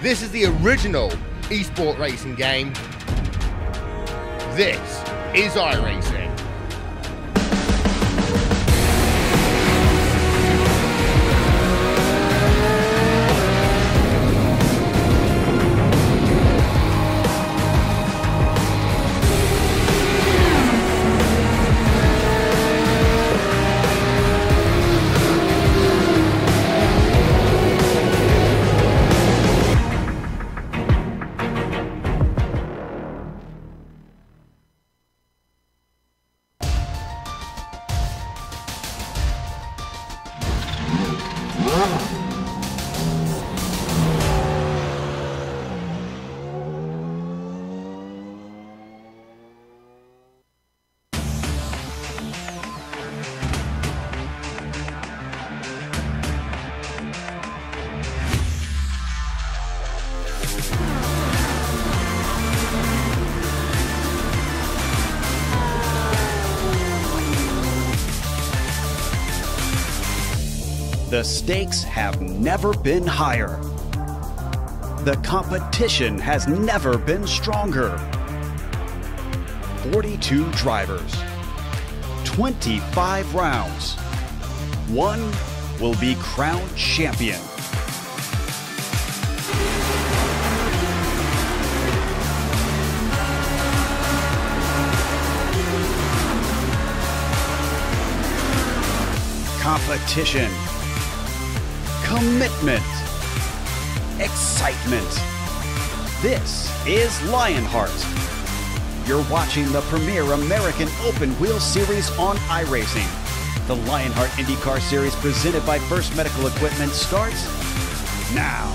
This is the original esport racing game. This is iRacing. The stakes have never been higher. The competition has never been stronger. 42 drivers, 25 rounds. One will be crowned champion. Competition, commitment, excitement. This is Lionheart. You're watching the premier American Open Wheel Series on iRacing. The Lionheart IndyCar Series presented by First Medical Equipment starts now.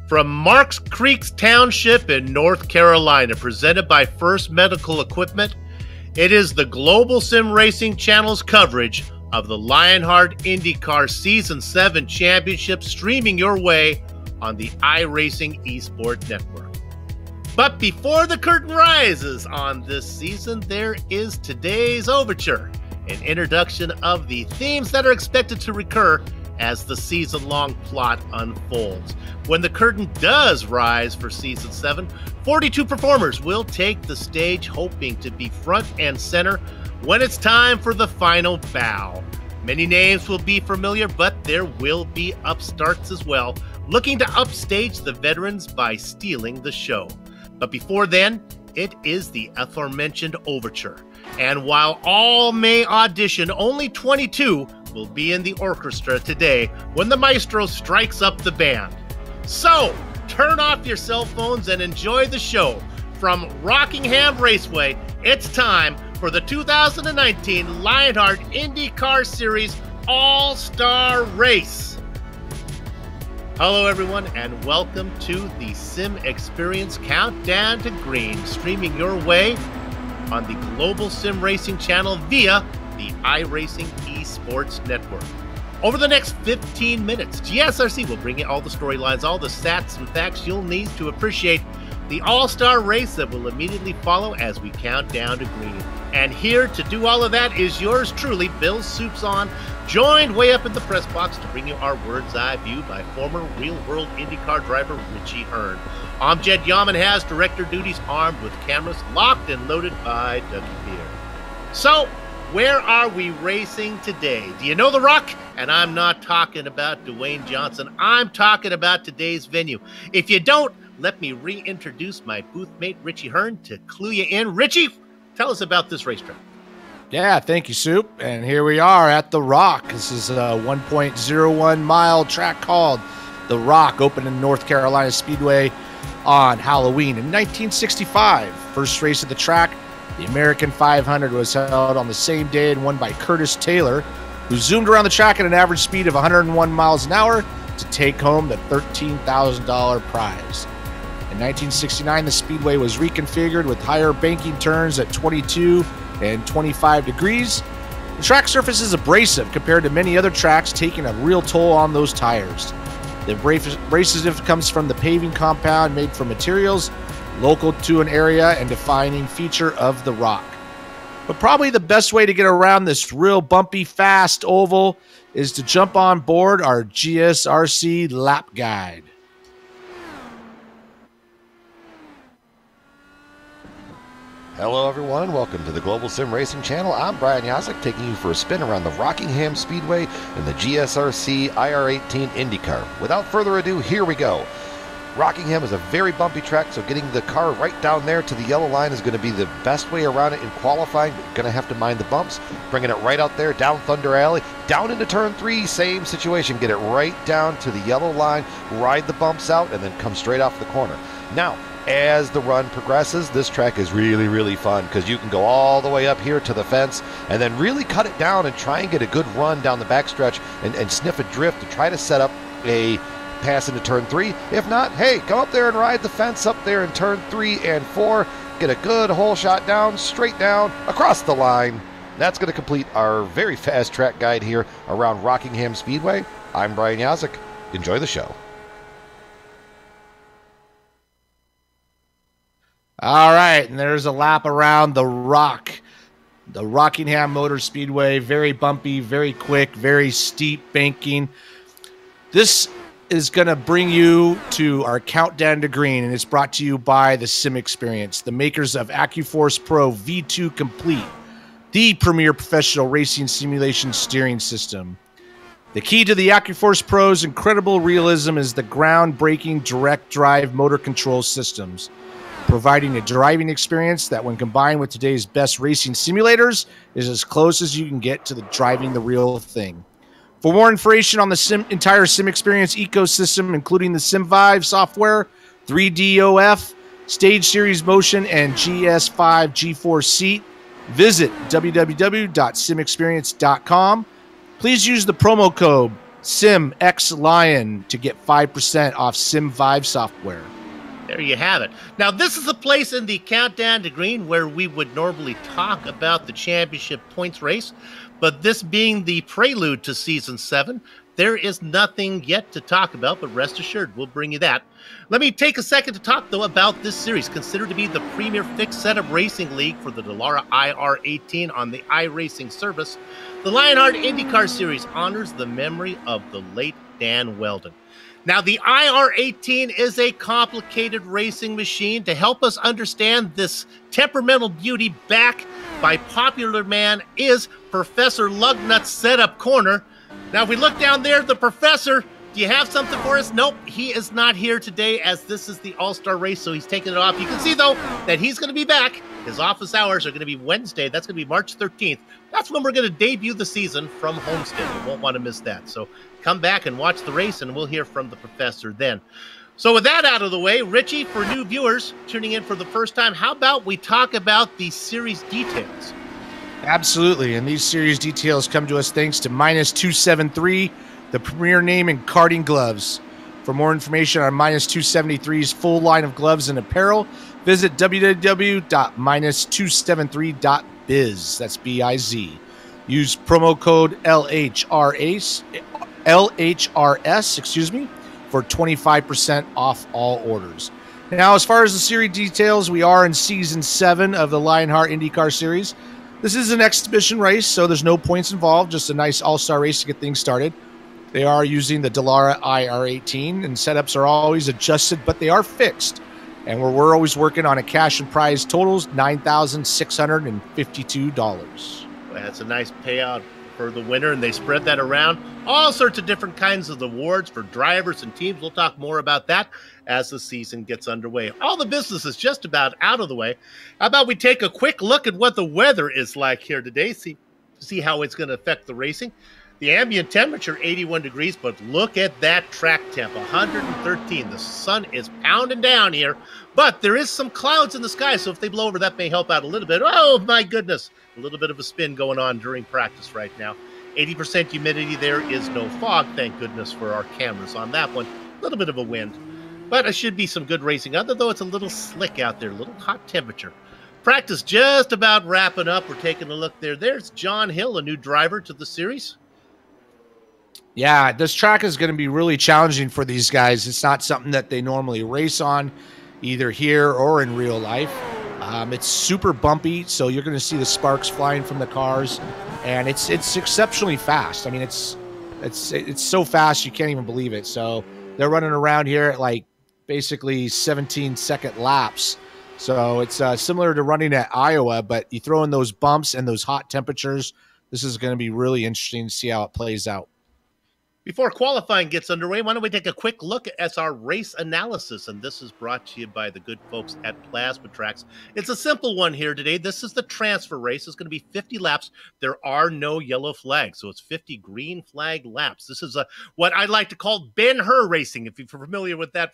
From Marks Creek Township in North Carolina, presented by First Medical Equipment, it is the Global SimRacing Channel's coverage of the Lionheart IndyCar Season 7 Championship, streaming your way on the iRacing Esport Network. But before the curtain rises on this season, there is today's overture, an introduction of the themes that are expected to recur as the season-long plot unfolds. When the curtain does rise for Season 7, 42 performers will take the stage, hoping to be front and center when it's time for the final bow. Many names will be familiar, but there will be upstarts as well, looking to upstage the veterans by stealing the show. But before then, it is the aforementioned overture. And while all may audition, only 22 will be in the orchestra today when the maestro strikes up the band. So, turn off your cell phones and enjoy the show. From Rockingham Raceway, it's time for the 2019 Lionheart IndyCar Series All-Star Race. Hello everyone, and welcome to the Sim Experience Countdown to Green, streaming your way on the Global SimRacing Channel via the iRacing Esports Network. Over the next 15 minutes, GSRC will bring you all the storylines, all the stats and facts you'll need to appreciate the all-star race that will immediately follow as we count down to green. And here to do all of that is yours truly, Bill Soups On, joined way up in the press box to bring you our bird's eye view by former real-world IndyCar driver Richie Hearn. Amjad Yaman has director duties, armed with cameras locked and loaded by Dougie Beer. So, where are we racing today? Do you know the Rock? And I'm not talking about Dwayne Johnson. I'm talking about today's venue. If you don't, let me reintroduce my booth mate, Richie Hearn, to clue you in. Richie, tell us about this racetrack. Yeah, thank you, Soup. And here we are at the Rock. This is a 1.01 mile track called the Rock, opened in North Carolina Speedway on Halloween in 1965. First race of the track, the American 500, was held on the same day and won by Curtis Taylor, who zoomed around the track at an average speed of 101 miles an hour to take home the $13,000 prize. In 1969, the Speedway was reconfigured with higher banking turns at 22 and 25 degrees. The track surface is abrasive compared to many other tracks, taking a real toll on those tires. The abrasive comes from the paving compound made from materials local to an area and defining feature of the Rock. But probably the best way to get around this real bumpy, fast oval is to jump on board our GSRC lap guide. Hello everyone, welcome to the Global SimRacing Channel. I'm Brian Yazek, taking you for a spin around the Rockingham Speedway in the GSRC IR18 IndyCar. Without further ado, here we go. Rockingham is a very bumpy track, so getting the car right down there to the yellow line is going to be the best way around it in qualifying. But you're going to have to mind the bumps, bringing it right out there, down Thunder Alley, down into turn 3, same situation. Get it right down to the yellow line, ride the bumps out, and then come straight off the corner. Now, as the run progresses, this track is really, really fun because you can go all the way up here to the fence and then really cut it down and try and get a good run down the backstretch and sniff a drift to try to set up a pass into turn 3. If not, hey, come up there and ride the fence up there in turn 3 and 4. Get a good hole shot down, straight down, across the line. That's going to complete our very fast track guide here around Rockingham Speedway. I'm Brian Yazek. Enjoy the show. All right, and there's a lap around the Rock, the Rockingham Motor Speedway. Very bumpy, very quick, very steep banking. This is going to bring you to our countdown to green, and it's brought to you by the Sim Experience, the makers of AccuForce Pro V2 Complete, the premier professional racing simulation steering system. The key to the AccuForce Pro's incredible realism is the groundbreaking direct drive motor control systems, providing a driving experience that, when combined with today's best racing simulators, is as close as you can get to driving the real thing. For more information on the entire Sim Experience ecosystem, including the SimVive software, 3DOF, Stage Series Motion, and GS5 G4 Seat, visit www.simexperience.com. Please use the promo code SIMXLION to get 5% off SimVive software. There you have it. Now, this is the place in the countdown to green where we would normally talk about the championship points race, but this being the prelude to Season 7, there is nothing yet to talk about, but rest assured, we'll bring you that. Let me take a second to talk, though, about this series. Considered to be the premier fixed setup racing league for the Dallara IR18 on the iRacing service, the Lionheart IndyCar Series honors the memory of the late Dan Weldon. Now, the IR18 is a complicated racing machine. To help us understand this temperamental beauty, back by popular man is Professor Lugnut's setup corner. Now, if we look down there, the professor, do you have something for us? Nope, he is not here today, as this is the All-Star race, so he's taking it off. You can see, though, that he's going to be back. His office hours are going to be Wednesday. That's going to be March 13th. That's when we're going to debut the season from Homestead. You won't want to miss that. So come back and watch the race, and we'll hear from the professor then. So with that out of the way, Richie, for new viewers tuning in for the first time, how about we talk about the series details? Absolutely, and these series details come to us thanks to Minus 273, the premier name in karting gloves. For more information on Minus 273's full line of gloves and apparel, visit www.minus273.biz. That's B-I-Z. Use promo code LHRS, for 25% off all orders. Now, as far as the series details, we are in Season 7 of the Lionheart IndyCar Series. This is an exhibition race, so there's no points involved, just a nice all-star race to get things started. They are using the Dallara IR18, and setups are always adjusted, but they are fixed. And we're always working on a cash and prize totals, $9,652. Well, that's a nice payout for the winner, and they spread that around. All sorts of different kinds of awards for drivers and teams. We'll talk more about that as the season gets underway. All the business is just about out of the way. How about we take a quick look at what the weather is like here today, see how it's going to affect the racing. The ambient temperature, 81 degrees, but look at that track temp, 113. The sun is pounding down here, but there is some clouds in the sky, so if they blow over, that may help out a little bit. Oh, my goodness. A little bit of a spin going on during practice right now. 80% humidity. There is no fog. Thank goodness for our cameras on that one. A little bit of a wind, but it should be some good racing, other though it's a little slick out there, a little hot temperature. Practice just about wrapping up. We're taking a look there. There's John Hill, a new driver to the series. Yeah, this track is going to be really challenging for these guys. It's not something that they normally race on, either here or in real life. It's super bumpy, so you're going to see the sparks flying from the cars, and it's exceptionally fast. I mean, it's so fast you can't even believe it. So they're running around here at like basically 17-second laps. So it's similar to running at Iowa, but you throw in those bumps and those hot temperatures. This is going to be really interesting to see how it plays out. Before qualifying gets underway, why don't we take a quick look at our race analysis? And this is brought to you by the good folks at Plasma Tracks. It's a simple one here today. This is the transfer race. It's going to be 50 laps. There are no yellow flags, so it's 50 green flag laps. This is what I like to call Ben-Hur racing. If you're familiar with that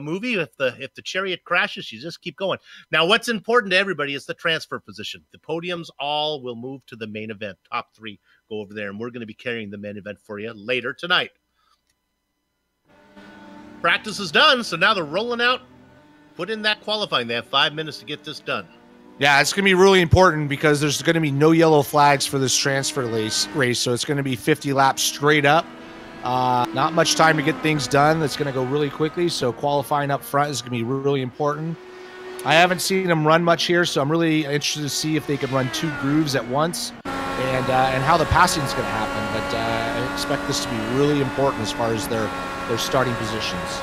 movie, if the chariot crashes, you just keep going. Now, what's important to everybody is the transfer position. The podiums all will move to the main event. Top three go over there, and we're going to be carrying the main event for you later tonight. Practice is done, so now they're rolling out. Put in that qualifying. They have 5 minutes to get this done. Yeah, it's going to be really important because there's going to be no yellow flags for this transfer race, so it's going to be 50 laps straight up. Not much time to get things done. It's going to go really quickly, so qualifying up front is going to be really important. I haven't seen them run much here, so I'm really interested to see if they can run two grooves at once and how the passing is going to happen. But I expect this to be really important as far as their starting positions.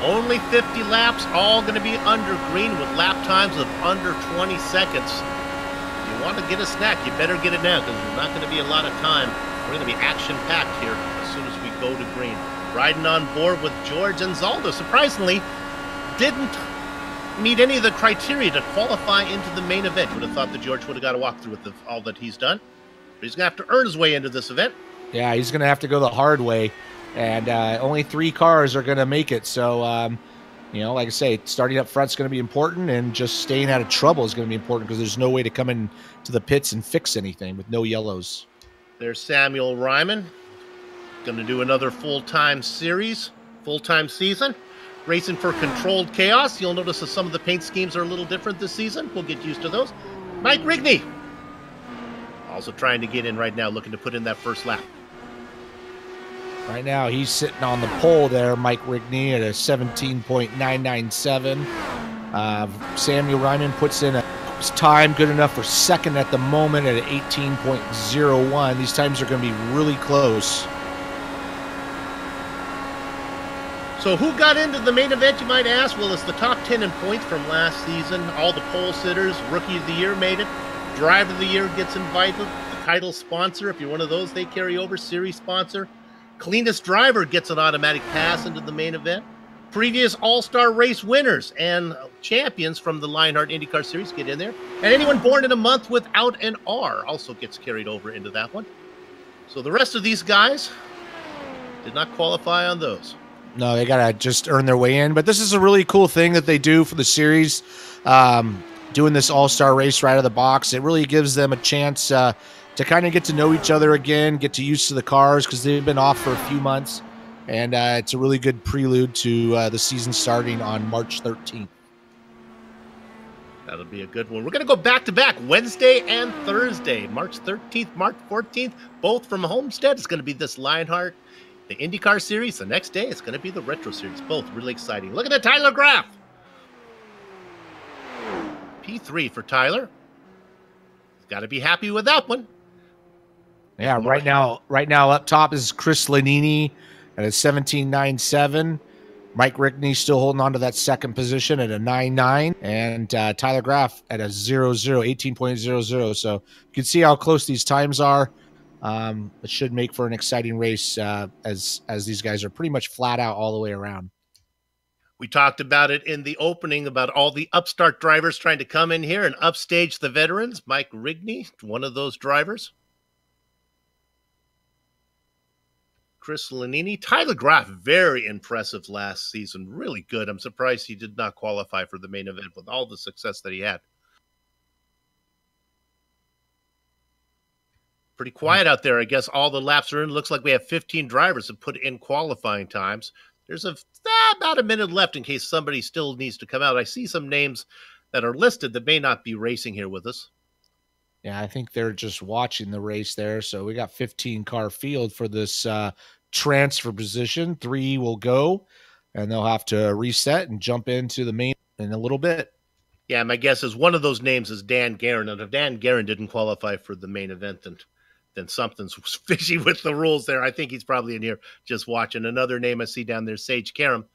Only 50 laps, all going to be under green with lap times of under 20 seconds. If you want to get a snack, you better get it now because there's not going to be a lot of time. We're going to be action-packed here as soon as we go to green. Riding on board with George and Zaldo, surprisingly, didn't meet any of the criteria to qualify into the main event. You would have thought that George would have got a walkthrough with all that he's done. But he's going to have to earn his way into this event. Yeah, he's going to have to go the hard way. And only 3 cars are going to make it. So, like I say, starting up front is going to be important, and just staying out of trouble is going to be important because there's no way to come in to the pits and fix anything with no yellows. There's Samuel Ryman, going to do another full-time season, racing for Controlled Chaos. You'll notice that some of the paint schemes are a little different this season. We'll get used to those. Mike Rigney, also trying to get in right now, looking to put in that first lap. Right now, he's sitting on the pole there, Mike Rigney, at a 17.997. Samuel Ryman puts in a time good enough for second at the moment at an 18.01. These times are going to be really close. So who got into the main event, you might ask? Well, it's the top 10 in points from last season. All the pole sitters, Rookie of the Year made it. Driver of the Year gets invited. The title sponsor, if you're one of those, they carry over. Series sponsor. Cleanest driver gets an automatic pass into the main event. Previous all-star race winners and champions from the Lionheart IndyCar Series get in there. And anyone born in a month without an R also gets carried over into that one. So the rest of these guys did not qualify on those. No, they got to just earn their way in. But this is a really cool thing that they do for the series, doing this all-star race right out of the box. It really gives them a chance to kind of get to know each other again, get to used to the cars because they've been off for a few months. And it's a really good prelude to the season starting on March 13th. That'll be a good one. We're going to go back-to-back Wednesday and Thursday, March 13th, March 14th, both from Homestead. It's going to be this Lionheart, the IndyCar Series. The next day, it's going to be the Retro Series. Both really exciting. Look at the Tyler Graf. P3 for Tyler. got to be happy with that one. Yeah, right now up top is Chris Lanini at a 17.97. Mike Rickney still holding on to that second position at a 9.9, and Tyler Graff at a 18.00. So you can see how close these times are. It should make for an exciting race as these guys are pretty much flat out all the way around. We talked about it in the opening about all the upstart drivers trying to come in here and upstage the veterans. Mike Rigney, one of those drivers. Chris Lanini. Tyler Graff, very impressive last season. Really good. I'm surprised he did not qualify for the main event with all the success that he had. Pretty quiet out there. I guess all the laps are in. Looks like we have 15 drivers that put in qualifying times. There's about a minute left in case somebody still needs to come out. I see some names that are listed that may not be racing here with us. Yeah, I think they're just watching the race there. So we got 15 car field for this transfer position. 3 will go, and they'll have to reset and jump into the main in a little bit. Yeah, my guess is one of those names is Dan Guerin. And if Dan Guerin didn't qualify for the main event, then something's fishy with the rules there. I think he's probably in here just watching. Another name I see down there, Sage Karam,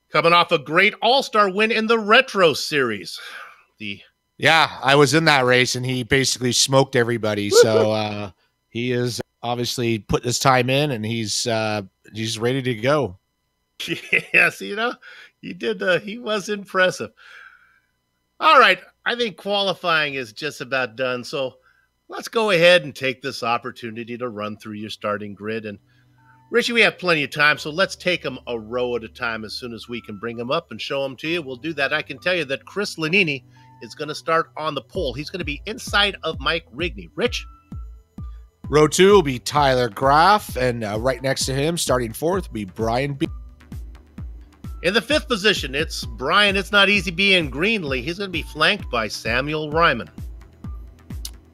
coming off a great all-star win in the Retro Series. Yeah, I was in that race, and he basically smoked everybody. So he is obviously put his time in, and he's ready to go. Yes, he did. He was impressive. All right, I think qualifying is just about done. So let's go ahead and take this opportunity to run through your starting grid. And Richie, we have plenty of time, so let's take them a row at a time as soon as we can bring them up and show them to you. We'll do that. I can tell you that Chris Lanini is going to start on the pole. He's going to be inside of Mike Rigney. Rich? Row 2 will be Tyler Graff, and right next to him, starting 4th, will be Brian B. In the 5th position, it's Brian. It's not easy being Greenlee. He's going to be flanked by Samuel Ryman.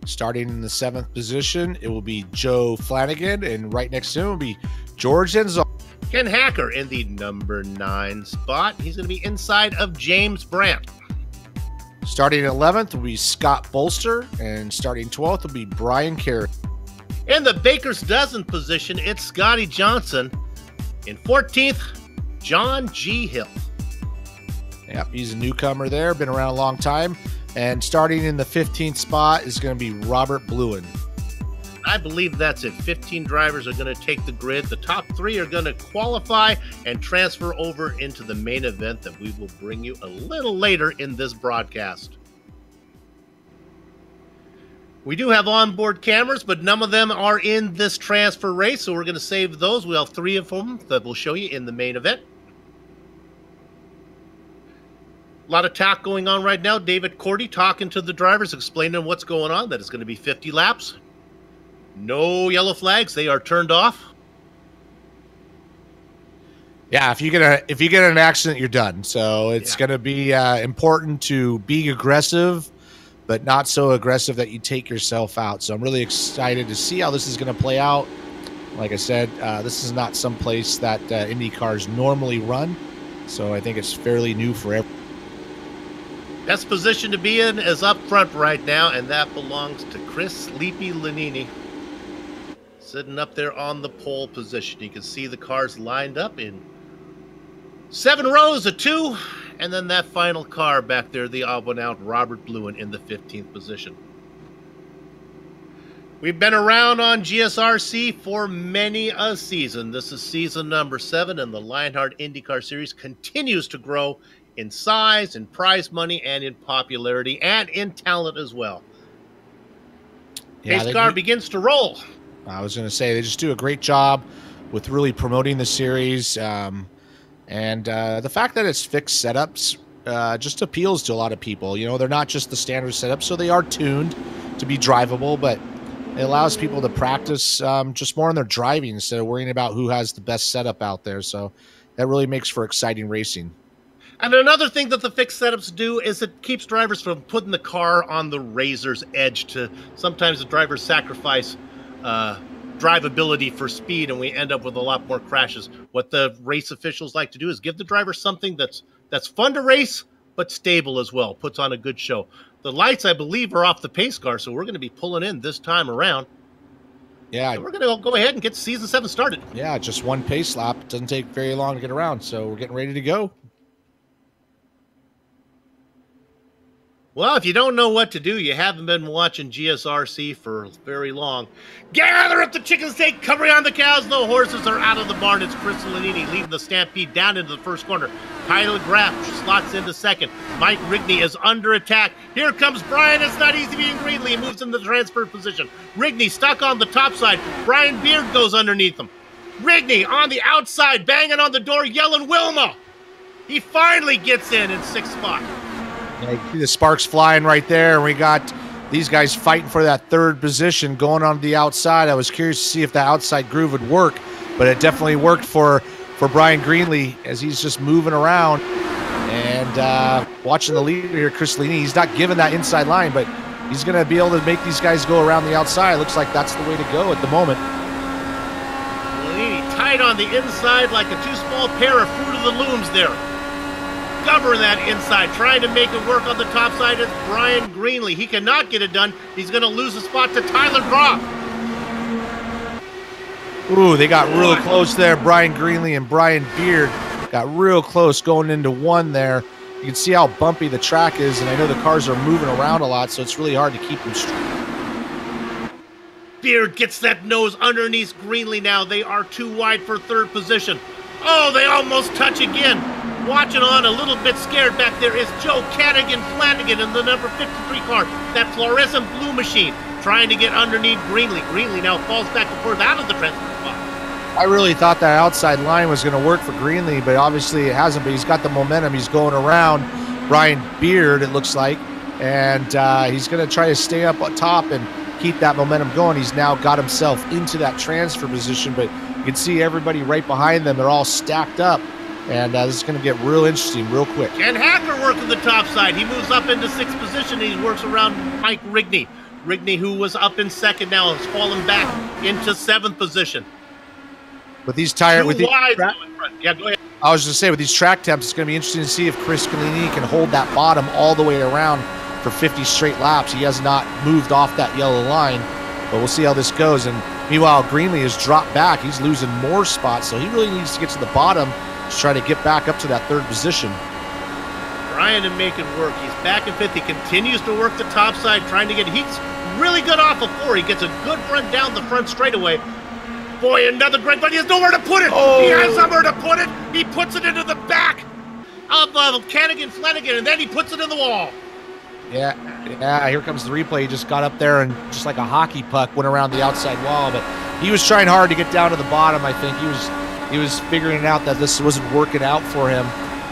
Starting in the 7th position, it will be Joe Flanagan, and right next to him will be George Enzo. Ken Hacker in the number 9 spot. He's going to be inside of James Brandt. Starting 11th will be Scott Bolster, and starting 12th will be Brian Carey. In the Baker's Dozen position, it's Scotty Johnson. In 14th, John G. Hill. Yep, he's a newcomer there, been around a long time. And starting in the 15th spot is going to be Robert Bluen. I believe that's it. 15 drivers are going to take the grid. The top 3 are going to qualify and transfer over into the main event that we will bring you a little later in this broadcast. We do have onboard cameras, but none of them are in this transfer race, so we're going to save those. We'll have 3 of them that we'll show you in the main event. A lot of talk going on right now. David Cordy talking to the drivers, explaining what's going on, that it's going to be 50 laps. No yellow flags. They are turned off. Yeah, if you get an accident, you're done. So it's going to be important to be aggressive, but not so aggressive that you take yourself out. So I'm really excited to see how this is going to play out. Like I said, this is not some place that Indy cars normally run. So I think it's fairly new for everyone. Best position to be in is up front right now, and that belongs to Chris Sleepy Lanini. Sitting up there on the pole position. You can see the cars lined up in 7 rows of 2, and then that final car back there, the odd one out, Robert Bluen in the 15th position. We've been around on GSRC for many a season. This is season number 7, and the Lionheart IndyCar Series continues to grow in size, in prize money, and in popularity, and in talent as well. Pace car begins to roll. I was going to say, they just do a great job with really promoting the series. And the fact that it's fixed setups just appeals to a lot of people. You know, they're not just the standard setup, so they are tuned to be drivable, but it allows people to practice just more on their driving instead of worrying about who has the best setup out there. So that really makes for exciting racing. And another thing that the fixed setups do is it keeps drivers from putting the car on the razor's edge. To sometimes the drivers sacrifice drivability for speed, and we end up with a lot more crashes. What the race officials like to do is give the driver something that's fun to race, but stable as well. Puts on a good show. The lights, I believe, are off the pace car, so we're going to be pulling in this time around. Yeah. And we're going to go ahead and get season 7 started. Yeah, just one pace lap. It doesn't take very long to get around, so we're getting ready to go. Well, if you don't know what to do, you haven't been watching GSRC for very long. Gather up the chickens, take cover on the cows. The horses are out of the barn. It's Chris Lanini leading the Stampede down into the first corner. Tyler Graff slots into second. Mike Rigney is under attack. Here comes Brian. It's not easy being Greenlee. He moves into the transfer position. Rigney stuck on the top side. Brian Beard goes underneath him. Rigney on the outside, banging on the door, yelling Wilma. He finally gets in 6th spot. Yeah, you see the sparks flying right there, and we got these guys fighting for that 3rd position going on the outside. I was curious to see if the outside groove would work, but it definitely worked for Brian Greenlee as he's just moving around. And watching the leader here, Chris Lanini, he's not giving that inside line, but he's going to be able to make these guys go around the outside. Looks like that's the way to go at the moment. Lanini tight on the inside like a too small pair of Fruit of the Looms there. Govern that inside, trying to make it work on the top side is Brian Greenlee. He cannot get it done. He's going to lose a spot to Tyler Groff. Ooh, they got real close there. Brian Greenlee and Brian Beard got real close going into 1 there. You can see how bumpy the track is, and I know the cars are moving around a lot, so it's really hard to keep them straight. Beard gets that nose underneath Greenlee now. They are too wide for 3rd position. Oh, they almost touch again. Watching on a little bit scared back there is Joe Cadigan Flanagan in the number 53 car. That fluorescent blue machine trying to get underneath Greenlee. Greenlee now falls back and forth out of the transfer spot. I really thought that outside line was going to work for Greenlee, but obviously it hasn't. But he's got the momentum. He's going around Brian Beard, it looks like, and he's going to try to stay up on top and keep that momentum going. He's now got himself into that transfer position, but you can see everybody right behind them. They're all stacked up. And this is going to get real interesting real quick. Ken Hacker working the top side. He moves up into 6th position. He works around Mike Rigney. Rigney, who was up in 2nd now, has fallen back into 7th position. With these tires, yeah, go ahead. I was just saying, with these track temps, it's going to be interesting to see if Chris Lanini can hold that bottom all the way around for 50 straight laps. He has not moved off that yellow line, but we'll see how this goes. And meanwhile, Greenlee has dropped back. He's losing more spots, so he really needs to get to the bottom to try to get back up to that 3rd position. Trying to make it work. He's back in 5th. He continues to work the top side, trying to get. He's really good off of 4. He gets a good front down the front straightaway. Boy, another great, but he has nowhere to put it. Oh. He has somewhere to put it. He puts it into the back of Cadigan Flanagan, and then he puts it in the wall. Yeah, here comes the replay. He just got up there and just like a hockey puck went around the outside wall, but he was trying hard to get down to the bottom. I think he was figuring out that this wasn't working out for him,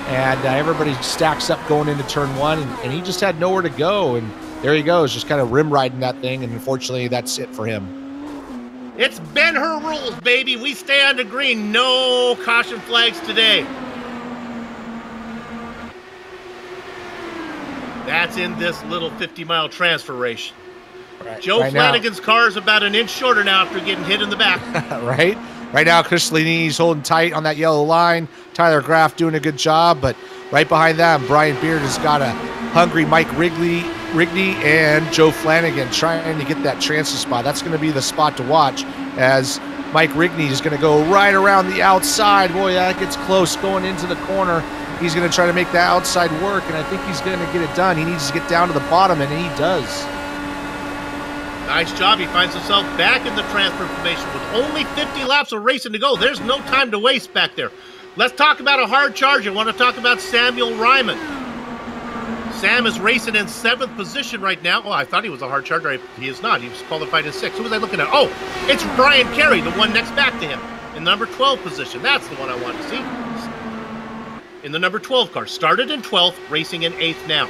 and everybody stacks up going into turn 1, and he just had nowhere to go, and there he goes, just kind of rim riding that thing, and unfortunately that's it for him. It's Ben-Hur rules, baby. We stay on the green. No caution flags today. That's in this little 50-mile transfer race. Joe Flanagan's car is about an inch shorter now after getting hit in the back. Right now, Chris Lanini's holding tight on that yellow line. Tyler Graff doing a good job, but right behind them, Brian Beard has got a hungry Mike Rigney and Joe Flanagan trying to get that transfer spot. That's going to be the spot to watch as Mike Rigney is going to go right around the outside. Boy, that gets close going into the corner. He's going to try to make that outside work, and I think he's going to get it done. He needs to get down to the bottom, and he does. Nice job. He finds himself back in the transfer formation with only 50 laps of racing to go. There's no time to waste back there. Let's talk about a hard charger. I want to talk about Samuel Ryman. Sam is racing in 7th position right now. Oh, I thought he was a hard charger. He is not. He was qualified in 6th. Who was I looking at? Oh, it's Brian Carey, the one next back to him, in number 12 position. That's the one I want to see. In the number 12 car. Started in 12th, racing in 8th now.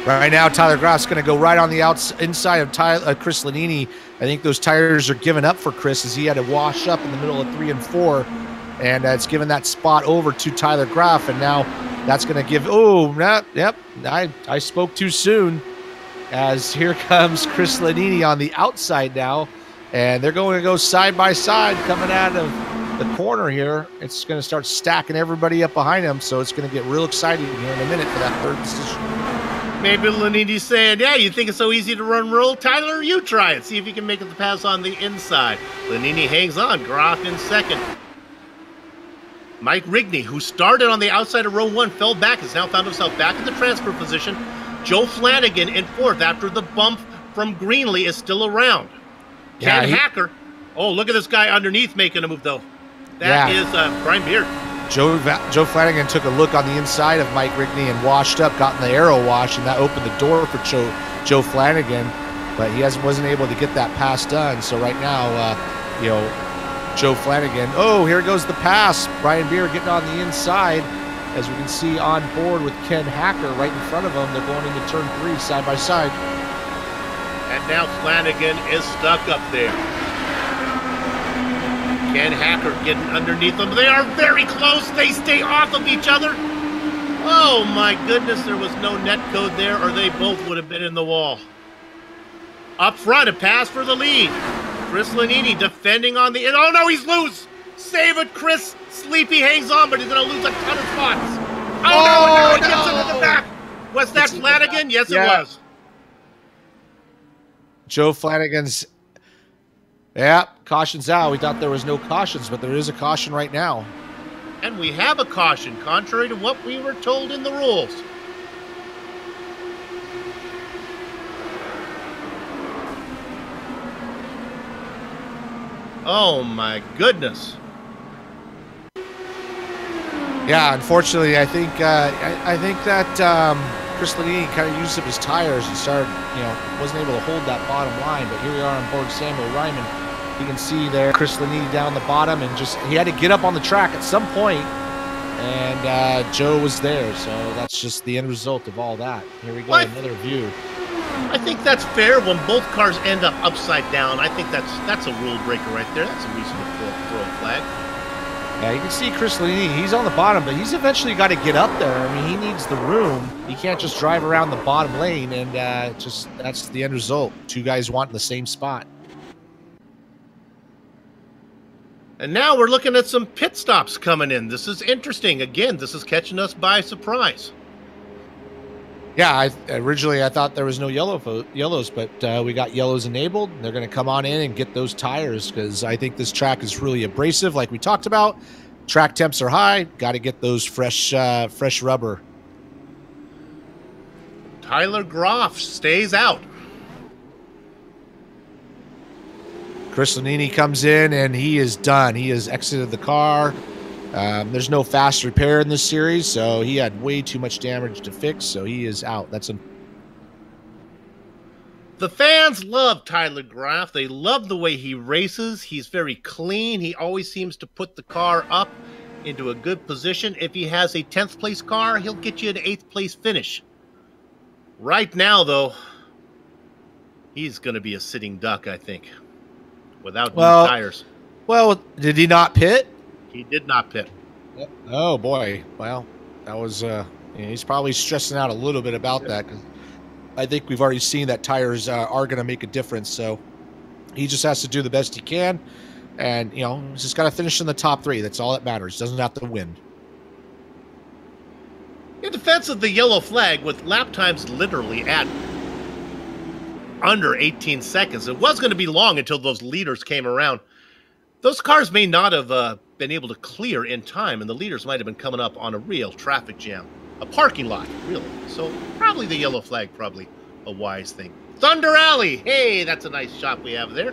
Right now, Tyler Graff's going to go right on the inside of Chris Lanini. I think those tires are giving up for Chris as he had to wash up in the middle of 3 and 4. And it's given that spot over to Tyler Graff. And now that's going to give, I spoke too soon, as here comes Chris Lanini on the outside now. And they're going to go side by side coming out of the corner here. It's going to start stacking everybody up behind him. So it's going to get real exciting here in a minute for that 3rd position. Maybe Lanini's saying, yeah, you think it's so easy to run roll? Tyler, you try it. See if you can make it the pass on the inside. Lanini hangs on. Groff in second. Mike Rigney, who started on the outside of row 1, fell back, has now found himself back in the transfer position. Joe Flanagan in 4th after the bump from Greenlee is still around. Ken Hacker. Oh, look at this guy underneath making a move, though. That is Brian Beard. Joe Flanagan took a look on the inside of Mike Rigney and washed up, got in the aero wash, and that opened the door for Joe Flanagan. But he wasn't able to get that pass done. So right now, Joe Flanagan. Oh, here goes the pass. Brian Beard getting on the inside. As we can see on board with Ken Hacker right in front of him. They're going into turn 3 side by side. And now Flanagan is stuck up there. Ken Hacker getting underneath them. They are very close. They stay off of each other. Oh my goodness, there was no net code there, or they both would have been in the wall. Up front, a pass for the lead. Chris Lanini defending on the... Oh no, he's loose! Save it, Chris. Sleepy hangs on, but he's going to lose a ton of spots. Oh, no, he gets into the back. Was that Flanagan? Yes, it was. Joe Flanagan's... Yeah, caution's out. We thought there was no cautions, but there is a caution right now. And we have a caution, contrary to what we were told in the rules. Oh, my goodness. Yeah, unfortunately, I think that Chris Lanini kind of used up his tires and started, wasn't able to hold that bottom line. But here we are on board Samuel Ryman. You can see there Chris Lanini down the bottom, and he had to get up on the track at some point, and Joe was there. So that's just the end result of all that. Here we go, another view. I think that's fair when both cars end up upside down. I think that's a rule breaker right there. That's a reason to throw a flag. Yeah, you can see Chris Lanini. He's on the bottom, but he's eventually got to get up there. I mean, he needs the room. He can't just drive around the bottom lane, and that's the end result. Two guys wanting the same spot. And now we're looking at some pit stops coming in. This is interesting. Again, this is catching us by surprise. Yeah, originally I thought there was no yellows, but we got yellows enabled. They're going to come on in and get those tires because I think this track is really abrasive, like we talked about. Track temps are high. Got to get those fresh rubber. Tyler Groff stays out. Chris Lanini comes in and he is done. He has exited the car. There's no fast repair in this series, so he had way too much damage to fix, so he is out. That's him. The fans love Tyler Groff. They love the way he races. He's very clean. He always seems to put the car up into a good position. If he has a 10th place car, he'll get you an 8th place finish. Right now, though, he's going to be a sitting duck, I think, without new tires. Well, did he not pit? He did not pit. Oh, boy. Well, that was, he's probably stressing out a little bit about that because I think we've already seen that tires are going to make a difference. So he just has to do the best he can. And, he's just got to finish in the top 3. That's all that matters. Doesn't have to win. In defense of the yellow flag, with lap times literally at under 18 seconds, it was going to be long until those leaders came around. Those cars may not have been able to clear in time, and the leaders might have been coming up on a real traffic jam. A parking lot, really. So probably the yellow flag, probably a wise thing. Thunder Alley! Hey, that's a nice shot we have there.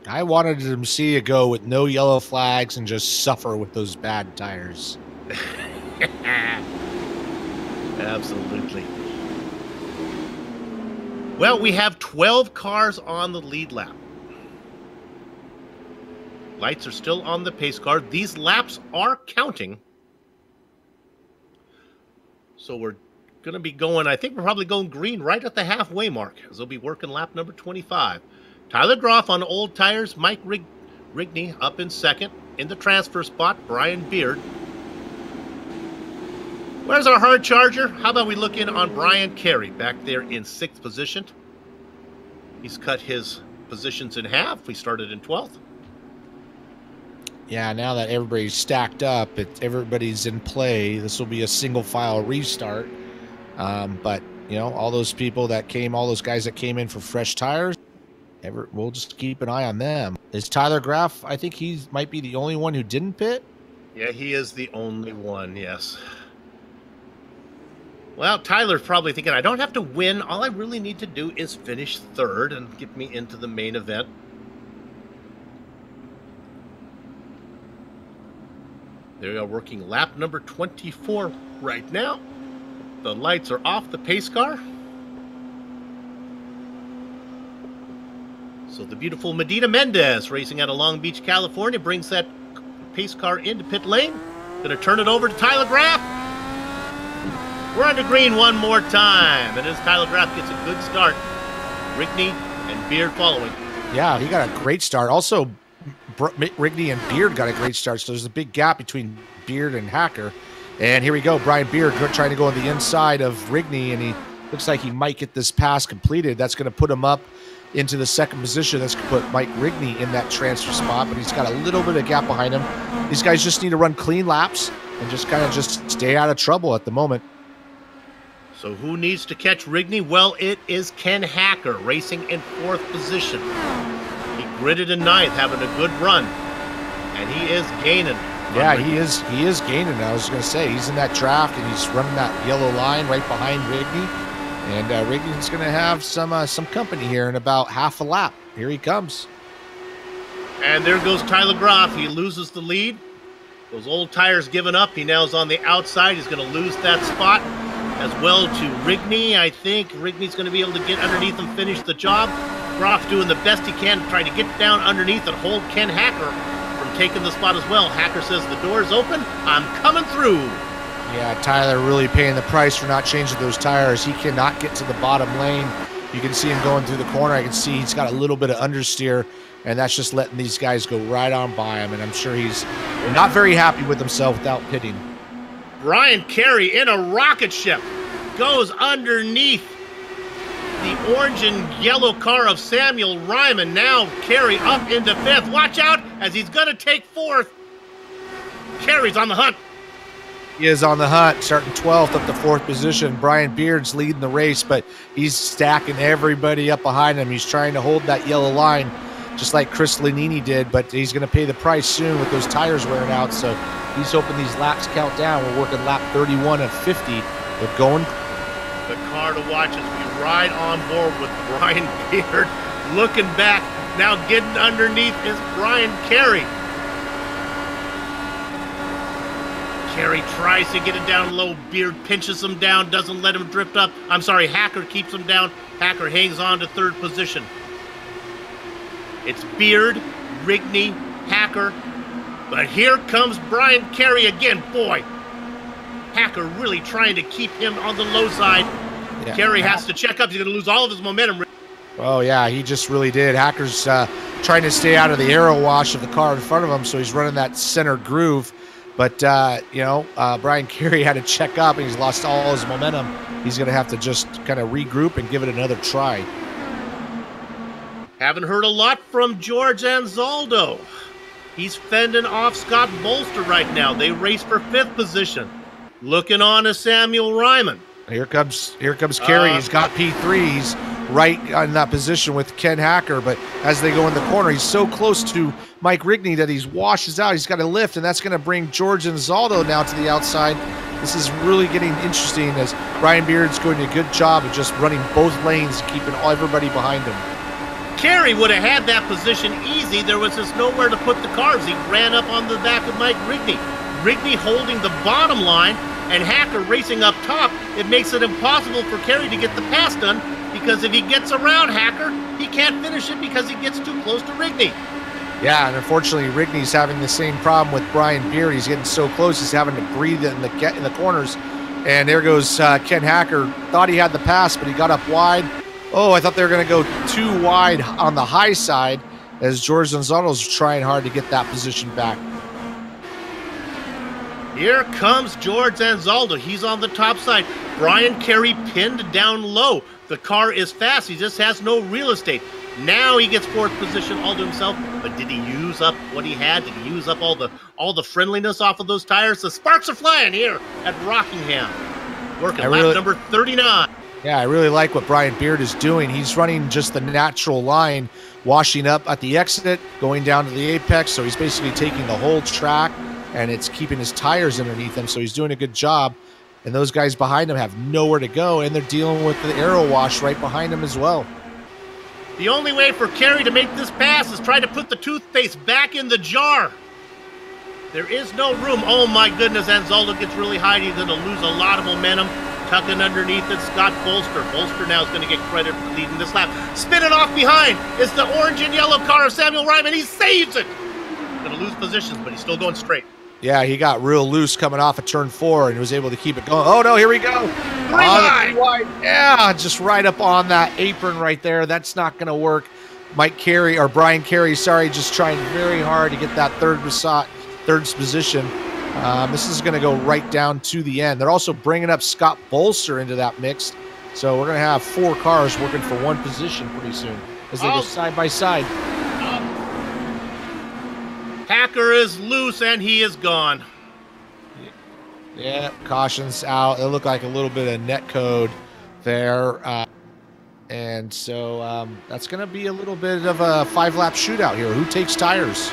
I wanted him to see a go with no yellow flags and just suffer with those bad tires. Absolutely. Well, we have 12 cars on the lead lap. Lights are still on the pace car. These laps are counting. So we're going to be going, I think we're probably going green right at the halfway mark, as they'll be working lap number 25. Tyler Groff on old tires. Mike Rigney up in second. In the transfer spot, Brian Beard. Where's our hard charger? How about we look in on Brian Carey back there in 6th position. He's cut his positions in half. We started in 12th. Yeah, now that everybody's stacked up, everybody's in play. This will be a single file restart. But, you know, all those people that came, all those guys that came in for fresh tires, we'll just keep an eye on them. Is Tyler Graff, I think he might be the only one who didn't pit? Yeah, he is the only one, yes. Well, Tyler's probably thinking, I don't have to win. All I really need to do is finish third and get me into the main event. They are working lap number 24 right now. The lights are off the pace car. So the beautiful Medina Mendez, racing out of Long Beach, California, brings that pace car into pit lane. Going to turn it over to Tyler Graff. We're under green one more time. And as Tyler Graff gets a good start, Rigney and Beard following. Yeah, he got a great start. Also, Rigney and Beard got a great start, so there's a big gap between Beard and Hacker. And here we go, Brian Beard trying to go on the inside of Rigney, and he looks like he might get this pass completed. That's going to put him up into the second position. That's going to put Mike Rigney in that transfer spot, but he's got a little bit of gap behind him. These guys just need to run clean laps and just kind of just stay out of trouble at the moment. So who needs to catch Rigney? Well, it is Ken Hacker racing in fourth position. He gridded in ninth, having a good run, and he is gaining. Yeah, he is gaining. I was going to say, he's in that draft, and he's running that yellow line right behind Rigney. And Rigney's going to have some company here in about half a lap. Here he comes. And there goes Tyler Graff. He loses the lead. Those old tires giving up. He now is on the outside. He's going to lose that spot as well to Rigney. I think Rigney's going to be able to get underneath and finish the job. Graff doing the best he can, trying to get down underneath and hold Ken Hacker from taking the spot as well. Hacker says, the door's open. I'm coming through. Yeah, Tyler really paying the price for not changing those tires. He cannot get to the bottom lane. You can see him going through the corner. I can see he's got a little bit of understeer, and that's just letting these guys go right on by him, and I'm sure he's not very happy with himself without pitting. Brian Carey in a rocket ship goes underneath the orange and yellow car of Samuel Ryman. Now Carey up into fifth. Watch out as he's going to take fourth. Carey's on the hunt. He is on the hunt, starting 12th up to fourth position. Brian Beard's leading the race, but he's stacking everybody up behind him. He's trying to hold that yellow line just like Chris Lanini did, but he's going to pay the price soon with those tires wearing out. So he's hoping these laps count down. We're working lap 31 of 50. They're going. The car to watch as we ride on board with Brian Beard. Looking back, now getting underneath is Brian Carey. Carey tries to get it down low. Beard pinches him down, doesn't let him drift up. I'm sorry, Hacker keeps him down. Hacker hangs on to third position. It's Beard, Rigney, Hacker. But here comes Brian Carey again. Boy, Hacker really trying to keep him on the low side. Yeah. Carey has to check up. He's going to lose all of his momentum. Oh, yeah, he just really did. Hacker's trying to stay out of the aero wash of the car in front of him, so he's running that center groove. But, Brian Carey had to check up, and he's lost all his momentum. He's going to have to just kind of regroup and give it another try. Haven't heard a lot from George Anzaldo. He's fending off Scott Bolster right now. They race for fifth position. Looking on to Samuel Ryman. Here comes Carey. He's got P3. He's right in that position with Ken Hacker, but as they go in the corner, he's so close to Mike Rigney that he washes out. He's got to lift, and that's going to bring George Anzaldo now to the outside. This is really getting interesting as Brian Beard's doing a good job of just running both lanes and keeping everybody behind him. Carey would have had that position easy. There was just nowhere to put the cars. He ran up on the back of Mike Rigney. Rigney holding the bottom line and Hacker racing up top. It makes it impossible for Carey to get the pass done because if he gets around Hacker, he can't finish it because he gets too close to Rigney. Yeah, and unfortunately, Rigney's having the same problem with Brian Beard. He's getting so close, he's having to breathe in the corners. And there goes Ken Hacker. Thought he had the pass, but he got up wide. Oh, I thought they were going to go too wide on the high side as George Anzaldo's trying hard to get that position back. Here comes George Anzaldo. He's on the top side. Brian Carey pinned down low. The car is fast. He just has no real estate. Now he gets fourth position all to himself. But did he use up what he had? Did he use up all the friendliness off of those tires? The sparks are flying here at Rockingham. Working lap number 39. Yeah, I really like what Brian Beard is doing. He's running just the natural line, washing up at the exit, going down to the apex. So he's basically taking the whole track, and it's keeping his tires underneath him. So he's doing a good job. And those guys behind him have nowhere to go, and they're dealing with the aero wash right behind him as well. The only way for Kerry to make this pass is try to put the toothpaste back in the jar. There is no room. Oh my goodness, Anzaldo gets really high. He's going to lose a lot of momentum. Tucking underneath it, Scott Bolster. Bolster now is going to get credit for leading this lap. Spinning off behind is the orange and yellow car of Samuel Ryman. He saves it. Going to lose positions, but he's still going straight. Yeah, he got real loose coming off of turn 4 and was able to keep it going. Oh, no, here we go. Yeah, just right up on that apron right there. That's not going to work. Brian Carey, sorry, just trying very hard to get that third position. This is going to go right down to the end. They're also bringing up Scott Bolster into that mix. So we're going to have 4 cars working for one position pretty soon as they go side by side. Hacker is loose, and he is gone. Yeah, caution's out. It looked like a little bit of net code there. And so that's going to be a little bit of a 5-lap shootout here. Who takes tires?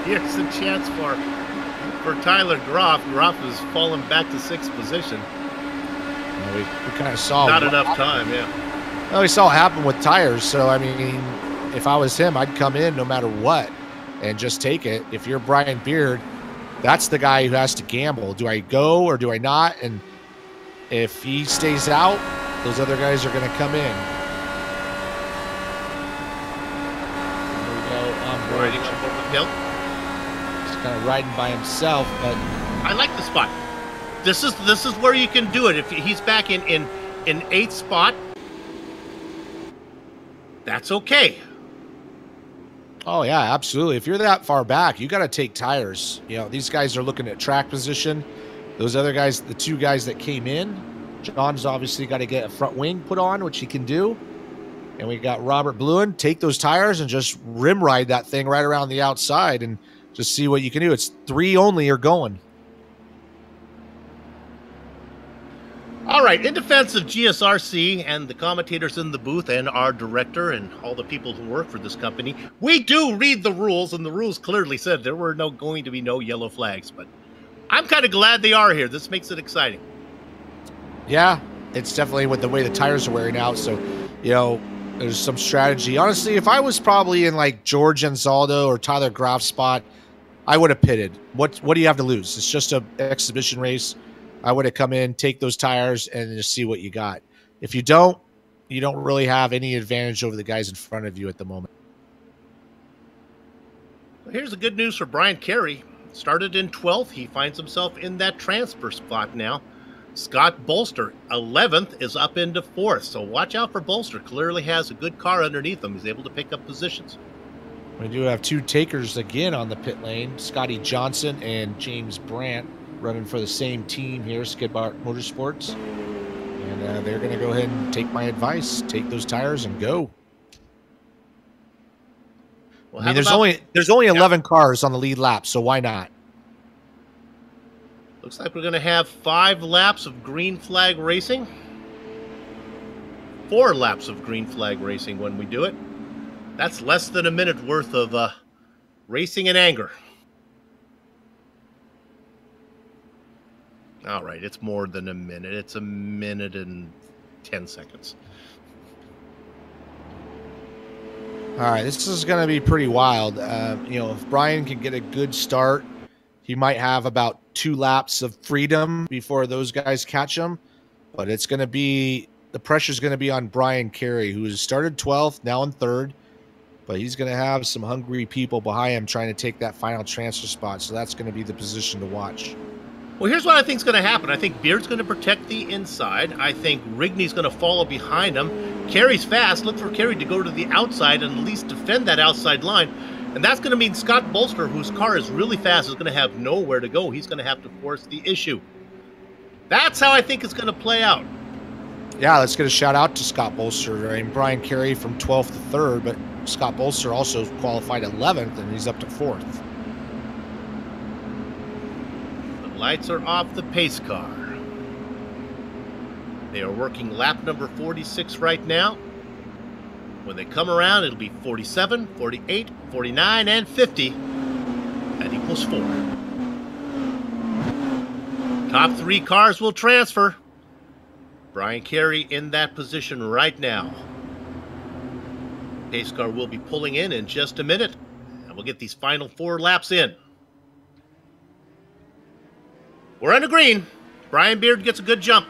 Here's a chance for Tyler Groff. Groff is falling back to 6th position. Yeah, we kind of saw not enough time, yeah. Well, we saw it happen with tires. So, I mean, if I was him, I'd come in no matter what and just take it. If you're Brian Beard, that's the guy who has to gamble. Do I go or do I not? And if he stays out, those other guys are going to come in. There we go. Riding up over the hill. He's kind of riding by himself, but I like the spot. This is where you can do it. If he's back in 8th spot, that's okay. Oh, yeah, absolutely. If you're that far back, you got to take tires. You know, these guys are looking at track position. Those other guys, the 2 guys that came in, John's obviously got to get a front wing put on, which he can do. And we got Robert Bluen. Take those tires and just rim ride that thing right around the outside and just see what you can do. It's 3 only are going. All right, in defense of GSRC and the commentators in the booth and our director and all the people who work for this company, we do read the rules, and the rules clearly said there were going to be no yellow flags. But I'm kind of glad they are here. This makes it exciting. Yeah, it's definitely with the way the tires are wearing out. So, you know, there's some strategy. Honestly, if I was probably in like George Anzaldo or Tyler Groff's spot, I would have pitted. What do you have to lose? It's just an exhibition race. I would have come in, take those tires, and just see what you got. If you don't really have any advantage over the guys in front of you at the moment. Well, here's the good news for Brian Carey. Started in 12th. He finds himself in that transfer spot now. Scott Bolster, 11th, is up into 4th. So watch out for Bolster. Clearly has a good car underneath him. He's able to pick up positions. We do have 2 takers again on the pit lane. Scotty Johnson and James Brandt running for the same team here, Skidbar Motorsports. And they're going to go ahead and take my advice. Take those tires and go. Well, I mean, there's only 11 cars on the lead lap, so why not? Looks like we're going to have 5 laps of green flag racing. 4 laps of green flag racing when we do it. That's less than a minute worth of racing in anger. All right, it's more than a minute. It's a minute and 10 seconds. All right, this is going to be pretty wild. You know, if Brian can get a good start, he might have about 2 laps of freedom before those guys catch him. But it's going to be, the pressure's going to be on Brian Carey, who has started 12th, now in 3rd. But he's going to have some hungry people behind him trying to take that final transfer spot. So that's going to be the position to watch. Well, here's what I think is going to happen. I think Beard's going to protect the inside. I think Rigney's going to follow behind him. Carey's fast. Look for Carey to go to the outside and at least defend that outside line. And that's going to mean Scott Bolster, whose car is really fast, is going to have nowhere to go. He's going to have to force the issue. That's how I think it's going to play out. Yeah, let's get a shout out to Scott Bolster. I mean, Brian Carey from 12th to 3rd, but Scott Bolster also qualified 11th, and he's up to 4th. The lights are off the pace car. They are working lap number 46 right now. When they come around, it'll be 47, 48, 49, and 50. That equals 4. Top 3 cars will transfer. Brian Carey in that position right now. Pace car will be pulling in just a minute, and we'll get these final 4 laps in. We're on the green. Brian Beard gets a good jump.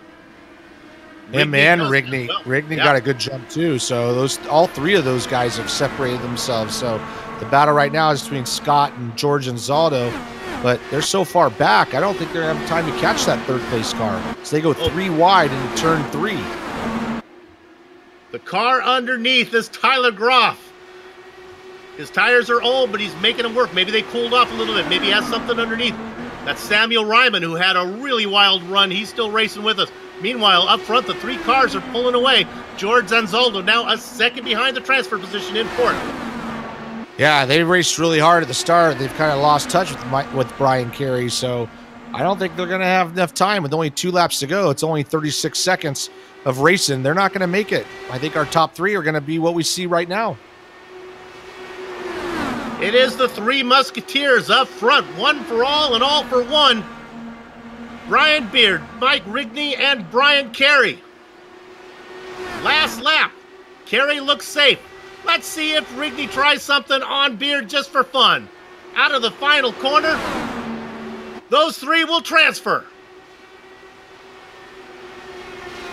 Him and Rigney. Rigney got a good jump too. So all 3 of those guys have separated themselves. So the battle right now is between Scott and George Anzaldo, but they're so far back, I don't think they're gonna have time to catch that 3rd place car. So they go 3 wide in turn 3. The car underneath is Tyler Groff. His tires are old, but he's making them work. Maybe they cooled off a little bit. Maybe he has something underneath. That's Samuel Ryman, who had a really wild run. He's still racing with us. Meanwhile, up front, the 3 cars are pulling away. George Zanzoldo now a second behind the transfer position in 4th. Yeah, they raced really hard at the start. They've kind of lost touch with Brian Carey, so I don't think they're going to have enough time. With only 2 laps to go, it's only 36 seconds of racing. They're not going to make it. I think our top 3 are going to be what we see right now. It is the 3 Musketeers up front, 1 for all and all for one. Brian Beard, Mike Rigney, and Brian Carey. Last lap. Carey looks safe. Let's see if Rigney tries something on Beard just for fun. Out of the final corner, those 3 will transfer.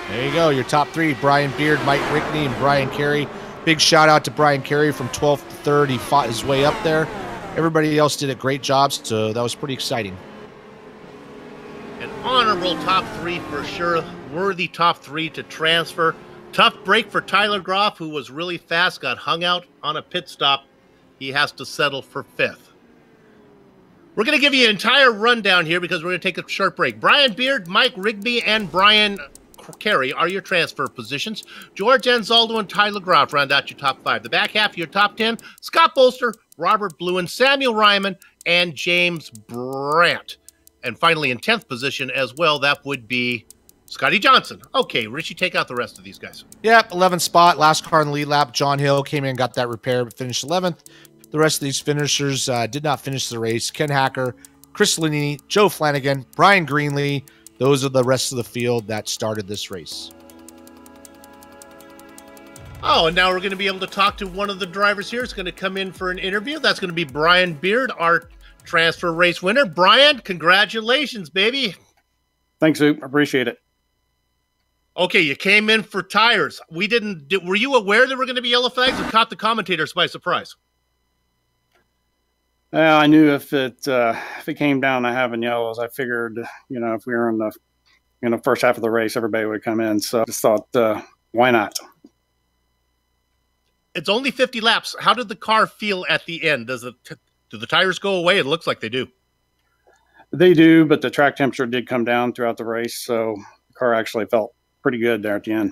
There you go, your top 3, Brian Beard, Mike Rigney, and Brian Carey. Big shout out to Brian Carey from 12th to 3rd. He fought his way up there. Everybody else did a great job, so that was pretty exciting. An honorable top 3 for sure. Worthy top 3 to transfer. Tough break for Tyler Groff, who was really fast, got hung out on a pit stop. He has to settle for 5th. We're going to give you an entire rundown here because we're going to take a short break. Brian Beard, Mike Rigby, and Brian Carey are your transfer positions. George Anzaldo and Tyler Groff round out your top 5. The back half of your top 10, Scott Bolster, Robert Bluen, Samuel Ryman, and James Brandt. And finally, in 10th position as well, that would be Scotty Johnson. Okay, Richie, take out the rest of these guys. Yep, 11th spot, last car in the lead lap. John Hill came in and got that repair, but finished 11th. The rest of these finishers did not finish the race. Ken Hacker, Chris Lanini, Joe Flanagan, Brian Greenlee. Those are the rest of the field that started this race. Oh, and now we're going to be able to talk to one of the drivers here. It's going to come in for an interview. That's going to be Brian Beard, our transfer race winner. Brian, congratulations, baby. Thanks, Zoop. Appreciate it. Okay, you came in for tires. Were you aware there were going to be yellow flags, or caught the commentators by surprise? I knew if it came down to having yellows, I figured, if we were in the first half of the race, everybody would come in. So I just thought, why not? It's only 50 laps. How did the car feel at the end? Do the tires go away? It looks like they do. They do, but the track temperature did come down throughout the race, so the car actually felt pretty good there at the end.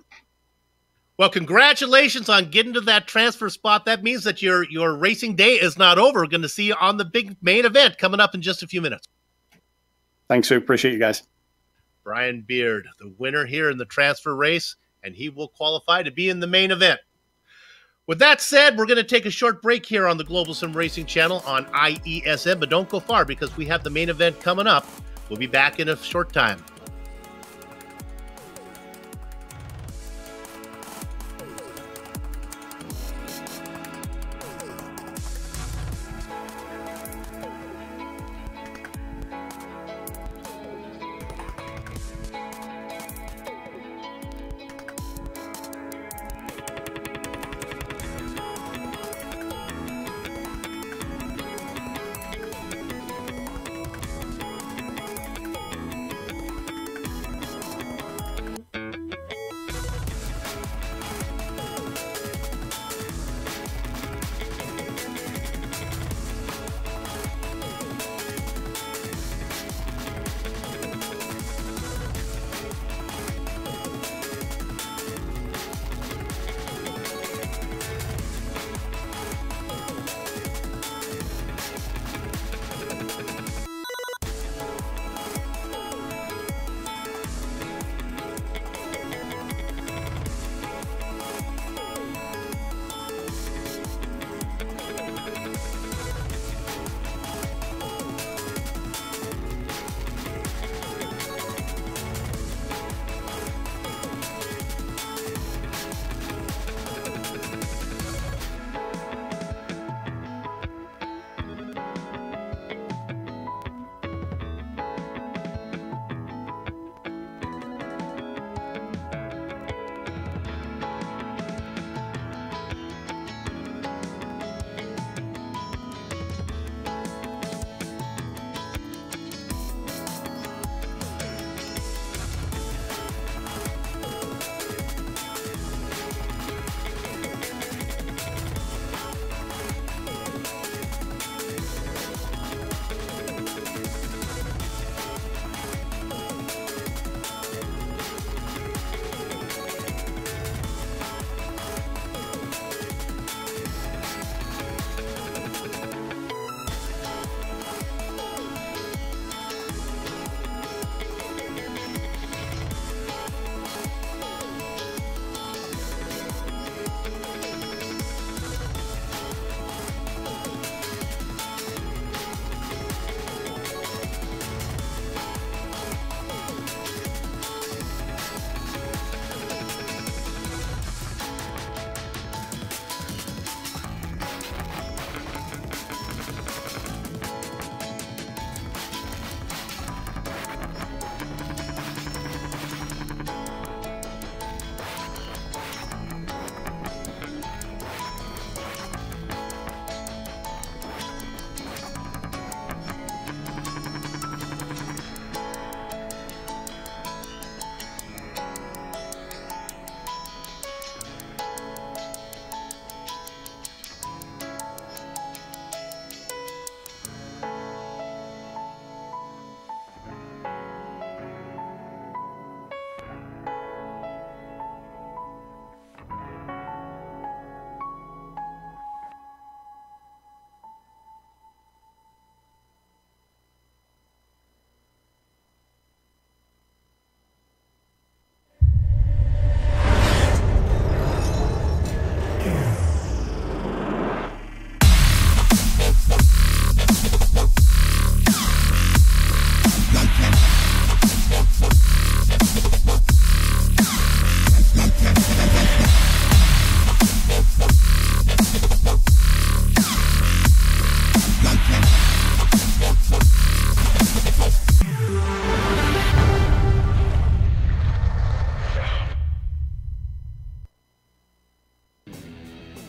Well, congratulations on getting to that transfer spot. That means that your racing day is not over. We're going to see you on the big main event coming up in just a few minutes. Thanks, Sue. Appreciate you guys. Brian Beard, the winner here in the transfer race, and he will qualify to be in the main event. With that said, we're going to take a short break here on the Global SimRacing Channel on IESM, but don't go far because we have the main event coming up. We'll be back in a short time.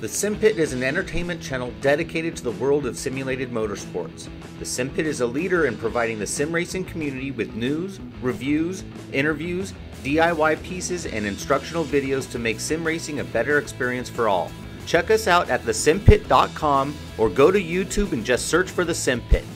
The Sim Pit is an entertainment channel dedicated to the world of simulated motorsports. The Sim Pit is a leader in providing the sim racing community with news, reviews, interviews, DIY pieces, and instructional videos to make sim racing a better experience for all. Check us out at thesimpit.com or go to YouTube and just search for The Sim Pit.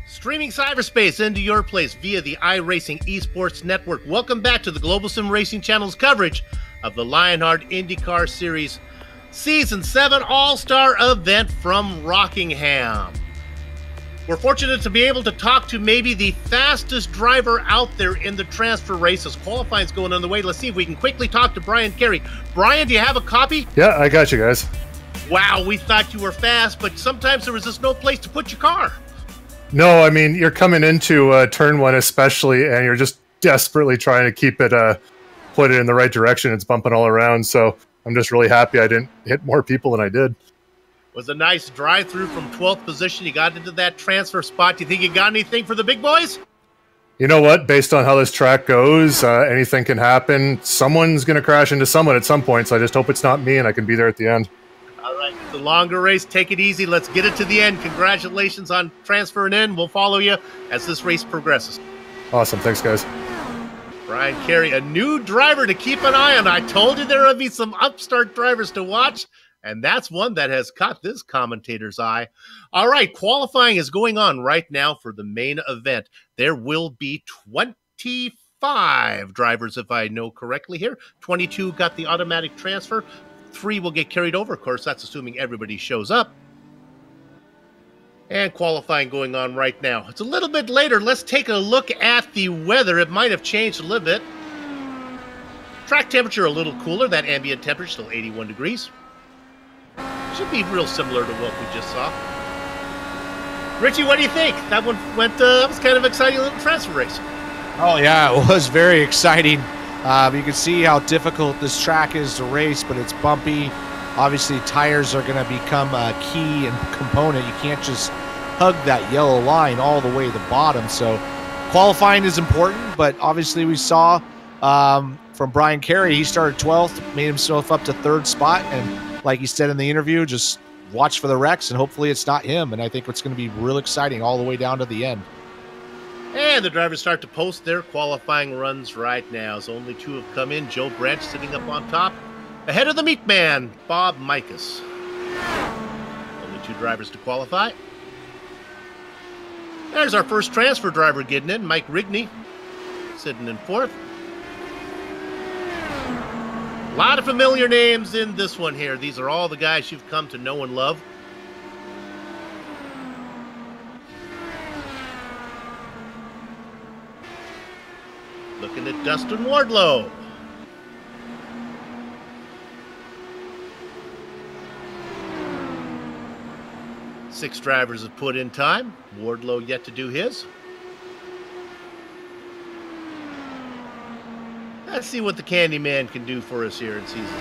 Streaming cyberspace into your place via the iRacing Esports Network. Welcome back to the Global SimRacing Channel's coverage of the Lionheart IndyCar Series Season 7 All-Star event from Rockingham. We're fortunate to be able to talk to maybe the fastest driver out there in the transfer race as qualifying's going on the way. Let's see if we can quickly talk to Brian Carey. Brian, do you have a copy? Yeah, I got you guys. Wow, we thought you were fast, but sometimes there was just no place to put your car. No, I mean, you're coming into turn one especially, and you're just desperately trying to keep it, put it in the right direction. It's bumping all around, so I'm just really happy I didn't hit more people than I did. Was a nice drive-through from 12th position. You got into that transfer spot. Do you think you got anything for the big boys? You know what? Based on how this track goes, anything can happen. Someone's going to crash into someone at some point, so I just hope it's not me and I can be there at the end. All right, it's a longer race. Take it easy. Let's get it to the end. Congratulations on transferring in. We'll follow you as this race progresses. Awesome. Thanks, guys. Brian Carey, a new driver to keep an eye on. I told you there would be some upstart drivers to watch, and that's one that has caught this commentator's eye. All right, qualifying is going on right now for the main event. There will be 25 drivers, if I know correctly here. 22 got the automatic transfer. 3 will get carried over. Of course, that's assuming everybody shows up. And qualifying going on right now. It's a little bit later. Let's take a look at the weather. It might have changed a little bit. Track temperature a little cooler. That ambient temperature still 81 degrees. Should be real similar to what we just saw. Richie, what do you think? That one went, that was kind of an exciting little transfer race. Oh, yeah, it was very exciting. You can see how difficult this track is to race, but it's bumpy. Obviously, tires are going to become a key and component. You can't just hug that yellow line all the way to the bottom. So qualifying is important, but obviously we saw from Brian Carey, he started 12th, made himself up to 3rd spot, and like he said in the interview, just watch for the wrecks, and hopefully it's not him. And I think it's going to be real exciting all the way down to the end. And the drivers start to post their qualifying runs right now. So only 2 have come in. Joe Branch sitting up on top. Ahead of the meat man, Bob Mikas. Only 2 drivers to qualify. There's our first transfer driver getting in, Mike Rigney, sitting in 4th. A lot of familiar names in this one here. These are all the guys you've come to know and love. Looking at Dustin Wardlow. Six drivers have put in time. Wardlow yet to do his. Let's see what the Candyman can do for us here in Season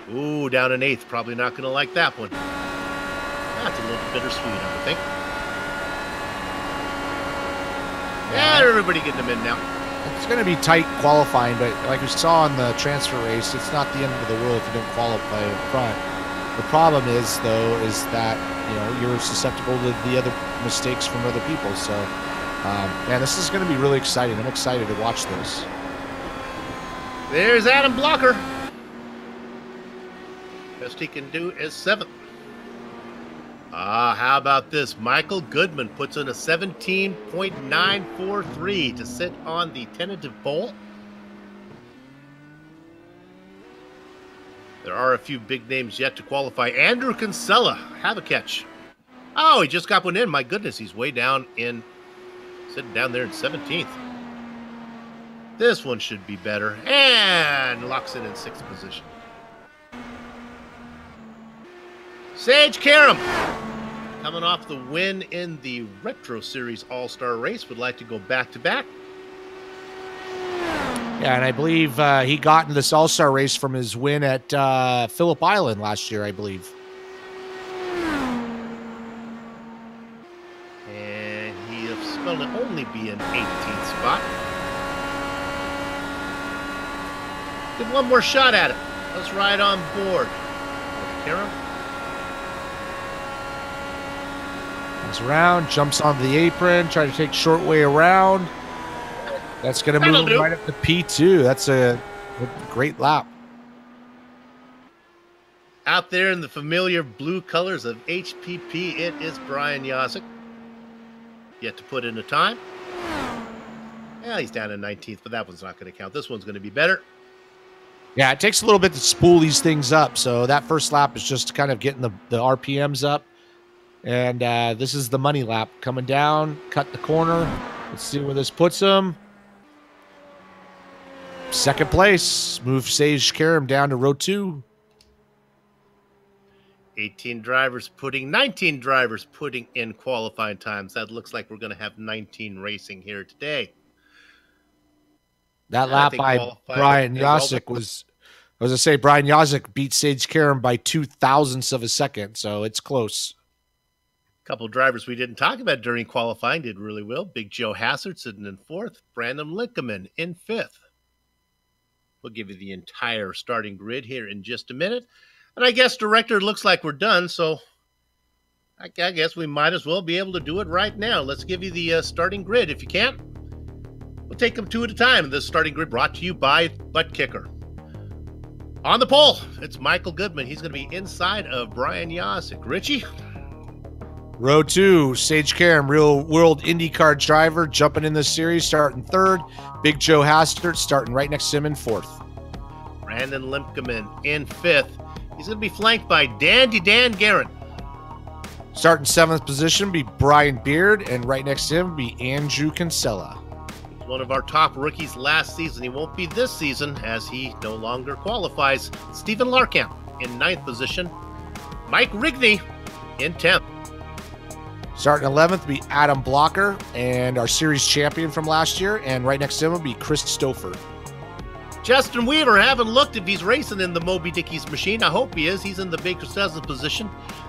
7. Ooh, down in 8th. Probably not going to like that one. That's a little bittersweet, I would think. Yeah, everybody getting them in now. It's going to be tight qualifying, but like we saw in the transfer race, it's not the end of the world if you don't qualify in front. The problem is, though, is that you're susceptible to the other mistakes from other people. So, man, this is going to be really exciting. I'm excited to watch this. There's Adam Blocker. Best he can do is 7th. How about this? Michael Goodman puts in a 17.943 to sit on the tentative pole. There are a few big names yet to qualify. Andrew Kinsella, have a catch. Oh, he just got one in. My goodness, he's way down in, sitting down there in 17th. This one should be better. And locks in 6th position. Sage Karam, coming off the win in the Retro Series All-Star race, would like to go back-to-back. Yeah, and I believe he got into this All-Star race from his win at Phillip Island last year, I believe. And he going to only be in 18th spot. Give one more shot at it. Let's ride on board. Karen. Comes around, jumps onto the apron, try to take short way around. That's going to move him right up to P2. That's a great lap. Out there in the familiar blue colors of HPP, it is Brian Yosick. Yet to put in a time. Well, he's down in 19th, but that one's not going to count. This one's going to be better. Yeah, it takes a little bit to spool these things up. So that first lap is just kind of getting the RPMs up. And this is the money lap. Coming down, cut the corner. Let's see where this puts him. Second place. Move Sage Karam down to row 2. 19 drivers putting in qualifying times. That looks like we're going to have 19 racing here today. That lap by Brian Yosick was, I was going to say, Brian Yosick beat Sage Karam by 0.02 of a second, so it's close. A couple of drivers we didn't talk about during qualifying did really well. Big Joe Hassard sitting in 4th, Brandon Linkeman in 5th. We'll give you the entire starting grid here in just a minute. And I guess, Director, it looks like we're done, so I guess we might as well be able to do it right now. Let's give you the starting grid. If you can't, we'll take them 2 at a time. This starting grid brought to you by Butt Kicker. On the pole, it's Michael Goodman. He's going to be inside of Brian Yosick. Richie? Row 2, Sage Karam, real world IndyCar driver, jumping in this series, starting 3rd. Big Joe Hastert starting right next to him in 4th. Brandon Linkeman in 5th. He's going to be flanked by Dandy Dan Garrett. Starting 7th position be Brian Beard, and right next to him be Andrew Kinsella. He's one of our top rookies last season. He won't be this season as he no longer qualifies. Stephen Larkamp in 9th position. Mike Rigney in 10th. Starting 11th be Adam Blocker, and our series champion from last year, and right next to him will be Chris Stouffer. Justin Weaver, haven't looked if he's racing in the Moby Dickie's machine. I hope he is. He's in the Baker 7th position.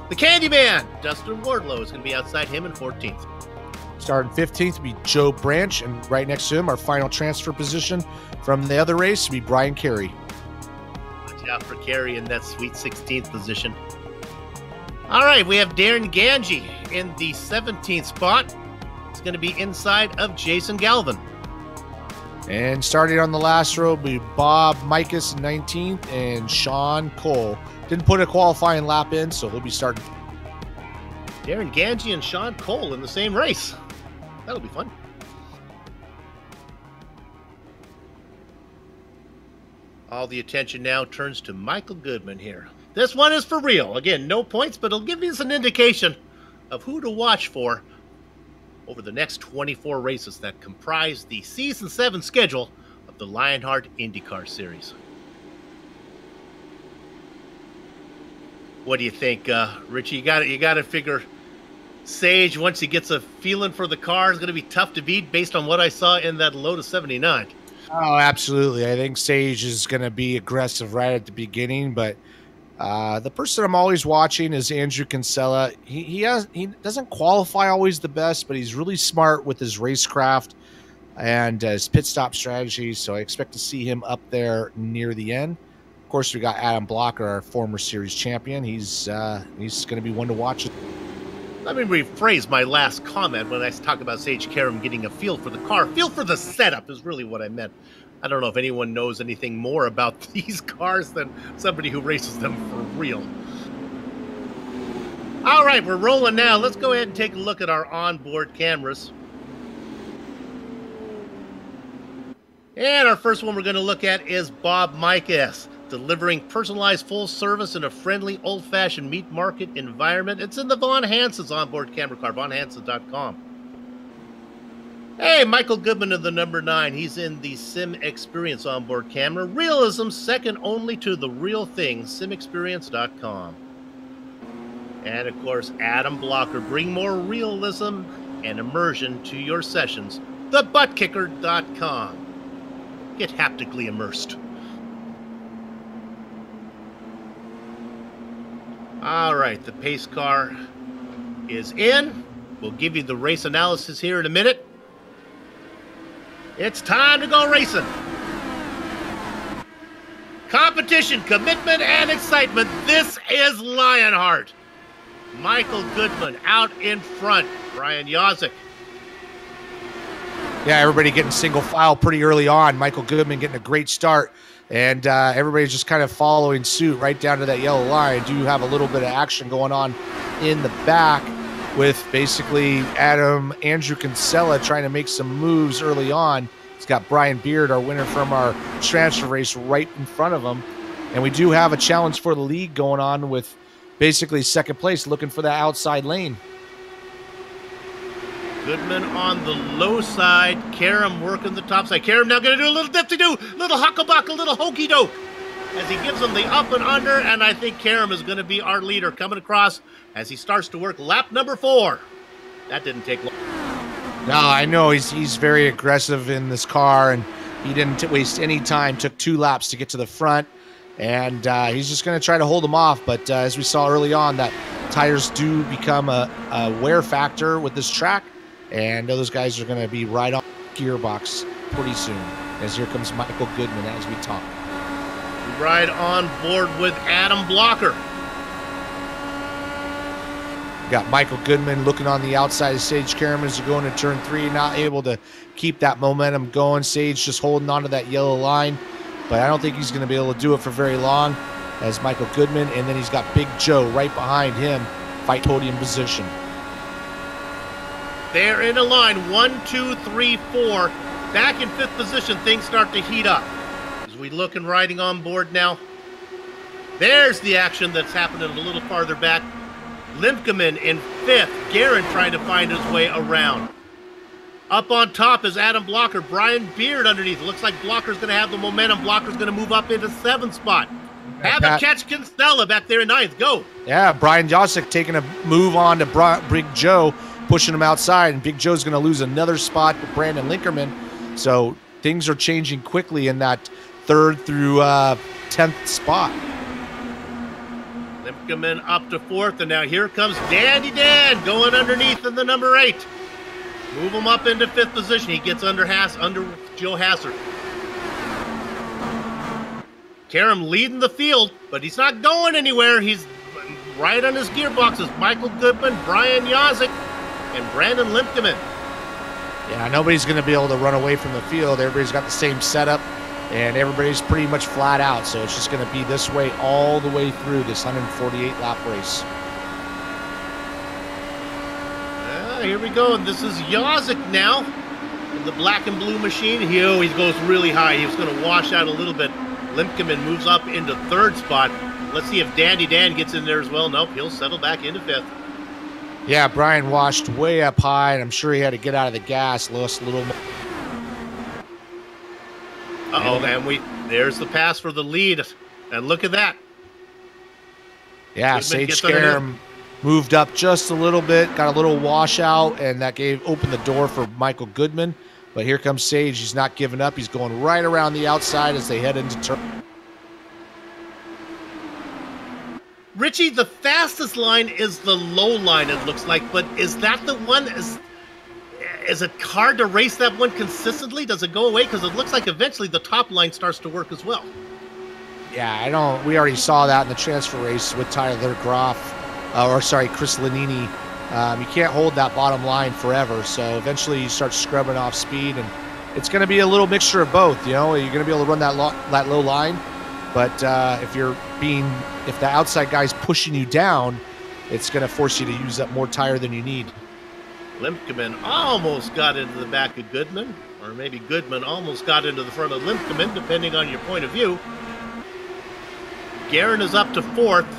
The Candyman, Dustin Wardlow, is going to be outside him in 14th. Starting 15th will be Joe Branch, and right next to him, our final transfer position from the other race will be Brian Carey. Watch out for Carey in that sweet 16th position. All right, we have Darren Ganji in the 17th spot. It's going to be inside of Jason Galvin. And starting on the last row will be Bob Mikas in 19th and Sean Cole. Didn't put a qualifying lap in, so he'll be starting. Darren Ganji and Sean Cole in the same race. That'll be fun. All the attention now turns to Michael Goodman here. This one is for real. Again, no points, but it'll give us an indication of who to watch for over the next 24 races that comprise the Season 7 schedule of the Lionheart IndyCar Series. What do you think, Richie? You got to figure Sage, once he gets a feeling for the car, is going to be tough to beat based on what I saw in that Lotus 79. Oh, absolutely. I think Sage is going to be aggressive right at the beginning, but the person I'm always watching is Andrew Kinsella. He doesn't qualify always the best, but he's really smart with his racecraft and his pit stop strategy. So I expect to see him up there near the end. Of course, we got Adam Blocker, our former series champion. He's going to be one to watch. Let me rephrase my last comment when I talk about Sage Karam getting a feel for the car. Feel for the setup is really what I meant. I don't know if anyone knows anything more about these cars than somebody who races them for real. All right, we're rolling now. Let's go ahead and take a look at our onboard cameras. And our first one we're going to look at is Bob Mikas, delivering personalized full service in a friendly, old-fashioned meat market environment. It's in the Von Hansen's onboard camera car, vonhansen.com. Hey, Michael Goodman of the number 9. He's in the Sim Experience onboard camera. Realism second only to the real thing, simexperience.com. And, of course, Adam Blocker. Bring more realism and immersion to your sessions. thebuttkicker.com. Get haptically immersed. All right, the pace car is in. We'll give you the race analysis here in a minute. It's time to go racing. Competition, commitment, and excitement. This is Lionheart. Michael Goodman out in front. Brian Yozik. Yeah, everybody getting single file pretty early on. Michael Goodman getting a great start. And everybody's just kind of following suit right down to that yellow line. Do have a little bit of action going on in the back with basically Andrew Kinsella trying to make some moves early on. He's got Brian Beard, our winner from our transfer race, right in front of him. And we do have a challenge for the lead going on with basically second place, looking for that outside lane. Goodman on the low side. Karam working the top side. Karam now going to do a little dipsy-do, little hucklebuck, a little hokey-doke as he gives him the up and under, and I think Karam is going to be our leader coming across as he starts to work lap number 4. That didn't take long. No, I know he's very aggressive in this car, and he didn't waste any time. Took 2 laps to get to the front, and he's just going to try to hold him off. But as we saw early on, that tires do become a wear factor with this track, and those guys are going to be right on gearbox pretty soon. As here comes Michael Goodman as we talk. We ride on board with Adam Blocker. Got Michael Goodman looking on the outside of Sage Karam as you go into turn 3, not able to keep that momentum going. Sage just holding on to that yellow line, but I don't think he's going to be able to do it for very long as Michael Goodman, and then he's got Big Joe right behind him, fight podium position. They're in a line, 1, 2, 3, 4. Back in 5th position, things start to heat up. As we look and riding on board now, there's the action that's happening a little farther back. Limpkeman in 5th. Guerin trying to find his way around. Up on top is Adam Blocker. Brian Beard underneath. Looks like Blocker's going to have the momentum. Blocker's going to move up into 7th spot. Have a catch Kinsella back there in 9th. Go. Yeah, Brian Josic taking a move on to Big Joe, pushing him outside, and Big Joe's going to lose another spot with Brandon Linkerman. So things are changing quickly in that 3rd through 10th spot. Limpkeman up to 4th, and now here comes Dandy Dan going underneath in the number 8. Move him up into 5th position. He gets under Joe Hasser. Karam leading the field, but he's not going anywhere. He's right on his gearboxes. Michael Goodman, Brian Yozik, and Brandon Limpkeman. Yeah, nobody's going to be able to run away from the field. Everybody's got the same setup, and everybody's pretty much flat out. So it's just going to be this way all the way through this 148-lap race. Here we go, and this is Yozik now in the black and blue machine. He goes really high. He was going to wash out a little bit. Limpkeman moves up into 3rd spot. Let's see if Dandy Dan gets in there as well. Nope, he'll settle back into 5th. Yeah, Brian washed way up high, and I'm sure he had to get out of the gas, lost a little more. Uh-oh, and there's the pass for the lead, and look at that. Yeah, Sage Karam moved up just a little bit, got a little washout, and that opened the door for Michael Goodman. But here comes Sage. He's not giving up. He's going right around the outside as they head into turn. Richie, the fastest line is the low line, it looks like, but is that the one? Is it hard to race that one consistently? Does it go away? Because it looks like eventually the top line starts to work as well. Yeah, we already saw that in the transfer race with Tyler Groff, Chris Lanini. You can't hold that bottom line forever, so eventually you start scrubbing off speed, and it's going to be a little mixture of both. You know, you're going to be able to run that low line, but if the outside guy's pushing you down, it's going to force you to use up more tire than you need. Limpkeman almost got into the back of Goodman, or maybe Goodman almost got into the front of Limpkeman, depending on your point of view. Guerin is up to 4th.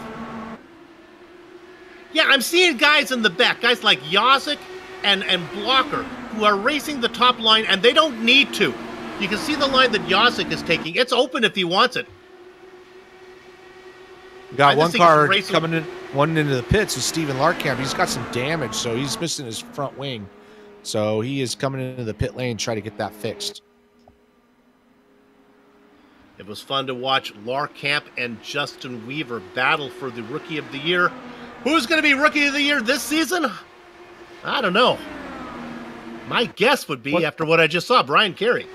Yeah, I'm seeing guys in the back, guys like Yozik and Blocker, who are racing the top line, and they don't need to. You can see the line that Yozik is taking. It's open if he wants it. We got one car coming in, one into the pits is Steven Larkamp. He's got some damage, so he's missing his front wing. So he is coming into the pit lane to try to get that fixed. It was fun to watch Larkamp and Justin Weaver battle for the Rookie of the Year. Who's going to be Rookie of the Year this season? I don't know. My guess would be, after what I just saw, Brian Carey.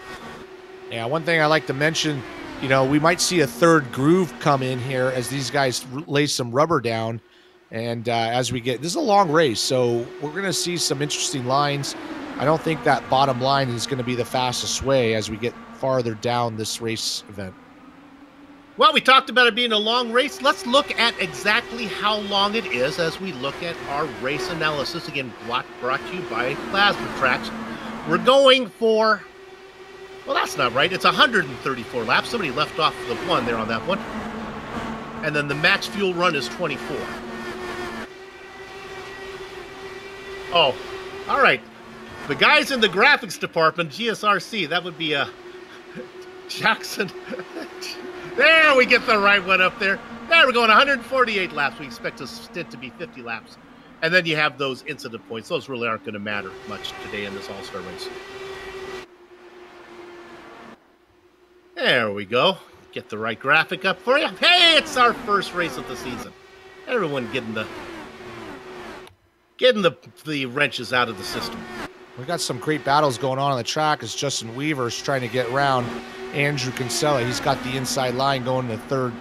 Yeah, one thing I like to mention, you know, we might see a third groove come in here as these guys lay some rubber down. And as we get, this is a long race, so we're going to see some interesting lines. I don't think that bottom line is going to be the fastest way as we get farther down this race event. Well, we talked about it being a long race. Let's look at exactly how long it is as we look at our race analysis. Again, brought to you by Plasma Tracks. We're going for, well, that's not right. It's 134 laps. Somebody left off the one there on that one. And then the max fuel run is 24. Oh, all right. The guys in the graphics department, GSRC, that would be Jackson. There, we get the right one up there. There, we're going 148 laps. We expect a stint to be 50 laps. And then you have those incident points. Those really aren't going to matter much today in this All-Star race. There we go. Get the right graphic up for you. Hey, it's our first race of the season. Everyone getting the wrenches out of the system. We got some great battles going on the track as Justin Weaver's trying to get around Andrew Kinsella. He's got the inside line going to third,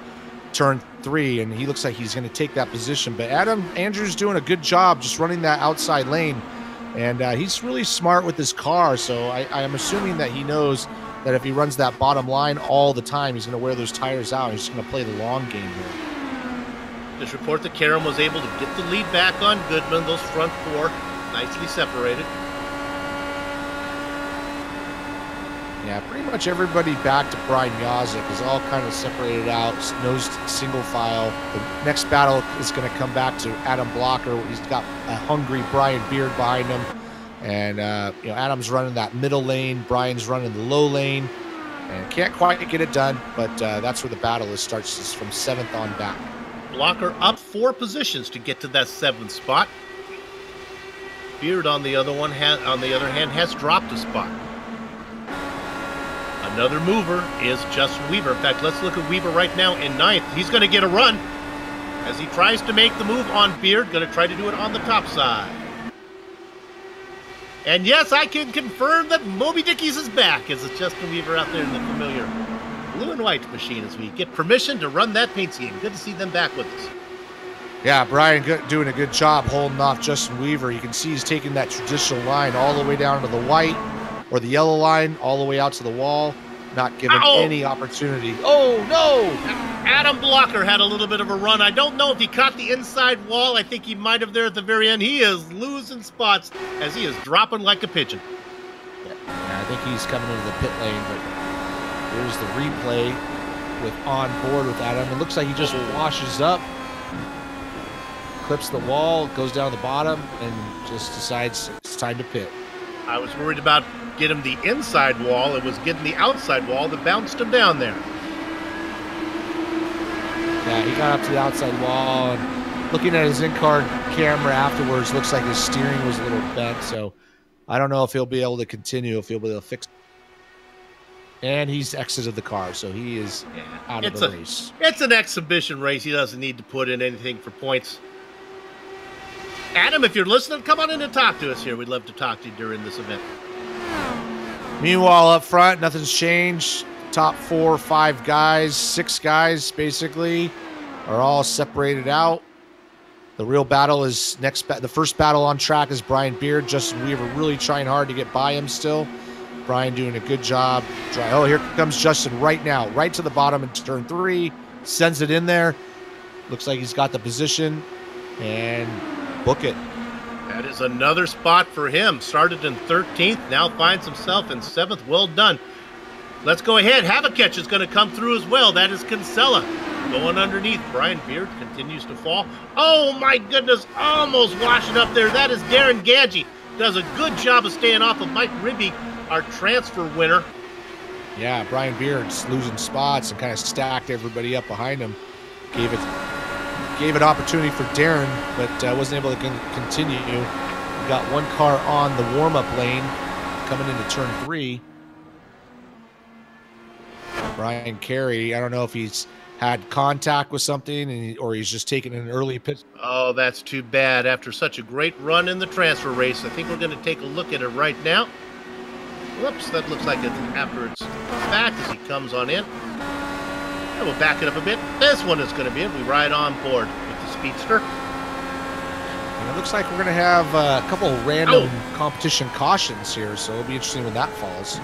turn 3, and he looks like he's going to take that position. But Andrew's doing a good job just running that outside lane, and he's really smart with his car. So I am assuming that he knows that if he runs that bottom line all the time, he's going to wear those tires out. He's going to play the long game here. Just report that Karam was able to get the lead back on Goodman. Those front 4 nicely separated. Yeah, pretty much everybody back to Brian Yazik is all kind of separated out, no single file. The next battle is going to come back to Adam Blocker. He's got a hungry Brian Beard behind him. And, you know, Adam's running that middle lane. Brian's running the low lane. And can't quite get it done, but that's where the battle is, starts from 7th on back. Blocker up 4 positions to get to that 7th spot. Beard, on the other hand, has dropped a spot. Another mover is Justin Weaver. In fact, let's look at Weaver right now in 9th. He's going to get a run as he tries to make the move on Beard. Going to try to do it on the top side. And yes, I can confirm that Moby Dickies is back as it's Justin Weaver out there in the familiar blue and white machine as we get permission to run that paint scheme. Good to see them back with us. Yeah, Brian doing a good job holding off Justin Weaver. You can see he's taking that traditional line all the way down to the white or the yellow line, all the way out to the wall, not giving any opportunity. Oh, no! Adam Blocker had a little bit of a run. I don't know if he caught the inside wall. I think he might have there at the very end. He is losing spots as he is dropping like a pigeon. Yeah, I think he's coming into the pit lane, but there's the replay with on board with Adam. It looks like he just washes up, clips the wall, goes down to the bottom, and just decides it's time to pit. I was worried about getting him the inside wall. It was getting the outside wall that bounced him down there. Yeah, he got up to the outside wall, and looking at his in-car camera afterwards, looks like his steering was a little bent, so I don't know if he'll be able to continue, if he'll be able to fix it. And he's exited the car, so he is out of the race. It's an exhibition race. He doesn't need to put in anything for points. Adam, if you're listening, come on in and talk to us here. We'd love to talk to you during this event. Meanwhile, up front, nothing's changed. Top 4 or 5 guys, 6 guys basically, are all separated out. The real battle is the first battle on track is Brian Beard. Justin Weaver really trying hard to get by him still. Brian doing a good job. Oh, here comes Justin right now, right to the bottom in turn 3. Sends it in there. Looks like he's got the position and book it. That is another spot for him. Started in 13th, now finds himself in 7th. Well done. Let's go ahead. Havaketch is going to come through as well. That is Kinsella going underneath. Brian Beard continues to fall. Oh, my goodness. Almost washing up there. That is Darren Gadge. Does a good job of staying off of Mike Ribby, our transfer winner. Yeah, Brian Beard's losing spots and kind of stacked everybody up behind him. Gave an opportunity for Darren, but wasn't able to continue. We got one car on the warm-up lane coming into turn 3. Brian Carey, I don't know if he's had contact with something, and or he's just taking an early pit. Oh, that's too bad. After such a great run in the transfer race, I think we're going to take a look at it right now. Whoops, that looks like it's after it's back as he comes on in. And we'll back it up a bit. This one is going to be it. We ride on board with the Speedster. And it looks like we're going to have a couple of random competition cautions here, so it'll be interesting when that falls.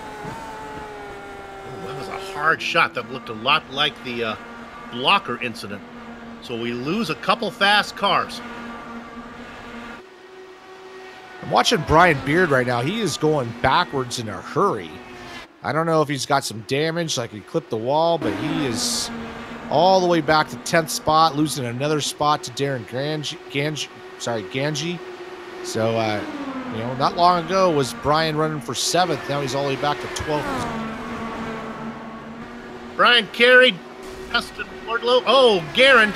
Oh, that was a hard shot that looked a lot like the blocker incident. So we lose a couple fast cars. I'm watching Brian Beard right now. He is going backwards in a hurry. I don't know if he's got some damage, like he clipped the wall, but he is all the way back to 10th spot, losing another spot to Darren Ganji. So, you know, not long ago was Brian running for 7th. Now he's all the way back to 12th. Brian Carey, Dustin Wardlow. Oh, Garen.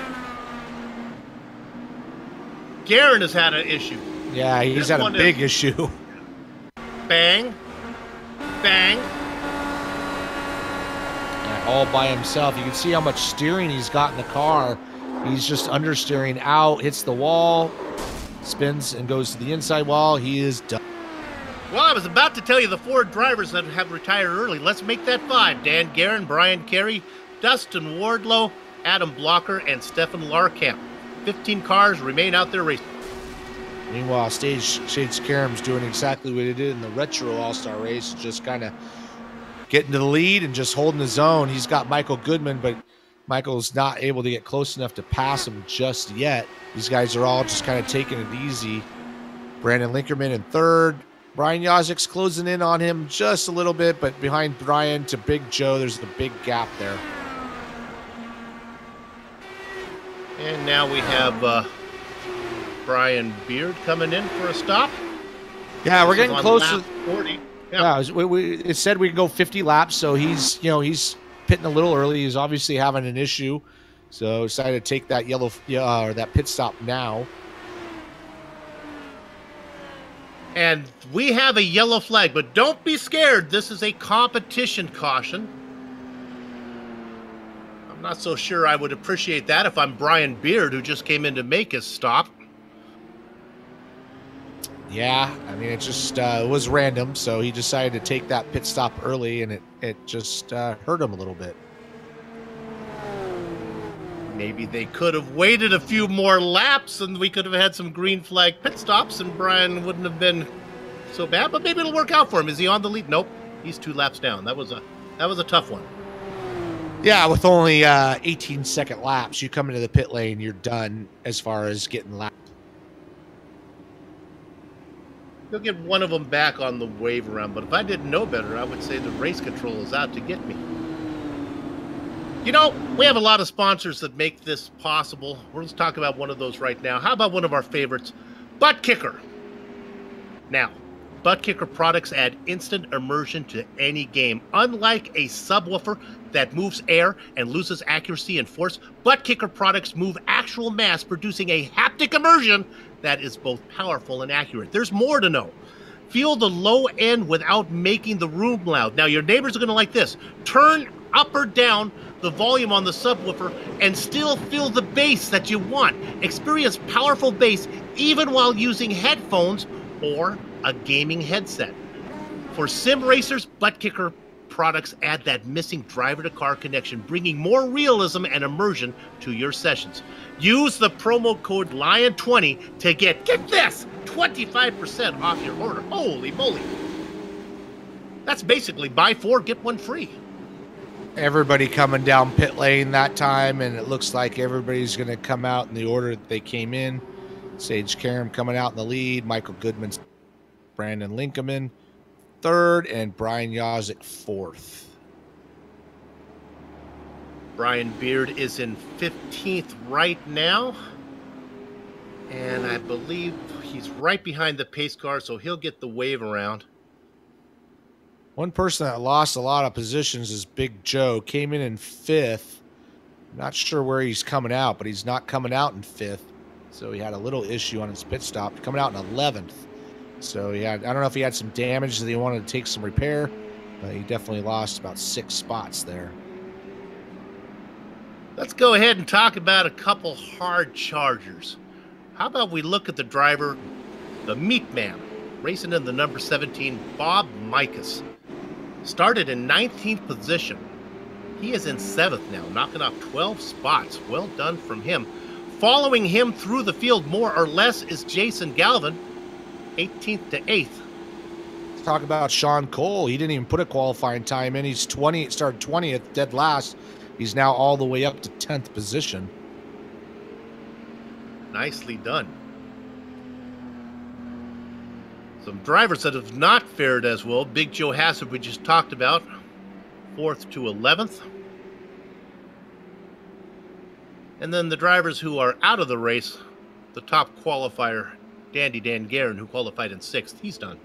Garen has had an issue. Yeah, he's had a big issue. Bang. Bang. Yeah, all by himself. You can see how much steering he's got in the car. He's just understeering out, hits the wall, spins and goes to the inside wall. He is done. Well, I was about to tell you the 4 drivers that have retired early. Let's make that 5. Dan Guerin, Brian Carey, Dustin Wardlow, Adam Blocker, and Stefan Larkamp. 15 cars remain out there racing. Meanwhile, Shades Karam's doing exactly what he did in the Retro All-Star race, just kind of getting to the lead and just holding his own. He's got Michael Goodman, but Michael's not able to get close enough to pass him just yet. These guys are all just kind of taking it easy. Brandon Linkerman in 3rd. Brian Yazik's closing in on him just a little bit, but behind Brian to Big Joe, there's the big gap there. And now we have Brian Beard coming in for a stop. Yeah, we're getting close to 40. Yeah, it said we can go 50 laps, so he's pitting a little early. He's obviously having an issue, so decided to take that that pit stop now. And we have a yellow flag, but don't be scared. This is a competition caution. I'm not so sure I would appreciate that if I'm Brian Beard, who just came in to make his stop. Yeah, I mean, it just it was random, so he decided to take that pit stop early, and it just hurt him a little bit. Maybe they could have waited a few more laps, and we could have had some green flag pit stops, and Brian wouldn't have been so bad. But maybe it'll work out for him. Is he on the lead? Nope, he's 2 laps down. That was a tough one. Yeah, with only 18-second laps, you come into the pit lane, you're done as far as getting lapped. He'll get one of them back on the wave around, but if I didn't know better, I would say the race control is out to get me. You know, we have a lot of sponsors that make this possible. Let's talk about one of those right now. How about one of our favorites, Butt Kicker? Now, Butt Kicker products add instant immersion to any game. Unlike a subwoofer that moves air and loses accuracy and force, Butt Kicker products move actual mass, producing a haptic immersion that is both powerful and accurate. There's more to know. Feel the low end without making the room loud. Now, your neighbors are going to like this. Turn up or down the volume on the subwoofer and still feel the bass that you want. Experience powerful bass even while using headphones or a gaming headset. For sim racers, Butt Kicker products add that missing driver-to-car connection, bringing more realism and immersion to your sessions. Use the promo code LION20 to get this, 25% off your order. Holy moly. That's basically buy 4, get 1 free. Everybody coming down pit lane that time, and it looks like everybody's going to come out in the order that they came in. Sage Karam coming out in the lead, Michael Goodman, Brandon Linkerman 3rd, and Brian Yazik 4th. Brian Beard is in 15th right now, and I believe he's right behind the pace car, so he'll get the wave around. One person that lost a lot of positions is Big Joe. Came in 5th. Not sure where he's coming out, but he's not coming out in 5th. So he had a little issue on his pit stop. Coming out in 11th. So he had, I don't know if he had some damage that he wanted to take some repair, but he definitely lost about 6 spots there. Let's go ahead and talk about a couple hard chargers. How about we look at the driver, the Meat Man, racing in the number 17, Bob Mikus. Started in 19th position. He is in 7th now, knocking off 12 spots. Well done from him. Following him through the field more or less is Jason Galvin, 18th to 8th. Let's talk about Sean Cole. He didn't even put a qualifying time in. He's started 20th, dead last. He's now all the way up to 10th position. Nicely done. Some drivers that have not fared as well. Big Joe Hassett, we just talked about, 4th to 11th. And then the drivers who are out of the race, the top qualifier, Dandy Dan Guerin, who qualified in 6th. He's done.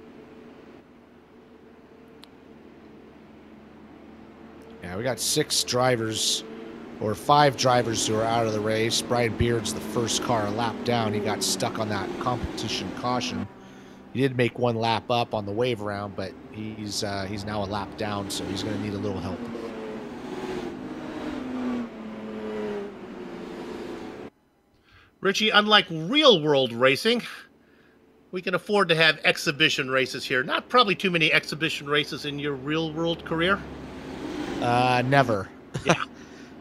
Yeah, we got 6 drivers, or 5 drivers who are out of the race. Brian Beard's the first car a lap down. He got stuck on that competition caution. He did make 1 lap up on the wave round, but he's now a lap down, so he's going to need a little help. Richie, unlike real world racing, we can afford to have exhibition races here. Not probably too many exhibition races in your real world career. Never. Yeah.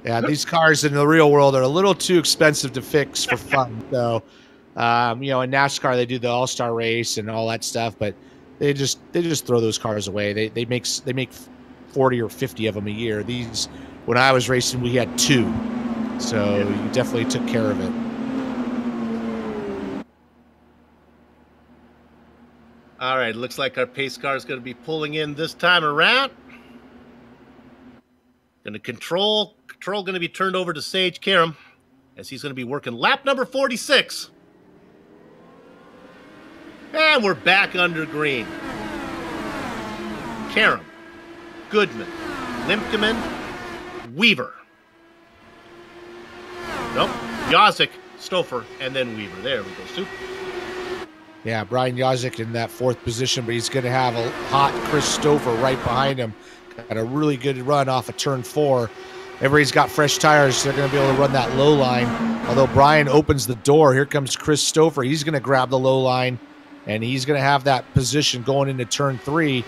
Yeah, these cars in the real world are a little too expensive to fix for fun. So, you know, in NASCAR they do the All-Star race and all that stuff, but they just throw those cars away. They make 40 or 50 of them a year. These, when I was racing, we had 2, so you definitely took care of it. All right, looks like our pace car is going to be pulling in this time around. Going to control going to be turned over to Sage Karam as he's going to be working lap number 46. And we're back under green. Karam, Goodman, Limkeman, Weaver. Nope, Yazik, Stouffer, and then Weaver. There we go, Soup. Yeah, Brian Yazik in that 4th position, but he's going to have a hot Chris Stouffer right behind him. Got a really good run off of turn 4. Everybody's got fresh tires, so they're going to be able to run that low line. Although Brian opens the door, here comes Chris Stouffer. He's going to grab the low line, and he's going to have that position going into turn 3.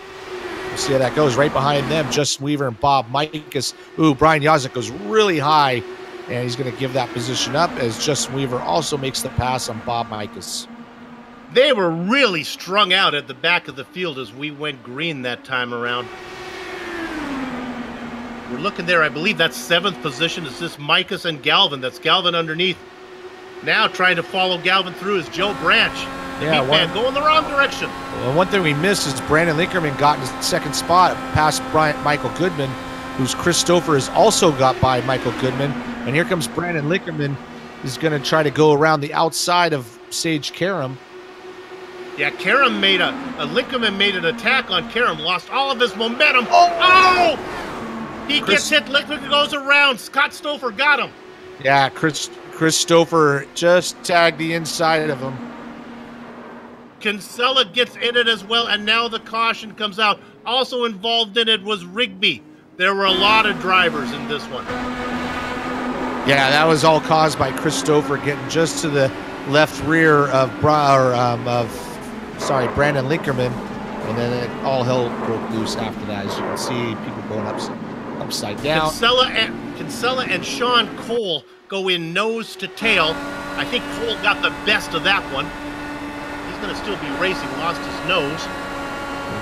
We'll see how that goes. Right behind them, Justin Weaver and Bob Mikus. Ooh, Brian Yazik goes really high, and he's going to give that position up as Justin Weaver also makes the pass on Bob Mikus. They were really strung out at the back of the field as we went green that time around. We're looking there, I believe that's 7th position. Is this Mikus and Galvin? That's Galvin underneath. Now trying to follow Galvin through is Joe Branch. Yeah, man, going the wrong direction. Well, one thing we missed is Brandon Linkerman got in his 2nd spot past Michael Goodman, who's Chris Stouffer has also got by Michael Goodman. And here comes Brandon Linkerman, who's going to try to go around the outside of Sage Karam. Yeah, Karam made Linkerman made an attack on Karam, lost all of his momentum. Oh! He gets hit, Linkerman goes around. Scott Stouffer got him. Yeah, Chris Stouffer just tagged the inside of him. Kinsella gets in it as well, and now the caution comes out. Also involved in it was Rigby. There were a lot of drivers in this one. Yeah, that was all caused by Chris Stouffer getting just to the left rear of Brandon Linkerman, and then all hell broke loose after that. As you can see, people going upside down. Kinsella and Sean Cole go in nose to tail. I think Cole got the best of that one. He's going to still be racing, lost his nose.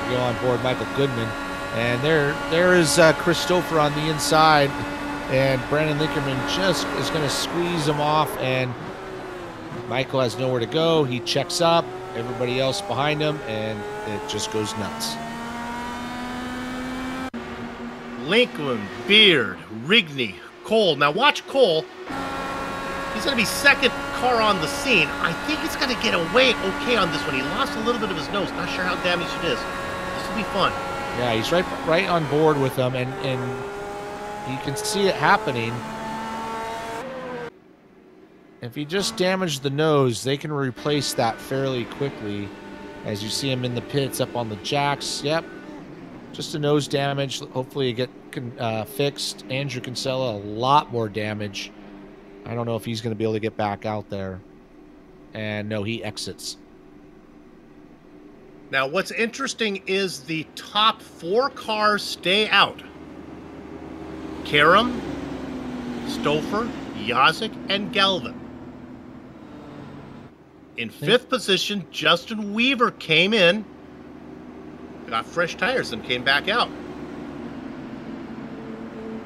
We'll go on board Michael Goodman. And there is Chris Stouffer on the inside, and Brandon Linkerman just is going to squeeze him off, and Michael has nowhere to go. He checks up, everybody else behind him, and it just goes nuts. Lincoln, Beard, Rigney, Cole. Now watch Cole. He's going to be 2nd car on the scene. I think he's going to get away okay on this one. He lost a little bit of his nose. Not sure how damaged it is. This will be fun. Yeah, he's right on board with them, and you can see it happening. If he just damaged the nose, they can replace that fairly quickly. As you see him in the pits up on the jacks. Yep. Just a nose damage. Hopefully it get fixed. Andrew Kinsella, a lot more damage. I don't know if he's going to be able to get back out there. And no, he exits. Now, what's interesting is the top 4 cars stay out. Karam, Stouffer, Yazik, and Galvin. In 5th position, Justin Weaver came in, got fresh tires, and came back out.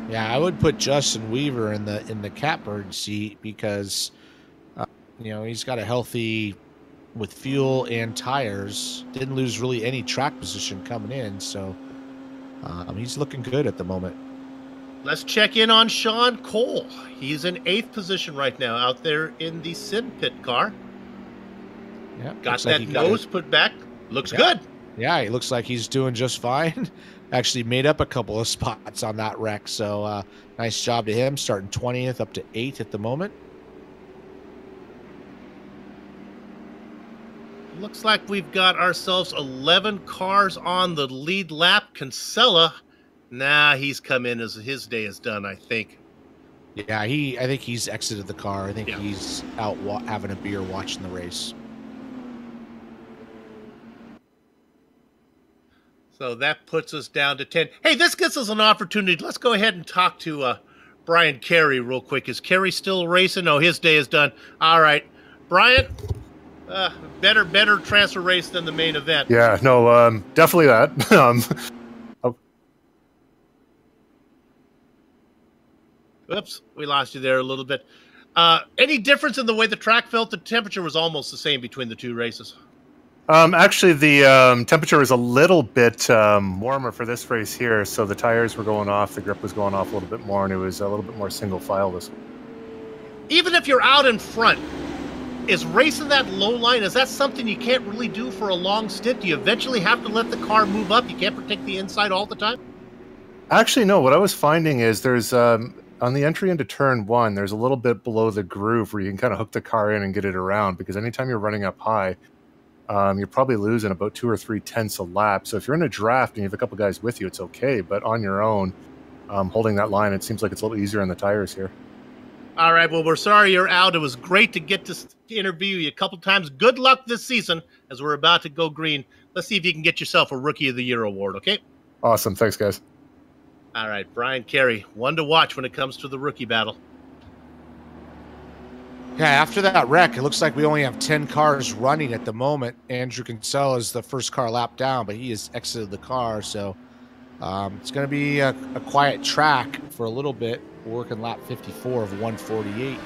Yeah, I would put Justin Weaver in the catbird seat because, you know, he's got a healthy with fuel and tires. Didn't lose really any track position coming in, so he's looking good at the moment. Let's check in on Sean Cole. He's in 8th position right now out there in the Sim Pit car. Yeah, got that nose put back. Looks good. Yeah, he looks like he's doing just fine. Actually made up a couple of spots on that wreck, so nice job to him, starting 20th up to 8th at the moment. Looks like we've got ourselves 11 cars on the lead lap. Kinsella, nah, he's come in as his day is done, I think. Yeah, I think he's exited the car. I think he's out having a beer watching the race. So that puts us down to 10. Hey, this gives us an opportunity. Let's go ahead and talk to Brian Carey real quick. Is Carey still racing? No, his day is done. All right. Brian, better transfer race than the main event. Yeah, no, definitely that. Oops, we lost you there a little bit. Any difference in the way the track felt? The temperature was almost the same between the 2 races. Actually, the temperature was a little bit warmer for this race here, so the tires were going off, the grip was going off a little bit more, and it was a little bit more single file this week. Even if you're out in front, is racing that low line, is that something you can't really do for a long stint? Do you eventually have to let the car move up? You can't protect the inside all the time? Actually, no. What I was finding is there's, on the entry into turn 1, there's a little bit below the groove where you can kind of hook the car in and get it around, because anytime you're running up high, you're probably losing about 2 or 3 tenths a lap. So if you're in a draft and you have a couple guys with you, it's okay. But on your own, holding that line, it seems like it's a little easier on the tires here. All right. Well, we're sorry you're out. It was great to get to interview you a couple times. Good luck this season as we're about to go green. Let's see if you can get yourself a Rookie of the Year award, okay? Awesome. Thanks, guys. All right. Brian Carey, one to watch when it comes to the rookie battle. Yeah, after that wreck, it looks like we only have 10 cars running at the moment. Andrew Kinsella is the first car lap down, but he has exited the car, so it's going to be a quiet track for a little bit. We're working lap 54 of 148.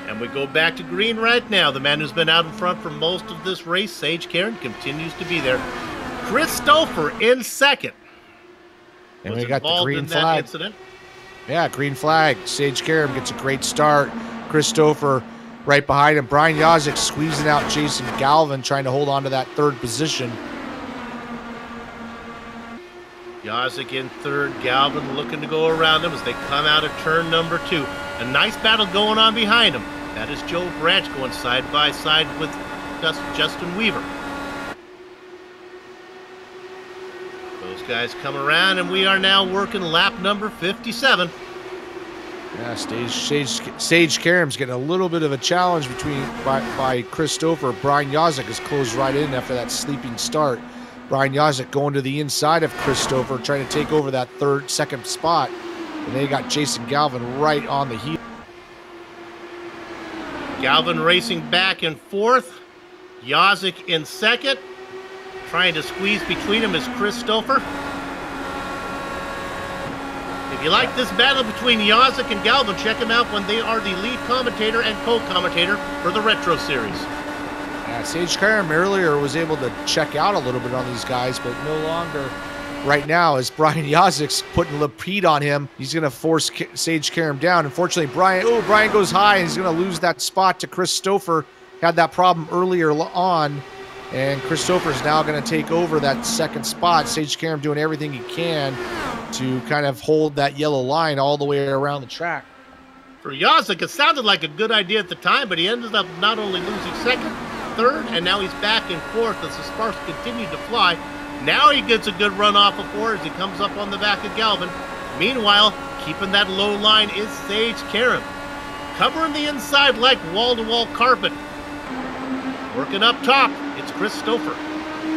And we go back to green right now. The man who's been out in front for most of this race, Sage Karen, continues to be there. Chris Stouffer in second. And we got the green flag. Incident. Yeah, green flag. Sage Karen gets a great start. Chris Stouffer right behind him. Brian Yazik squeezing out Jason Galvin, trying to hold on to that 3rd position. Yazik in 3rd, Galvin looking to go around him as they come out of turn number 2. A nice battle going on behind him. That is Joe Branch going side by side with Justin Weaver. Those guys come around, and we are now working lap number 57. Yeah, Sage Karam's getting a little bit of a challenge by Chris Stouffer. Brian Yazik has closed right in after that sleeping start. Brian Yazik going to the inside of Chris Stouffer, trying to take over that second spot. And they got Jason Galvin right on the heel. Galvin racing back and forth. Yazik in second. Trying to squeeze between them is Chris Stouffer. If you like this battle between Yazik and Galvin, check them out when they are the lead commentator and co-commentator for the Retro Series. Yeah, Sage Karam earlier was able to check out a little bit on these guys, but no longer right now as Brian Yazik's putting Lapede on him. He's going to force Sage Karam down. Unfortunately, Brian goes high, and he's going to lose that spot to Chris Stouffer. Had that problem earlier on, and Chris Stouffer is now going to take over that 2nd spot. Sage Karam doing everything he can to kind of hold that yellow line all the way around the track. For Yazik, it sounded like a good idea at the time, but he ended up not only losing 2nd, 3rd, and now he's back in 4th as the sparks continue to fly. Now he gets a good run off of 4 as he comes up on the back of Galvin. Meanwhile, keeping that low line is Sage Karam. Covering the inside like wall-to-wall carpet. Working up top, it's Chris Stouffer.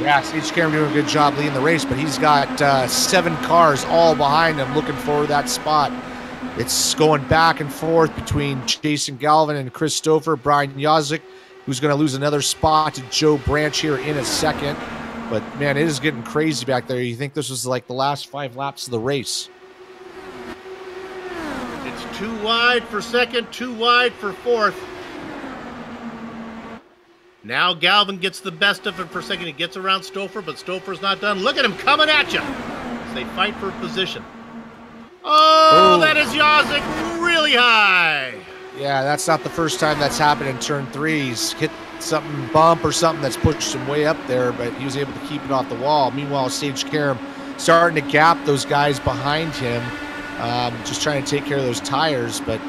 Yeah, Sage Karam doing a good job leading the race, but he's got 7 cars all behind him looking for that spot. It's going back and forth between Jason Galvin and Chris Stouffer. Brian Yazik, who's going to lose another spot to Joe Branch here in a second. But, man, it is getting crazy back there. You think this was like the last 5 laps of the race. It's 2 wide for second, 2 wide for fourth. Now Galvin gets the best of it for second. He gets around Stouffer, but Stouffer's not done. Look at him coming at you as they fight for position. Oh, that is Yazik really high. Yeah, that's not the first time that's happened in turn 3. He's hit something, bump or something that's pushed him way up there, but he was able to keep it off the wall. Meanwhile, Sage Karam starting to gap those guys behind him, just trying to take care of those tires. But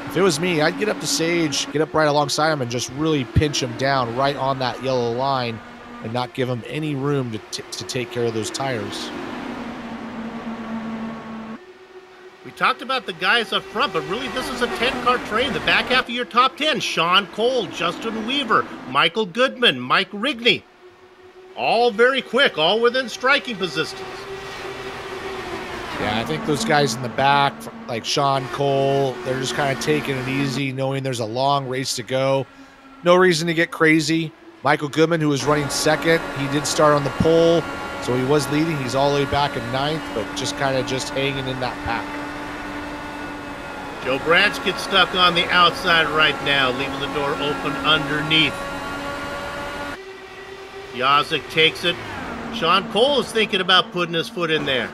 if it was me, I'd get up to Sage, get up right alongside him, and just really pinch him down right on that yellow line and not give him any room to take care of those tires. We talked about the guys up front, but really this is a 10-car train. The back half of your top 10, Sean Cole, Justin Weaver, Michael Goodman, Mike Rigney. All very quick, all within striking positions. Yeah, I think those guys in the back, like Sean Cole, they're just kind of taking it easy, knowing there's a long race to go. No reason to get crazy. Michael Goodman, who was running second, he did start on the pole, so he was leading. He's all the way back in 9th, but just kind of just hanging in that pack. Joe Branch gets stuck on the outside right now, leaving the door open underneath. Yazik takes it. Sean Cole is thinking about putting his foot in there.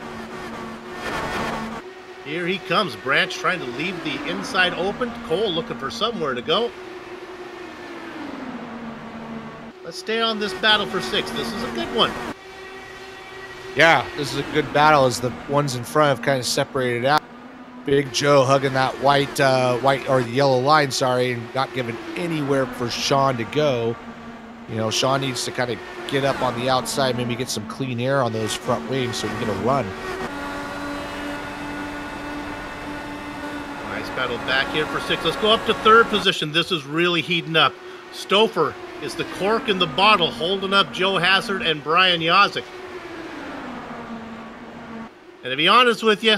Here he comes. Branch trying to leave the inside open. Cole looking for somewhere to go. Let's stay on this battle for 6. This is a good one. Yeah, this is a good battle as the ones in front have kind of separated out. Big Joe hugging that white or the yellow line, sorry, and not giving anywhere for Sean to go. You know, Sean needs to kind of get up on the outside, maybe get some clean air on those front wings so he can get a run. Nice battle back here for 6. Let's go up to 3rd position. This is really heating up. Stouffer is the cork in the bottle, holding up Joe Hazard and Brian Yazik. And to be honest with you,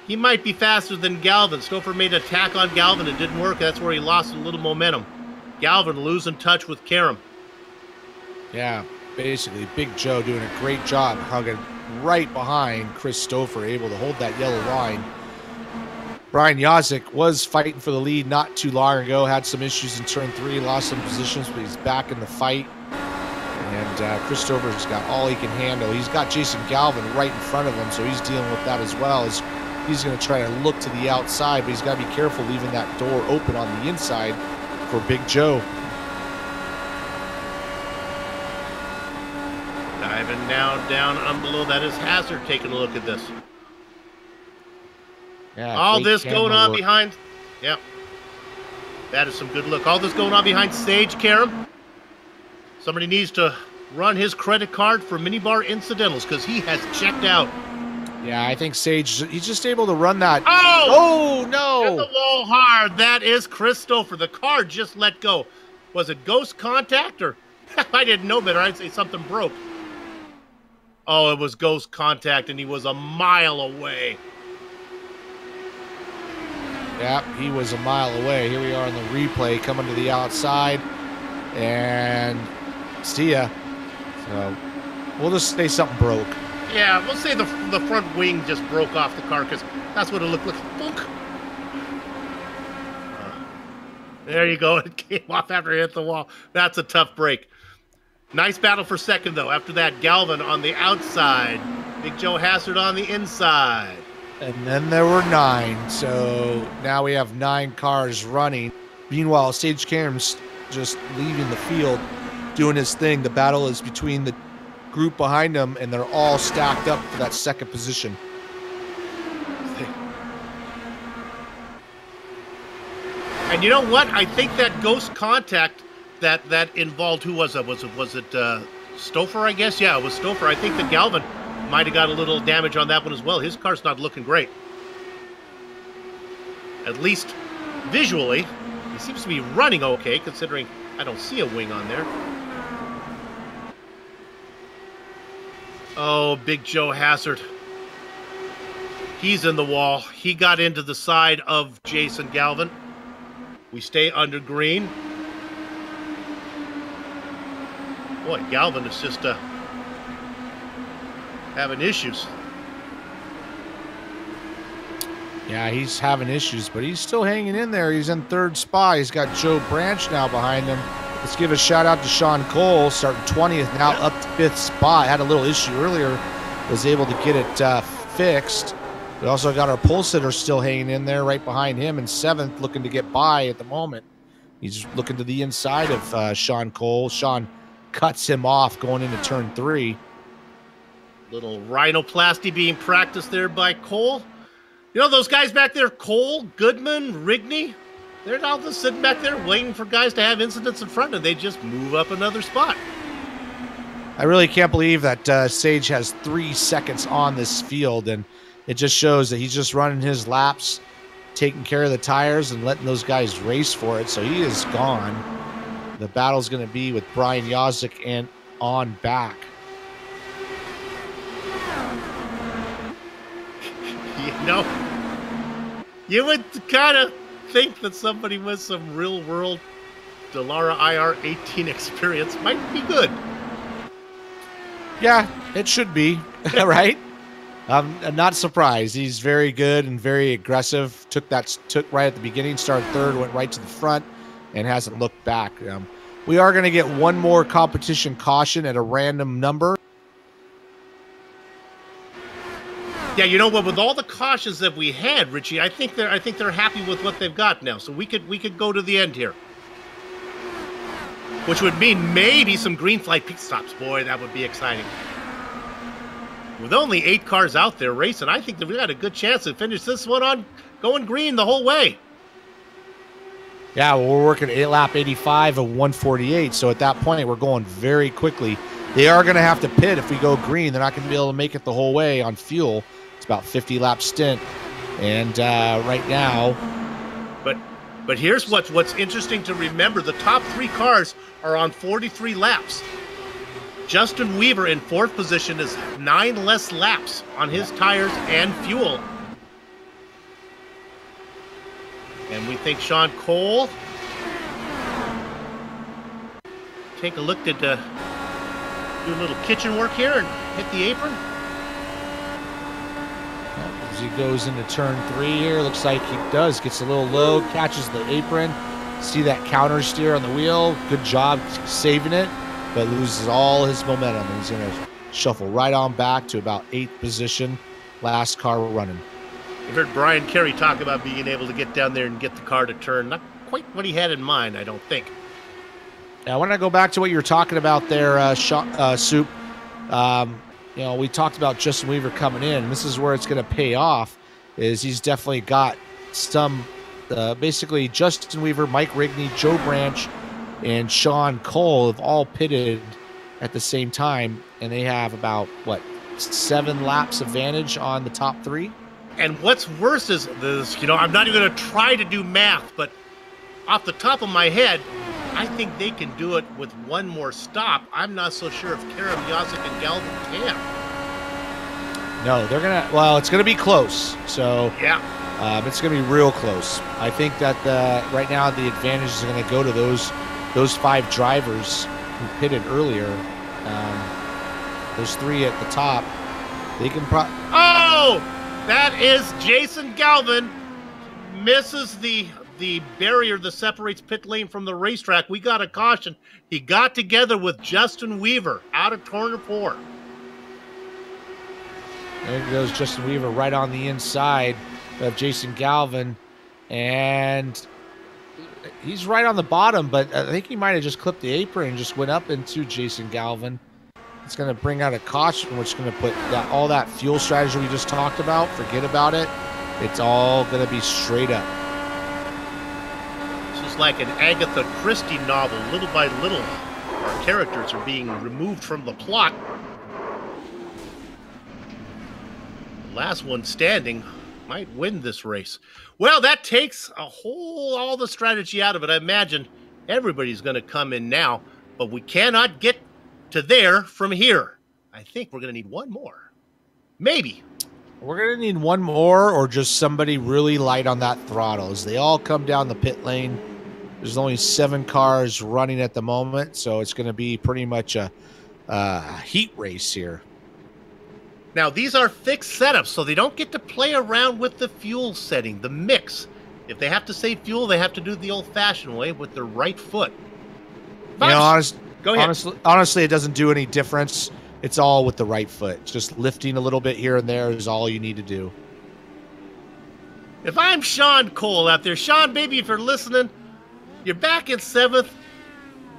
he might be faster than Galvin. Stouffer made an attack on Galvin and didn't work. That's where he lost a little momentum. Galvin losing touch with Karam. Yeah, basically, Big Joe doing a great job hugging right behind Chris Stouffer, able to hold that yellow line. Brian Yazik was fighting for the lead not too long ago, had some issues in turn 3, lost some positions, but he's back in the fight. And Chris Stouffer's got all he can handle. He's got Jason Galvin right in front of him, so he's dealing with that as well. He's going to try to look to the outside, but he's got to be careful leaving that door open on the inside for Big Joe. Diving now down on below. That is Hazard taking a look at this. Yeah, all this going on behind. Yeah. That is some good look. All this going on behind Sage Karam. Somebody needs to run his credit card for minibar incidentals because he has checked out. Yeah, I think Sage, he's just able to run that. Oh! Oh, no! Hit the wall hard. That is Chris Stouffer. The car just let go. Was it ghost contact or? I didn't know better. I'd say something broke. Oh, it was ghost contact, and he was a mile away. Yep, he was a mile away. Here we are in the replay, coming to the outside, and see ya. So we'll just say something broke. Yeah, we'll say the front wing just broke off the car because that's what it looked like. Book. There you go. It came off after it hit the wall. That's a tough break. Nice battle for second, though. After that, Galvin on the outside. Big Joe Hazard on the inside. And then there were 9. So now we have 9 cars running. Meanwhile, Sage Karam's just leaving the field, doing his thing. The battle is between the group behind him, and they're all stacked up for that second position. And you know what? I think that ghost contact that involved, who was it? Was it Stouffer, I guess. Yeah, it was Stouffer. I think that Galvin might have got a little damage on that one as well. His car's not looking great. At least visually, he seems to be running okay, considering I don't see a wing on there. Oh, Big Joe Hassard. He's in the wall. He got into the side of Jason Galvin. We stay under green. Boy, Galvin is just having issues. Yeah, he's having issues, but he's still hanging in there. He's in third spot. He's got Joe Branch now behind him. Let's give a shout out to Sean Cole, starting 20th, now up to 5th spot. Had a little issue earlier, was able to get it fixed. We also got our pole sitter still hanging in there right behind him in 7th, looking to get by at the moment. He's looking to the inside of Sean Cole. Sean cuts him off going into turn 3. Little rhinoplasty being practiced there by Cole. You know those guys back there, Cole, Goodman, Rigney? They're all just sitting back there waiting for guys to have incidents in front, and they just move up another spot. I really can't believe that Sage has 3 seconds on this field, and it just shows that he's just running his laps, taking care of the tires, and letting those guys race for it. So he is gone. The battle's going to be with Brian Yazik and on back. You know, you would kind of think that somebody with some real-world Dallara IR18 experience might be good. Yeah, it should be, right? I'm not surprised. He's very good and very aggressive. Took right at the beginning, started third, went right to the front, and hasn't looked back. We are going to get one more competition caution at a random number. Yeah, you know what? With all the cautions that we had, Richie, I think they're happy with what they've got now. So we could go to the end here, which would mean maybe some green flag pit stops. Boy, that would be exciting. With only 8 cars out there racing, I think that we got a good chance to finish this one on going green the whole way. Yeah, well, we're working lap 85 of 148, so at that point, we're going very quickly. They are going to have to pit if we go green. They're not going to be able to make it the whole way on fuel. It's about 50-lap stint, and right now... But here's what's interesting to remember. The top 3 cars are on 43 laps. Justin Weaver in 4th position is 9 less laps on his tires and fuel. And we think Sean Cole, take a look at do a little kitchen work here and hit the apron. As he goes into turn 3 here, looks like he gets a little low, catches the apron. See that counter steer on the wheel. Good job saving it, but loses all his momentum. And he's going to shuffle right on back to about 8th position. Last car running. You heard Brian Carey talk about being able to get down there and get the car to turn. Not quite what he had in mind, I don't think. Now, I want to go back to what you were talking about there, Soup. You know, we talked about Justin Weaver coming in. This is where it's going to pay off, is he's definitely got some, basically Justin Weaver, Mike Rigney, Joe Branch, and Sean Cole have all pitted at the same time, and they have about, 7 laps advantage on the top 3? And what's worse is this, you know, I'm not even going to try to do math, but off the top of my head, I think they can do it with one more stop. I'm not so sure if Karam, Yazik, and Galvin can. No, they're going to, well, it's going to be close. So, yeah, it's going to be real close. I think that right now the advantage is going to go to those 5 drivers who pitted earlier. Those 3 at the top. They can Oh! That is Jason Galvin. Misses the barrier that separates pit lane from the racetrack. We got a caution. He got together with Justin Weaver out of corner 4. There goes Justin Weaver right on the inside of Jason Galvin. And he's right on the bottom, but I think he might have just clipped the apron and just went up into Jason Galvin. It's going to bring out a caution, which is going to put all that fuel strategy we just talked about, forget about it. It's all going to be straight up. This is like an Agatha Christie novel. Little by little, our our characters are being removed from the plot. The last one standing might win this race. Well, that takes all the strategy out of it. I imagine everybody's going to come in now, but we cannot get to there from here. I think we're going to need one more. Maybe. We're going to need one more, or just somebody really light on that throttle. As they all come down the pit lane, there's only 7 cars running at the moment, so it's going to be pretty much a heat race here. Now, these are fixed setups, so they don't get to play around with the fuel setting, the mix. If they have to save fuel, they have to do it the old-fashioned way with their right foot. You know, Go ahead. Honestly, it doesn't do any difference. It's all with the right foot. Just lifting a little bit here and there is all you need to do. If I'm Sean Cole out there, Sean, baby, if you're listening, you're back in 7th.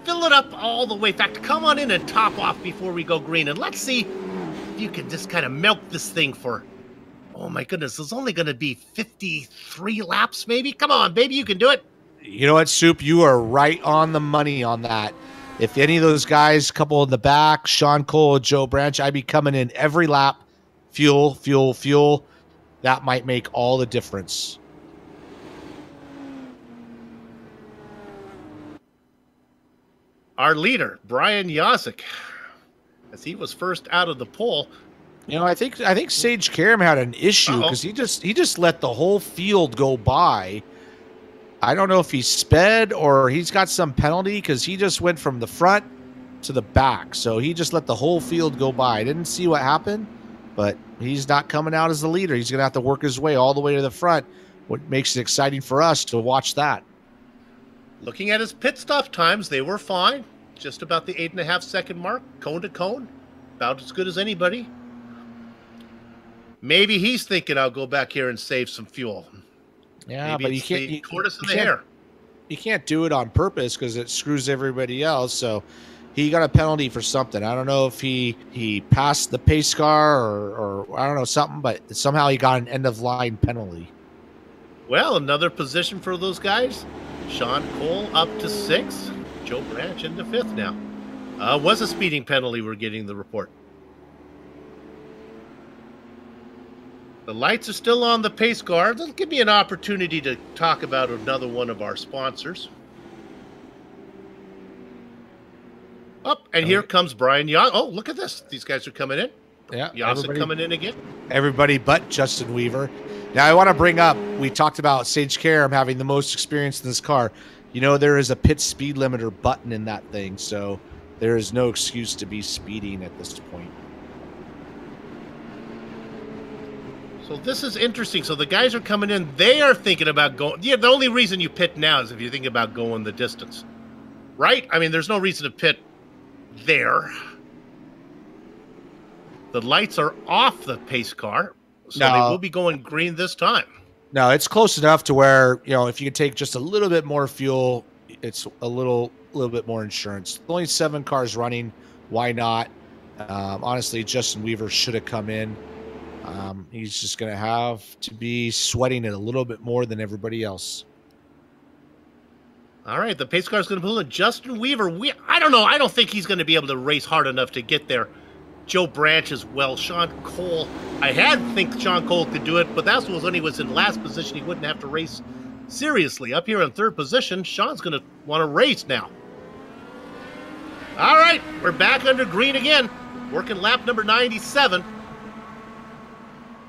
Fill it up all the way. In fact, come on in and top off before we go green, and let's see if you can just kind of milk this thing for, oh my goodness, there's only going to be 53 laps maybe? Come on, baby, you can do it. You know what, Soup? You are right on the money on that. If any of those guys, couple in the back, Sean Cole, Joe Branch, I'd be coming in every lap. Fuel, fuel, fuel. That might make all the difference. Our leader, Brian Yosick, as he was first out of the pole. You know, I think Sage Karam had an issue because he just let the whole field go by. I don't know if he sped or he's got some penalty because he just went from the front to the back. So he just let the whole field go by. I didn't see what happened, but he's not coming out as the leader. He's going to have to work his way all the way to the front, what makes it exciting for us to watch that. Looking at his pit stop times, they were fine. Just about the 8.5-second mark, cone to cone. About as good as anybody. Maybe he's thinking I'll go back here and save some fuel. Yeah, maybe but you can't do it on purpose because it screws everybody else. So he got a penalty for something. I don't know if he passed the pace car or I don't know, something, but somehow he got an end of line penalty. Well, another position for those guys. Sean Cole up to 6th. Joe Branch into 5th now. Was a speeding penalty, we're getting the report. The lights are still on the pace car. That'll give me an opportunity to talk about another one of our sponsors. Oh, and here comes Brian Yosick. Oh, look at this. These guys are coming in. Yeah, Yosick coming in again. Everybody but Justin Weaver. Now, I want to bring up, we talked about Sage Karam having the most experience in this car. You know, there is a pit speed limiter button in that thing, so there is no excuse to be speeding at this point. So this is interesting. So the guys are coming in. They are thinking about going. Yeah, the only reason you pit now is if you think about going the distance. Right? I mean, there's no reason to pit there. The lights are off the pace car, so they will be going green this time. No, it's close enough to where, you know, if you could take just a little bit more fuel, it's a little bit more insurance. Only 7 cars running. Why not? Honestly, Justin Weaver should have come in. He's just going to have to be sweating it a little bit more than everybody else. All right, the pace car is going to pull in Justin Weaver. I don't know. I don't think he's going to be able to race hard enough to get there. Joe Branch as well. Sean Cole. I had to think Sean Cole could do it, but that was when he was in last position. He wouldn't have to race seriously. Up here in 3rd position, Sean's going to want to race now. All right, we're back under green again. Working lap number 97.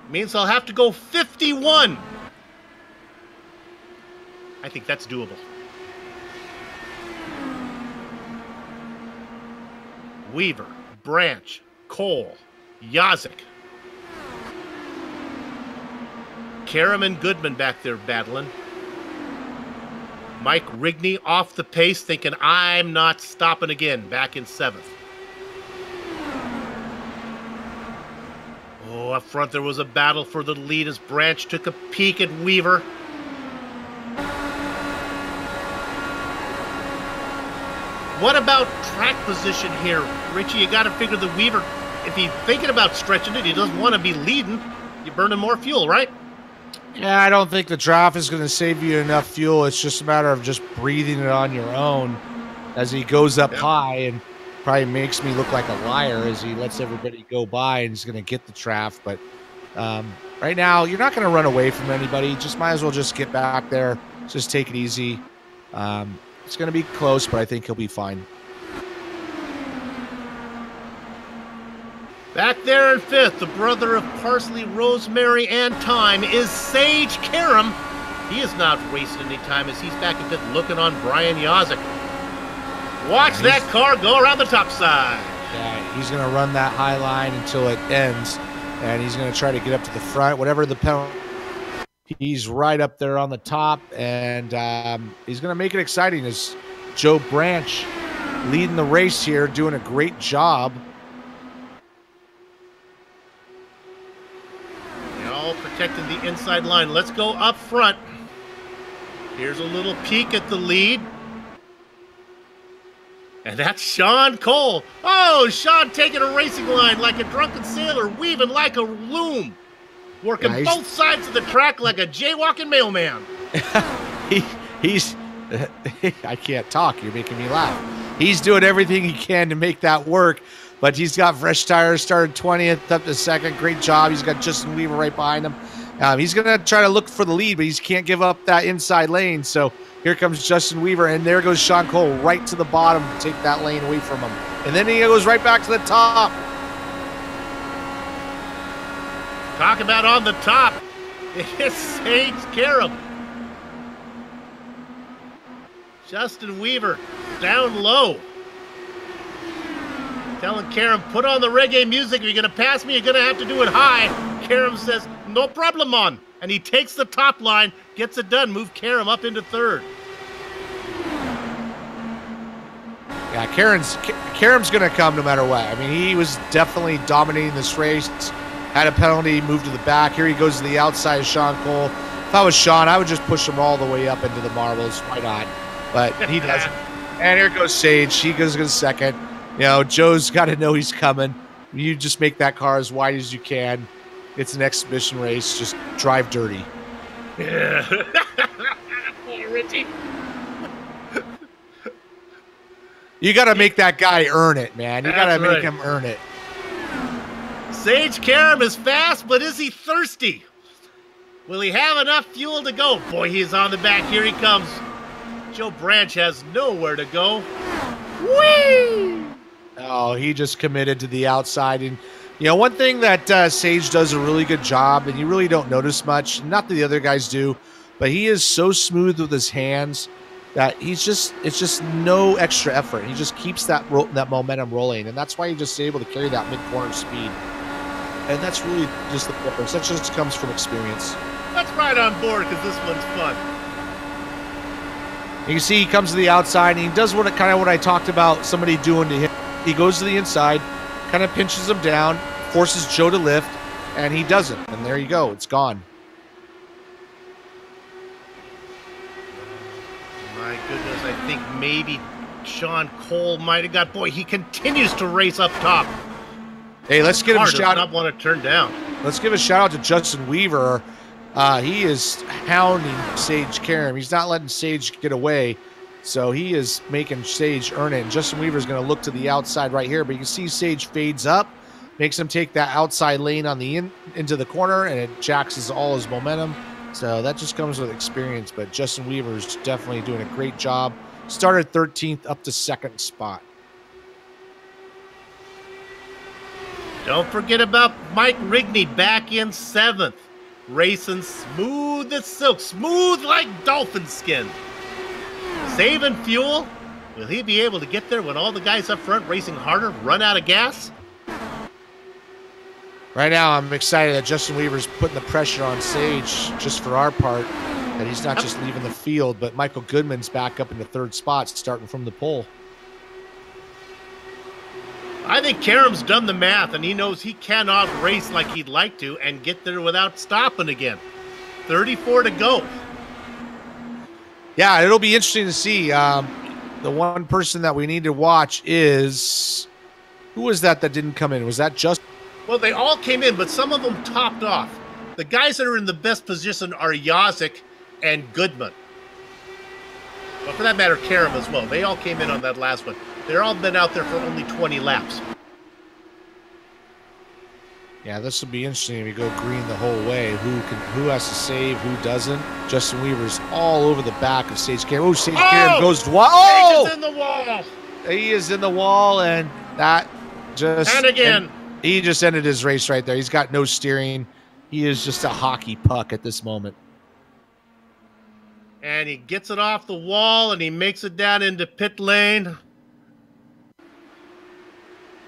Means I'll have to go 51. I think that's doable. Weaver, Branch, Cole, Yosick. Karam and Goodman back there battling. Mike Rigney off the pace, thinking I'm not stopping again, back in 7th. Oh, up front there was a battle for the lead as Branch took a peek at Weaver. What about track position here? Richie, you got to figure the Weaver, if he's thinking about stretching it, he doesn't want to be leading. You're burning more fuel, right? Yeah, I don't think the draft is going to save you enough fuel. It's just a matter of just breathing it on your own as he goes up high. And Probably makes me look like a liar as he lets everybody go by and he's going to get the draft. But right now, you're not going to run away from anybody. Just might as well just get back there. Just take it easy. It's going to be close, but I think he'll be fine. Back there in fifth, the brother of parsley, rosemary, and thyme is Sage Karam. He is not wasting any time as he's back in fifth looking on Brian Yazik. Watch that car go around the top side. Yeah, he's going to run that high line until it ends, and he's going to try to get up to the front. Whatever the penalty, he's right up there on the top, and he's going to make it exciting as Joe Branch leading the race here, doing a great job. All protecting the inside line. Let's go up front. Here's a little peek at the lead. And that's Sean Cole. Oh, Sean taking a racing line like a drunken sailor, weaving like a loom, working both sides of the track like a jaywalking mailman. He's I can't talk. You're making me laugh. He's doing everything he can to make that work, but he's got fresh tires, started 20th up to second. Great job. He's got Justin Weaver right behind him. He's going to try to look for the lead, but he can't give up that inside lane. So here comes Justin Weaver, and there goes Sean Cole right to the bottom to take that lane away from him. And then he goes right back to the top. Talk about on the top. It's Sage Karam. Justin Weaver down low. Telling Karam, put on the reggae music. If you're going to pass me, you're going to have to do it high. Karam says, no problem, man. And he takes the top line, gets it done, move Karam up into third. Yeah, Karam's going to come no matter what. I mean, he was definitely dominating this race. Had a penalty, moved to the back. Here he goes to the outside of Sean Cole. If I was Sean, I would just push him all the way up into the marbles. Why not? But he doesn't. And here goes Sage. He goes second. You know, Joe's got to know he's coming. You just make that car as wide as you can. It's an exhibition race. Just drive dirty. Yeah. Richie. You got to make that guy earn it, man. You got to make him earn it. Sage Karam is fast, but is he thirsty? Will he have enough fuel to go? Boy, he's on the back. Here he comes. Joe Branch has nowhere to go. Whee! Oh, he just committed to the outside. And, you know, one thing that Sage does a really good job, and you really don't notice much, not that the other guys do, but he is so smooth with his hands that it's just no extra effort. He just keeps that momentum rolling, and that's why he's just able to carry that mid-corner speed. And that's really just the difference. That just comes from experience. Let's ride on board because this one's fun. You can see he comes to the outside, and he does what I talked about somebody doing to him. He goes to the inside, kind of pinches him down, forces Joe to lift, and he doesn't. And there you go. It's gone. My goodness, I think maybe Sean Cole might have got... Boy, he continues to race up top. Hey, let's give him a shout out. Not want to turn down. Let's give a shout out to Justin Weaver. He is hounding Sage Karam. He's not letting Sage get away. So he is making Sage earn it. And Justin Weaver is going to look to the outside right here. But you can see Sage fades up, makes him take that outside lane on the into the corner, and it jacks all his momentum. So that just comes with experience. But Justin Weaver is definitely doing a great job. Started 13th up to second spot. Don't forget about Mike Rigney back in 7th. Racing smooth as silk, smooth like dolphin skin. Saving fuel. Will he be able to get there when all the guys up front racing harder run out of gas? Right now, I'm excited that Justin Weaver's putting the pressure on Sage just for our part, that he's not just leaving the field, but Michael Goodman's back up in the third spot, starting from the pole. I think Karam's done the math, and he knows he cannot race like he'd like to and get there without stopping again. 34 to go. Yeah, it'll be interesting to see. The one person that we need to watch is... Who was that didn't come in? Was that just... Well, they all came in, but some of them topped off. The guys that are in the best position are Yazik and Goodman. Well, for that matter, Karam as well. They all came in on that last one. They're all been out there for only 20 laps. Yeah, this will be interesting if we go green the whole way. Who has to save, who doesn't? Justin Weaver's all over the back of Sage Cameron. Oh, Sage Cameron goes to wall. Oh! Sage is in the wall. He is in the wall, and that just... And again. He just ended his race right there. He's got no steering. He is just a hockey puck at this moment. And he gets it off the wall, and he makes it down into pit lane.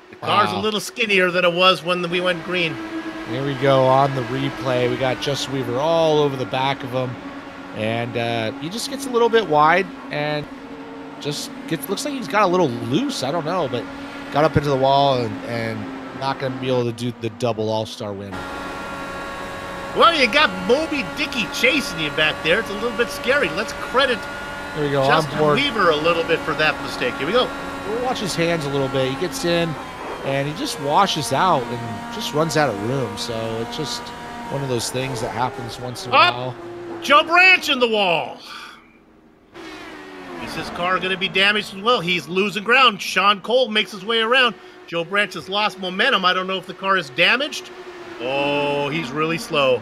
The car's a little skinnier than it was when we went green. Here we go on the replay. We got Justin Weaver all over the back of him. And he just gets a little bit wide and just looks like he's got a little loose. I don't know, but got up into the wall and not going to be able to do the double all-star win. Well, you got Moby Dickey chasing you back there. It's a little bit scary. Let's credit there we go, Justin Weaver a little bit for that mistake. Here we go. We'll watch his hands a little bit. He gets in, and he just washes out and just runs out of room. So it's just one of those things that happens once in a while. Joe Branch in the wall. Is his car going to be damaged as well? He's losing ground. Sean Cole makes his way around. Joe Branch has lost momentum. I don't know if the car is damaged. Oh, he's really slow.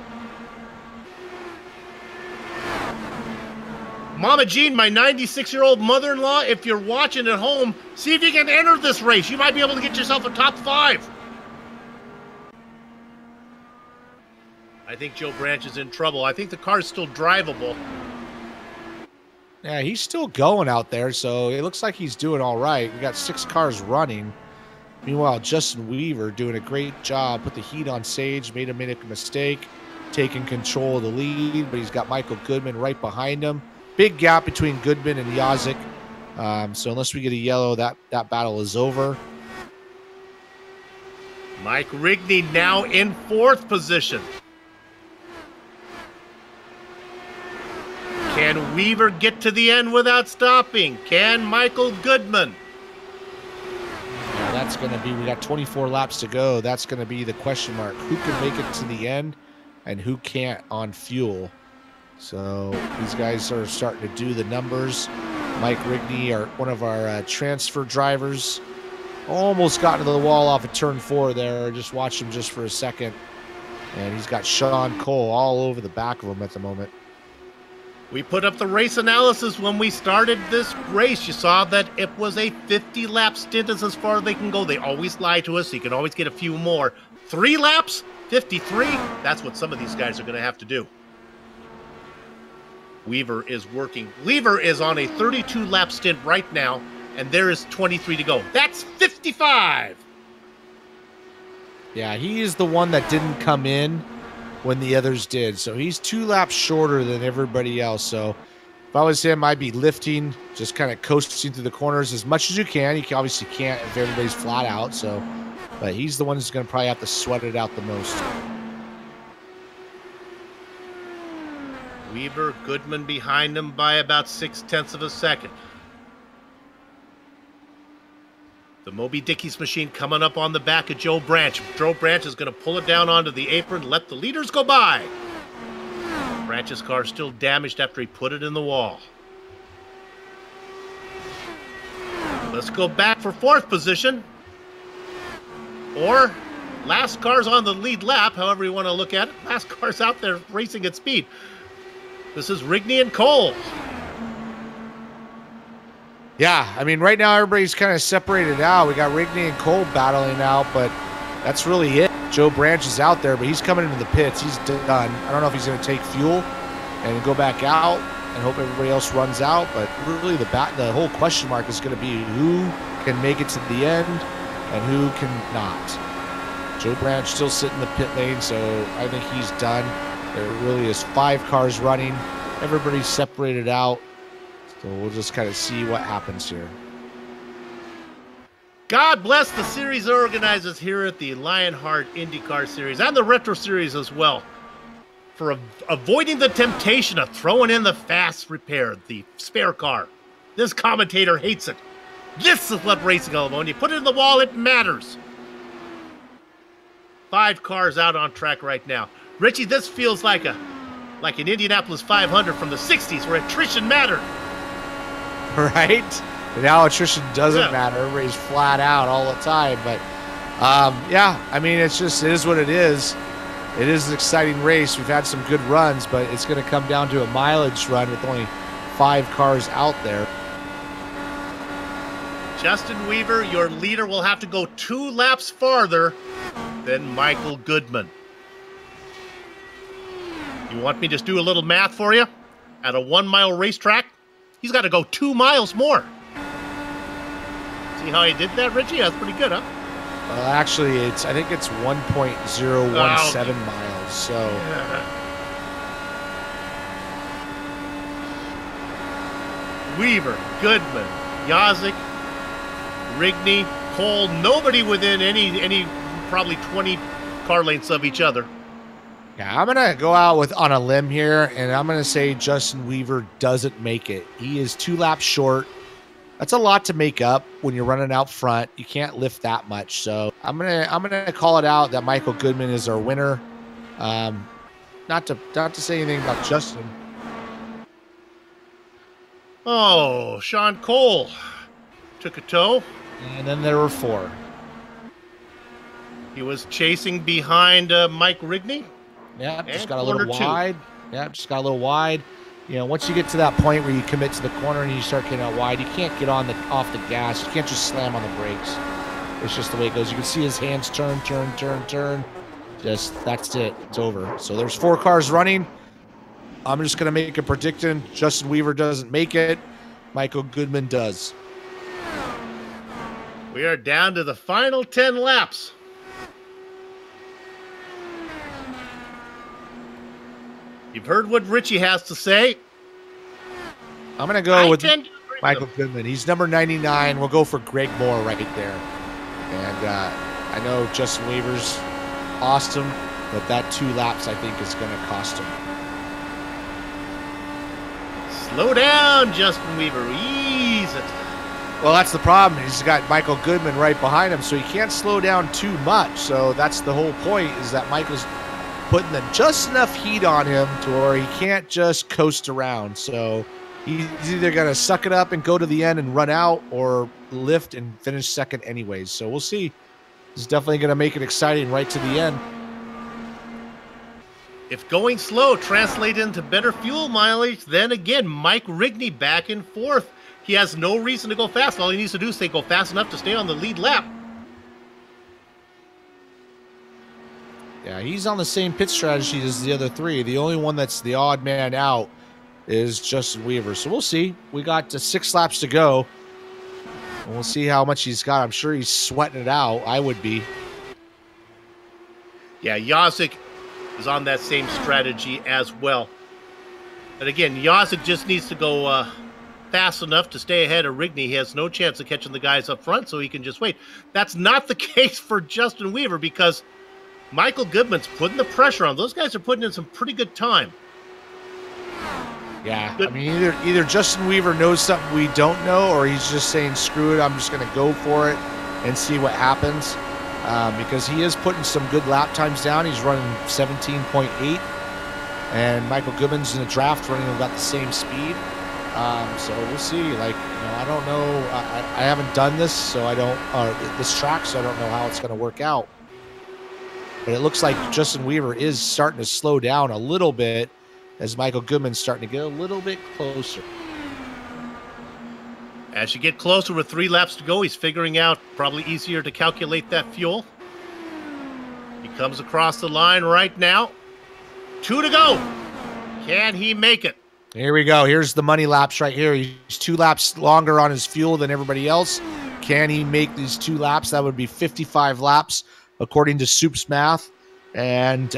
Mama Jean, my 96-year-old mother-in-law, if you're watching at home, see if you can enter this race. You might be able to get yourself a top 5. I think Joe Branch is in trouble. I think the car is still drivable. Yeah, he's still going out there, so it looks like he's doing all right. We got 6 cars running. Meanwhile, Justin Weaver doing a great job. Put the heat on Sage, made him make a mistake, taking control of the lead, but he's got Michael Goodman right behind him. Big gap between Goodman and Yazik. So unless we get a yellow, that battle is over. Mike Rigney now in 4th position. Can Weaver get to the end without stopping? Can Michael Goodman? Yeah, that's going to be, we got 24 laps to go. That's going to be the question mark. Who can make it to the end and who can't on fuel? So these guys are starting to do the numbers. Mike Rigney, one of our transfer drivers, almost got into the wall off of turn 4 there. Just watched him just for a second. And he's got Sean Cole all over the back of him at the moment. We put up the race analysis when we started this race. You saw that it was a 50-lap stint as far as they can go. They always lie to us. So you can always get a few more. 3 laps, 53. That's what some of these guys are going to have to do. Weaver is working. Weaver is on a 32-lap stint right now, and there is 23 to go. That's 55. Yeah, he is the one that didn't come in when the others did. So he's 2 laps shorter than everybody else. So if I was him, I'd be lifting, just kind of coasting through the corners as much as you can. You obviously can't if everybody's flat out. So, but he's the one who's going to probably have to sweat it out the most. Weaver, Goodman behind him by about 0.6 of a second. The Moby Dickey's machine coming up on the back of Joe Branch. Joe Branch is going to pull it down onto the apron, let the leaders go by. Branch's car still damaged after he put it in the wall. Let's go back for 4th position. Or last car's on the lead lap, however you want to look at it. Last car's out there racing at speed. This is Rigney and Cole. Yeah, I mean, right now everybody's kind of separated out. We got Rigney and Cole battling out, but that's really it. Joe Branch is out there, but he's coming into the pits. He's done. I don't know if he's going to take fuel and go back out and hope everybody else runs out, but really the whole question mark is going to be who can make it to the end and who cannot. Joe Branch still sitting in the pit lane, so I think he's done. There really is 5 cars running. Everybody's separated out. So we'll just kind of see what happens here. God bless the series organizers here at the Lionheart IndyCar Series and the Retro Series as well for avoiding the temptation of throwing in the fast repair, the spare car. This commentator hates it. This is what racing all about. When you put it in the wall, it matters. 5 cars out on track right now. Richie, this feels like an Indianapolis 500 from the 60s where attrition mattered. Right? Now attrition doesn't matter. Everybody's flat out all the time. But, yeah, I mean, it is what it is. It is an exciting race. We've had some good runs, but it's going to come down to a mileage run with only 5 cars out there. Justin Weaver, your leader, will have to go 2 laps farther than Michael Goodman. You want me to just do a little math for you? At a 1-mile racetrack, he's got to go 2 miles more. See how he did that, Richie? That's pretty good, huh? Well, actually, I think it's 1.017 miles. So, Weaver, Goodman, Yazik, Rigney, Cole, nobody within any probably 20 car lengths of each other. Yeah, I'm gonna go out on a limb here, and I'm gonna say Justin Weaver doesn't make it. He is 2 laps short. That's a lot to make up when you're running out front. You can't lift that much. So I'm gonna call it out that Michael Goodman is our winner. Not to say anything about Justin. Oh, Sean Cole took a tow. And then there were 4. He was chasing behind Mike Rigney. Yeah, just got a little wide. Yeah, just got a little wide. You know, once you get to that point where you commit to the corner and you start getting out wide, you can't get off the gas. You can't just slam on the brakes. It's just the way it goes. You can see his hands turn. Just, that's it. It's over. So there's 4 cars running. I'm just going to make a prediction. Justin Weaver doesn't make it. Michael Goodman does. We are down to the final 10 laps. You've heard what Richie has to say. I'm going to go with Michael Goodman. He's number 99. We'll go for Greg Moore right there. And I know Justin Weaver's awesome, but that 2 laps, I think, is going to cost him. Slow down, Justin Weaver. Ease it. Well, that's the problem. He's got Michael Goodman right behind him, so he can't slow down too much. So that's the whole point, is that Michael's putting just enough heat on him to where he can't just coast around. So he's either going to suck it up and go to the end and run out, or lift and finish second anyways. So we'll see. He's definitely going to make it exciting right to the end. If going slow translates into better fuel mileage, then again, Mike Rigney back and forth. He has no reason to go fast. All he needs to do is go fast enough to stay on the lead lap. Yeah, he's on the same pit strategy as the other 3. The only one that's the odd man out is Justin Weaver. So we'll see. We got 6 laps to go. And we'll see how much he's got. I'm sure he's sweating it out. I would be. Yeah, Yazik is on that same strategy as well. But again, Yazik just needs to go fast enough to stay ahead of Rigney. He has no chance of catching the guys up front, so he can just wait. That's not the case for Justin Weaver, because Michael Goodman's putting the pressure on. Those guys are putting in some pretty good time. Yeah, I mean, either Justin Weaver knows something we don't know, or he's just saying, screw it, I'm just going to go for it and see what happens. Because he is putting some good lap times down. He's running 17.8. And Michael Goodman's in the draft running about the same speed. So we'll see. Like, I don't know. I haven't done this, so I don't, this track, so I don't know how it's going to work out. But it looks like Justin Weaver is starting to slow down a little bit as Michael Goodman's starting to get a little bit closer. As you get closer with 3 laps to go, he's figuring out probably easier to calculate that fuel. He comes across the line right now. 2 to go. Can he make it? Here we go. Here's the money laps right here. He's 2 laps longer on his fuel than everybody else. Can he make these 2 laps? That would be 55 laps, according to Soup's math. And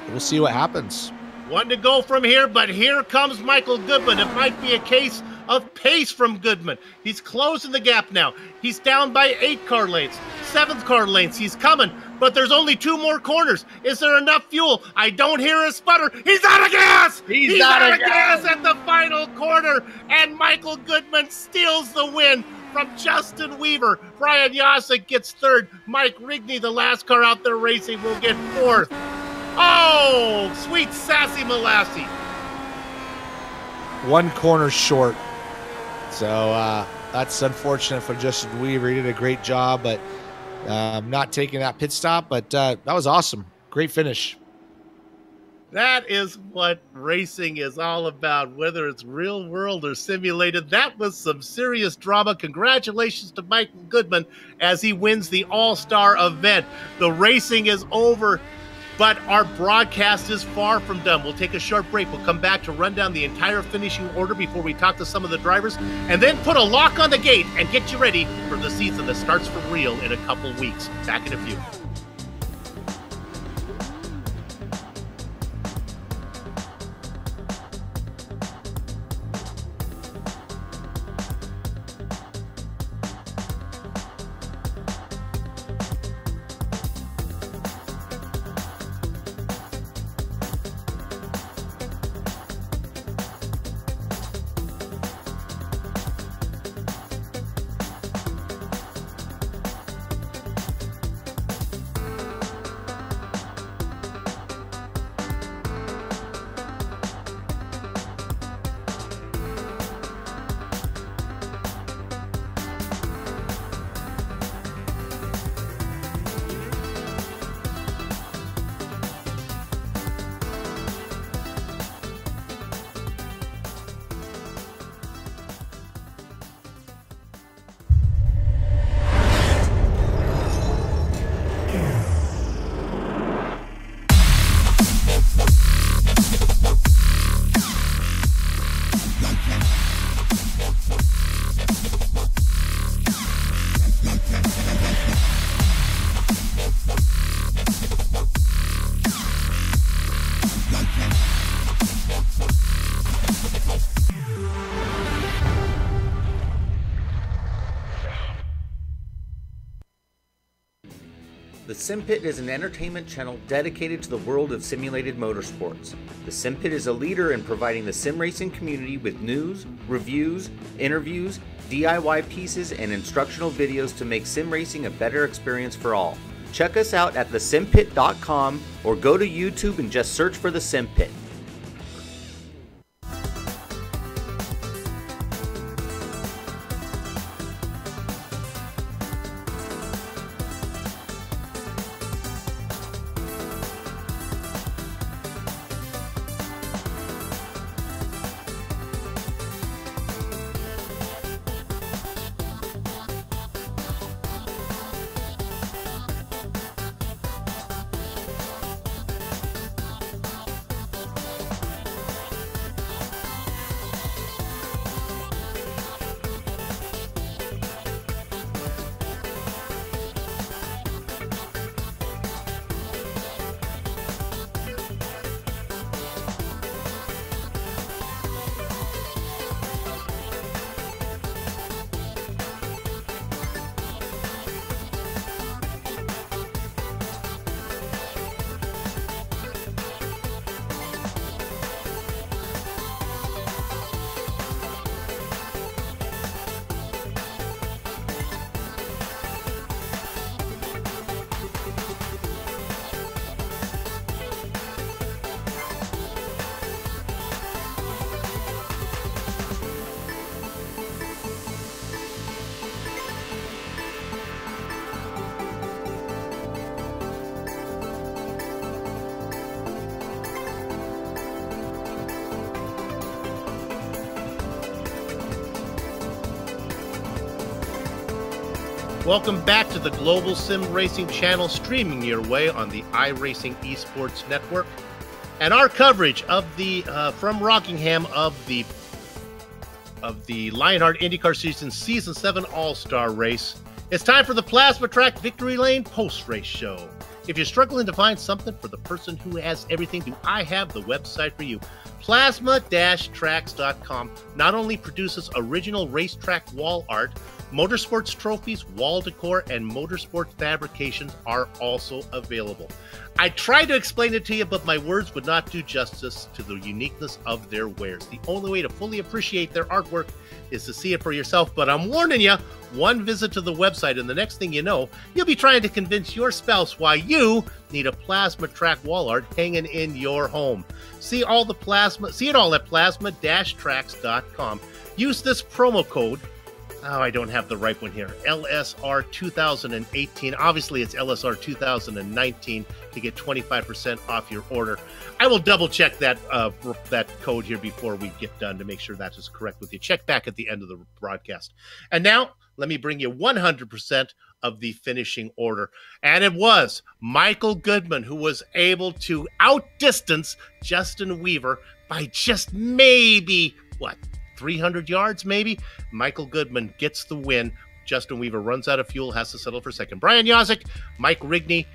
we'll see what happens. 1 to go from here, but here comes Michael Goodman. It might be a case of pace from Goodman. He's closing the gap now. He's down by 8 car lengths, 7 car lengths. He's coming, but there's only 2 more corners. Is there enough fuel? I don't hear a sputter. He's out of gas! He's out of gas at the final corner, and Michael Goodman steals the win from Justin Weaver. Brian Yazik gets 3rd. Mike Rigney, the last car out there racing, will get 4th. Oh, sweet sassy Malassi. 1 corner short. So that's unfortunate for Justin Weaver. He did a great job, but not taking that pit stop. But that was awesome. Great finish. That is what racing is all about, whether it's real world or simulated. That was some serious drama. Congratulations to Michael Goodman as he wins the All-Star event. The racing is over, but our broadcast is far from done. We'll take a short break. We'll come back to run down the entire finishing order before we talk to some of the drivers, and then put a lock on the gate and get you ready for the season that starts for real in a couple weeks. Back in a few. The SimPit is an entertainment channel dedicated to the world of simulated motorsports. The SimPit is a leader in providing the sim racing community with news, reviews, interviews, DIY pieces, and instructional videos to make sim racing a better experience for all. Check us out at thesimpit.com or go to YouTube and just search for the SimPit. Welcome back to the Global Sim Racing Channel, streaming your way on the iRacing Esports Network, and our coverage of the from Rockingham of the Lionheart IndyCar Season 7 All-Star Race. It's time for the Plasma Track Victory Lane post-race show. If you're struggling to find something for the person who has everything, do I have the website for you? Plasma-tracks.com not only produces original racetrack wall art, motorsports trophies, wall decor, and motorsports fabrications are also available. I tried to explain it to you, but my words would not do justice to the uniqueness of their wares. The only way to fully appreciate their artwork is to see it for yourself, but I'm warning you, one visit to the website and the next thing you know, you'll be trying to convince your spouse why you need a plasma track wall art hanging in your home. See it all at plasma-tracks.com. Use this promo code Oh, I don't have the right one here. LSR 2018. Obviously, it's LSR 2019 to get 25% off your order. I will double check that that code here before we get done to make sure that is correct with you. Check back at the end of the broadcast. And now, let me bring you 100% of the finishing order. And it was Michael Goodman who was able to outdistance Justin Weaver by just maybe, 300 yards maybe? Michael Goodman gets the win. Justin Weaver runs out of fuel, has to settle for second. Brian Yozik, Mike Rigney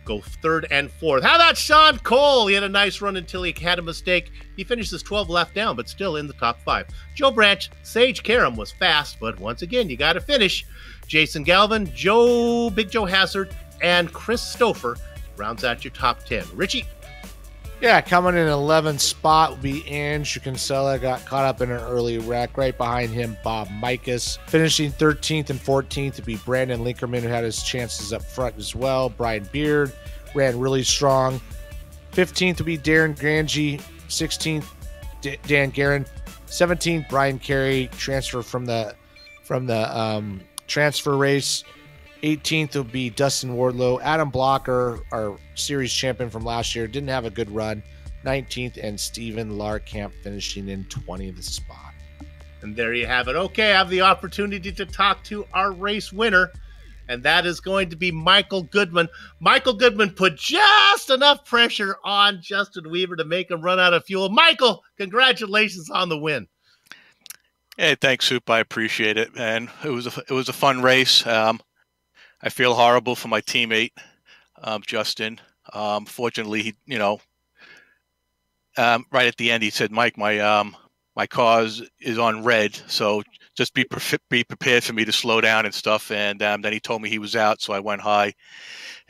go third and fourth. How about Sean Cole? He had a nice run until he had a mistake. He finishes 12 left down, but still in the top 5. Joe Branch, Sage Karam was fast, but once again, you got to finish. Jason Galvin, Big Joe Hazard, and Chris Stouffer rounds out your top 10. Richie? Yeah, coming in 11th spot would be Andrew Kinsella. Got caught up in an early wreck. Right behind him, Bob Mikas. Finishing 13th and 14th would be Brandon Linkerman, who had his chances up front as well. Brian Beard ran really strong. 15th would be Darren Grange. 16th, Dan Guerin. 17th, Brian Carey, transfer from the transfer race. 18th would be Dustin Wardlow. Adam Blocker, our series champion from last year, didn't have a good run. 19th, and Steven Larkamp finishing in 20th spot. And there you have it. Okay, I have the opportunity to talk to our race winner, and that is going to be Michael Goodman. Michael Goodman put just enough pressure on Justin Weaver to make him run out of fuel. Michael, congratulations on the win. Hey, thanks, Soup. I appreciate it, man. It was a fun race. I feel horrible for my teammate, Justin. Fortunately, he, right at the end, he said, "Mike, my car is on red, so just be prepared for me to slow down and stuff." And then he told me he was out, so I went high,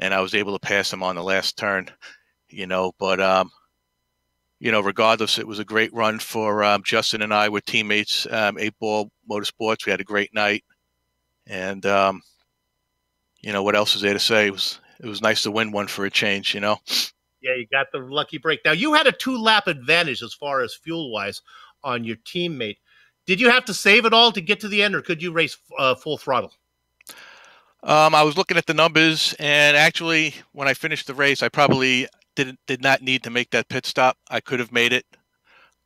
and I was able to pass him on the last turn. But regardless, it was a great run for Justin and I. We're teammates. 8 Ball Motorsports. We had a great night, and what else is there to say? It was nice to win one for a change, Yeah, you got the lucky break. Now, you had a 2-lap advantage as far as fuel-wise on your teammate. Did you have to save it all to get to the end, or could you race full throttle? I was looking at the numbers, and actually, when I finished the race, I probably did not need to make that pit stop. I could have made it.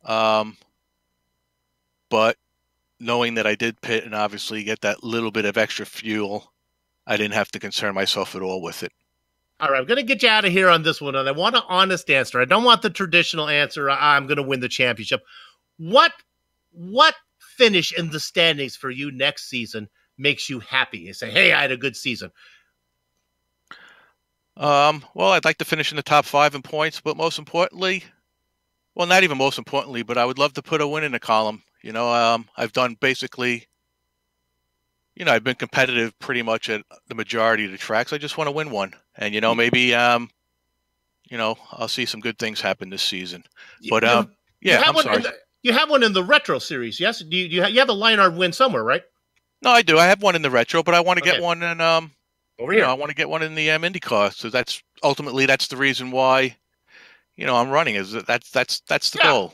But knowing that I did pit and obviously get that little bit of extra fuel, I didn't have to concern myself at all with it. All right, I'm going to get you out of here on this one, and I want an honest answer. I don't want the traditional answer, I'm going to win the championship. What finish in the standings for you next season makes you happy? You say, hey, I had a good season. Well, I'd like to finish in the top 5 in points, but most importantly, well, not even most importantly, but I would love to put a win in the column. I've done basically... I've been competitive pretty much at the majority of the tracks. I just want to win one. And, maybe, I'll see some good things happen this season. But, yeah, I'm sorry. You have one in the Retro Series, yes? You have a Lionheart win somewhere, right? No, I do. I have one in the Retro, but I want to get one in, over here. I want to get one in the IndyCar. So that's the reason why, I'm running is that's the goal,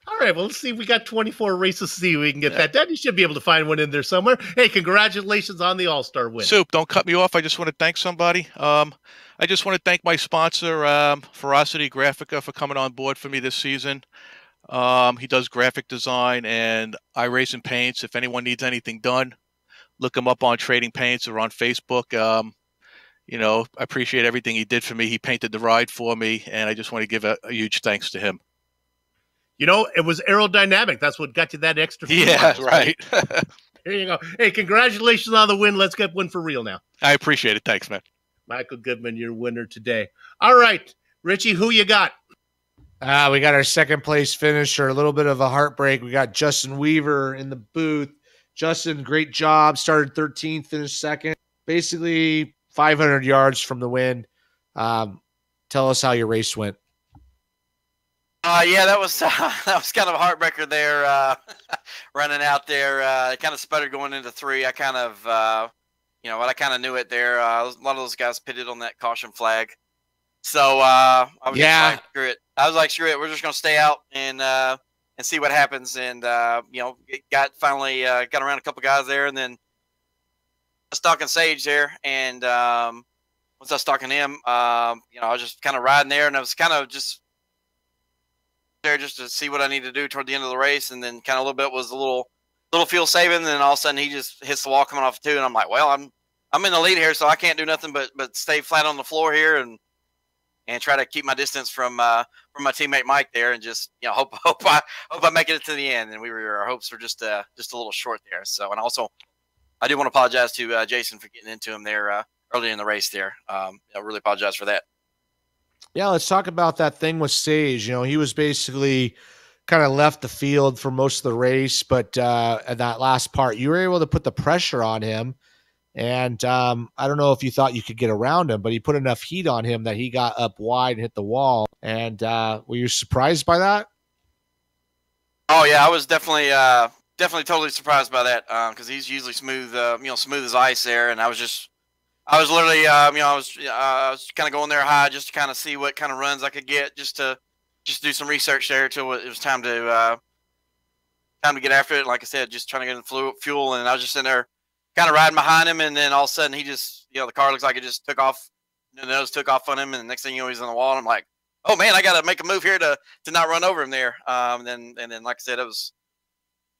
All right, well, let's see. We got 24 races to see if we can get that done. You should be able to find one in there somewhere. Hey, congratulations on the All-Star win. Soup, don't cut me off. I just want to thank somebody. I just want to thank my sponsor, Ferocity Graphica, for coming on board for me this season. He does graphic design and iRacing paints. If anyone needs anything done, look him up on Trading Paints or on Facebook. I appreciate everything he did for me. He painted the ride for me, and I just want to give a huge thanks to him. It was aerodynamic. That's what got you that extra. Yeah, right. There you go. Hey, congratulations on the win. Let's get one for real now. I appreciate it. Thanks, man. Michael Goodman, your winner today. All right, Richie, who you got? We got our second place finisher. A little bit of a heartbreak. We got Justin Weaver in the booth. Justin, great job. Started 13th, finished second. Basically 500 yards from the win. Tell us how your race went. Yeah, that was kind of a heartbreaker there. Running out there, kind of sputtered going into 3. I kind of, I kind of knew it there. A lot of those guys pitted on that caution flag, so I was just like, screw it. I was like, screw it. We're just gonna stay out and see what happens. And finally got around a couple guys there, and then I was stalking Sage there. And once I was stalking him, I was just kind of riding there, and I was kind of just there just to see what I need to do toward the end of the race. And then kind of a little bit was a little fuel saving, and then all of a sudden he just hits the wall coming off two, and I'm like, well, I'm in the lead here, so I can't do nothing but stay flat on the floor here and try to keep my distance from my teammate Mike there, and just hope I make it to the end. And our hopes were just a little short there. So, and also I do want to apologize to Jason for getting into him there early in the race there. I really apologize for that. Yeah, let's talk about that thing with Sage. He was basically kind of left the field for most of the race, but at that last part, you were able to put the pressure on him. And I don't know if you thought you could get around him, but he put enough heat on him that he got up wide and hit the wall. And were you surprised by that? Oh yeah, I was definitely totally surprised by that because he's usually smooth, smooth as ice there. And I was literally, I was kind of going there high just to kind of see what kind of runs I could get, just to do some research there until it was time to get after it. Like I said, just trying to get in the fuel, and I was just in there kind of riding behind him, and then all of a sudden he just, the car looks like it just took off. The nose took off on him, and the next thing you know, he's on the wall. And I'm like, oh man, I got to make a move here to not run over him there. And then like I said, it was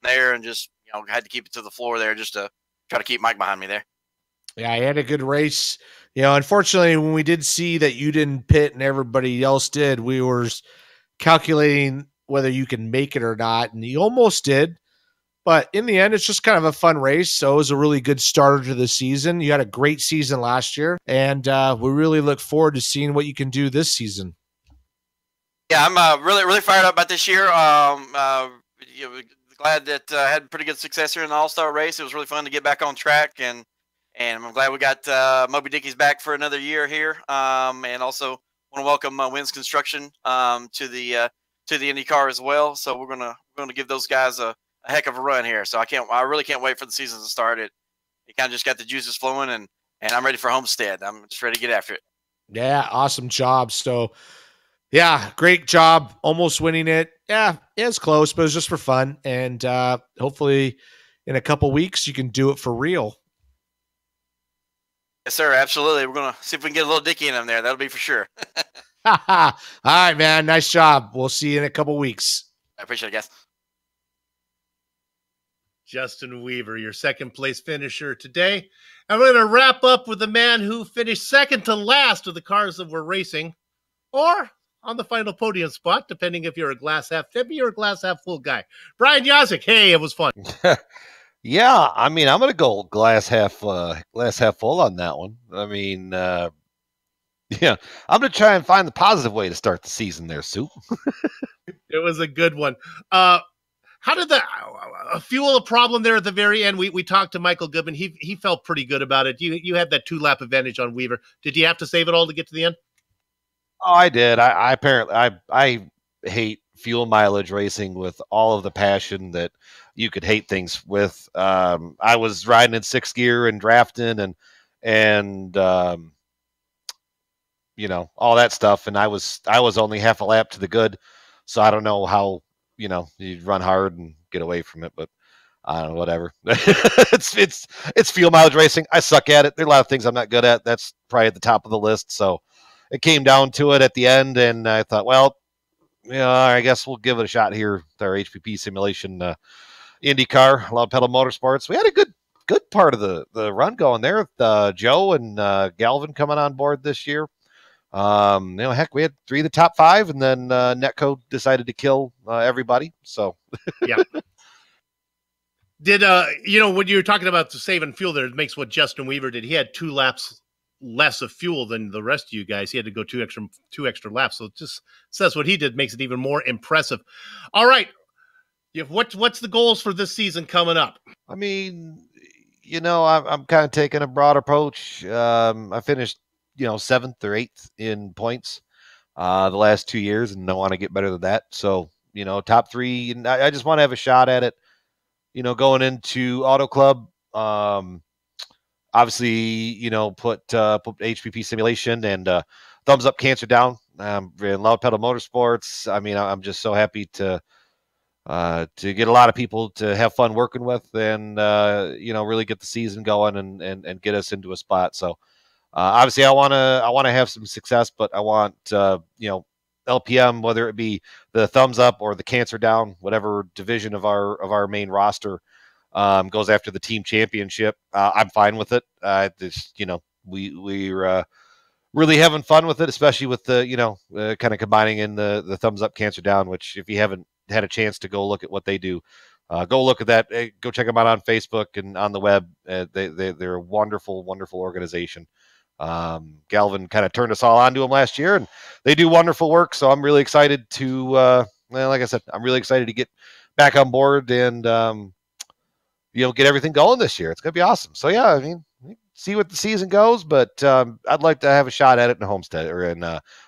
there, and just had to keep it to the floor there just to try to keep Mike behind me there. Yeah, I had a good race. Unfortunately, when we did see that you didn't pit and everybody else did, we were calculating whether you can make it or not, and you almost did. But in the end, it's just kind of a fun race. So it was a really good starter to the season. You had a great season last year, and we really look forward to seeing what you can do this season. Yeah, I'm really, really fired up about this year. Glad that I had pretty good success here in the All-Star race. It was really fun to get back on track, and I'm glad we got Moby Dickey's back for another year here. And also want to welcome Wins Construction to the IndyCar as well. So we're gonna give those guys a heck of a run here. So I really can't wait for the season to start. It kind of just got the juices flowing, and I'm ready for Homestead. I'm just ready to get after it. Yeah, awesome job. So yeah, great job. Almost winning it. Yeah, it was close, but it was just for fun. And hopefully in a couple weeks you can do it for real. Yes, sir. Absolutely. We're going to see if we can get a little Dicky in them there. That'll be for sure. All right, man. Nice job. We'll see you in a couple weeks. I appreciate it, guys. Justin Weaver, your second place finisher today. And we're going to wrap up with the man who finished second to last of the cars that we're racing, or on the final podium spot, depending if you're a glass half empty or a glass half full guy. Brian Yazik, hey, it was fun. Yeah, I mean, I'm going to go glass half full on that one. I mean, yeah, I'm going to try and find the positive way to start the season there, Soup. It was a good one. How did a fuel problem there at the very end? We talked to Michael Goodman. He felt pretty good about it. You had that 2-lap advantage on Weaver. Did you have to save it all to get to the end? Oh, I did. I hate fuel mileage racing with all of the passion that you could hate things with. I was riding in 6th gear and drafting and all that stuff, and I was only half a lap to the good, so I don't know how you'd run hard and get away from it, but I don't know, whatever. it's fuel mileage racing. I suck at it. There are a lot of things I'm not good at. That's probably at the top of the list. So it came down to it at the end, and I thought, well, I guess we'll give it a shot here with our HPP simulation IndyCar, Loud Pedal Motorsports. We had a good part of the run going there with Joe and Galvin coming on board this year. Heck, we had 3 of the top 5, and then Netco decided to kill everybody. So yeah. Did when you were talking about saving fuel there, it makes what Justin Weaver did. He had 2 laps less of fuel than the rest of you guys. He had to go 2 extra laps. So it just says what he did makes it even more impressive. All right. What's the goals for this season coming up? I mean, I'm kind of taking a broad approach. I finished 7th or 8th in points the last 2 years, and I want to get better than that. So, top 3, and I just want to have a shot at it, going into Auto Club. Obviously, put HPP simulation and thumbs up, cancer down. Loud Pedal Motorsports. I mean, I'm just so happy to to get a lot of people to have fun working with, and really get the season going and get us into a spot. So obviously, I want to have some success, but I want LPM, whether it be the thumbs up or the cancer down, whatever division of our main roster goes after the team championship. I'm fine with it. We're really having fun with it, especially with the kind of combining in the thumbs up, cancer down, which if you haven't had a chance to go look at what they do, go look at that. Go check them out on Facebook and on the web. They're a wonderful, wonderful organization. Galvin kind of turned us all onto them last year, and they do wonderful work. So I'm really excited to, like I said, I'm really excited to get back on board and, get everything going this year. It's going to be awesome. So yeah, I mean, see what the season goes, but I'd like to have a shot at it in Homestead or in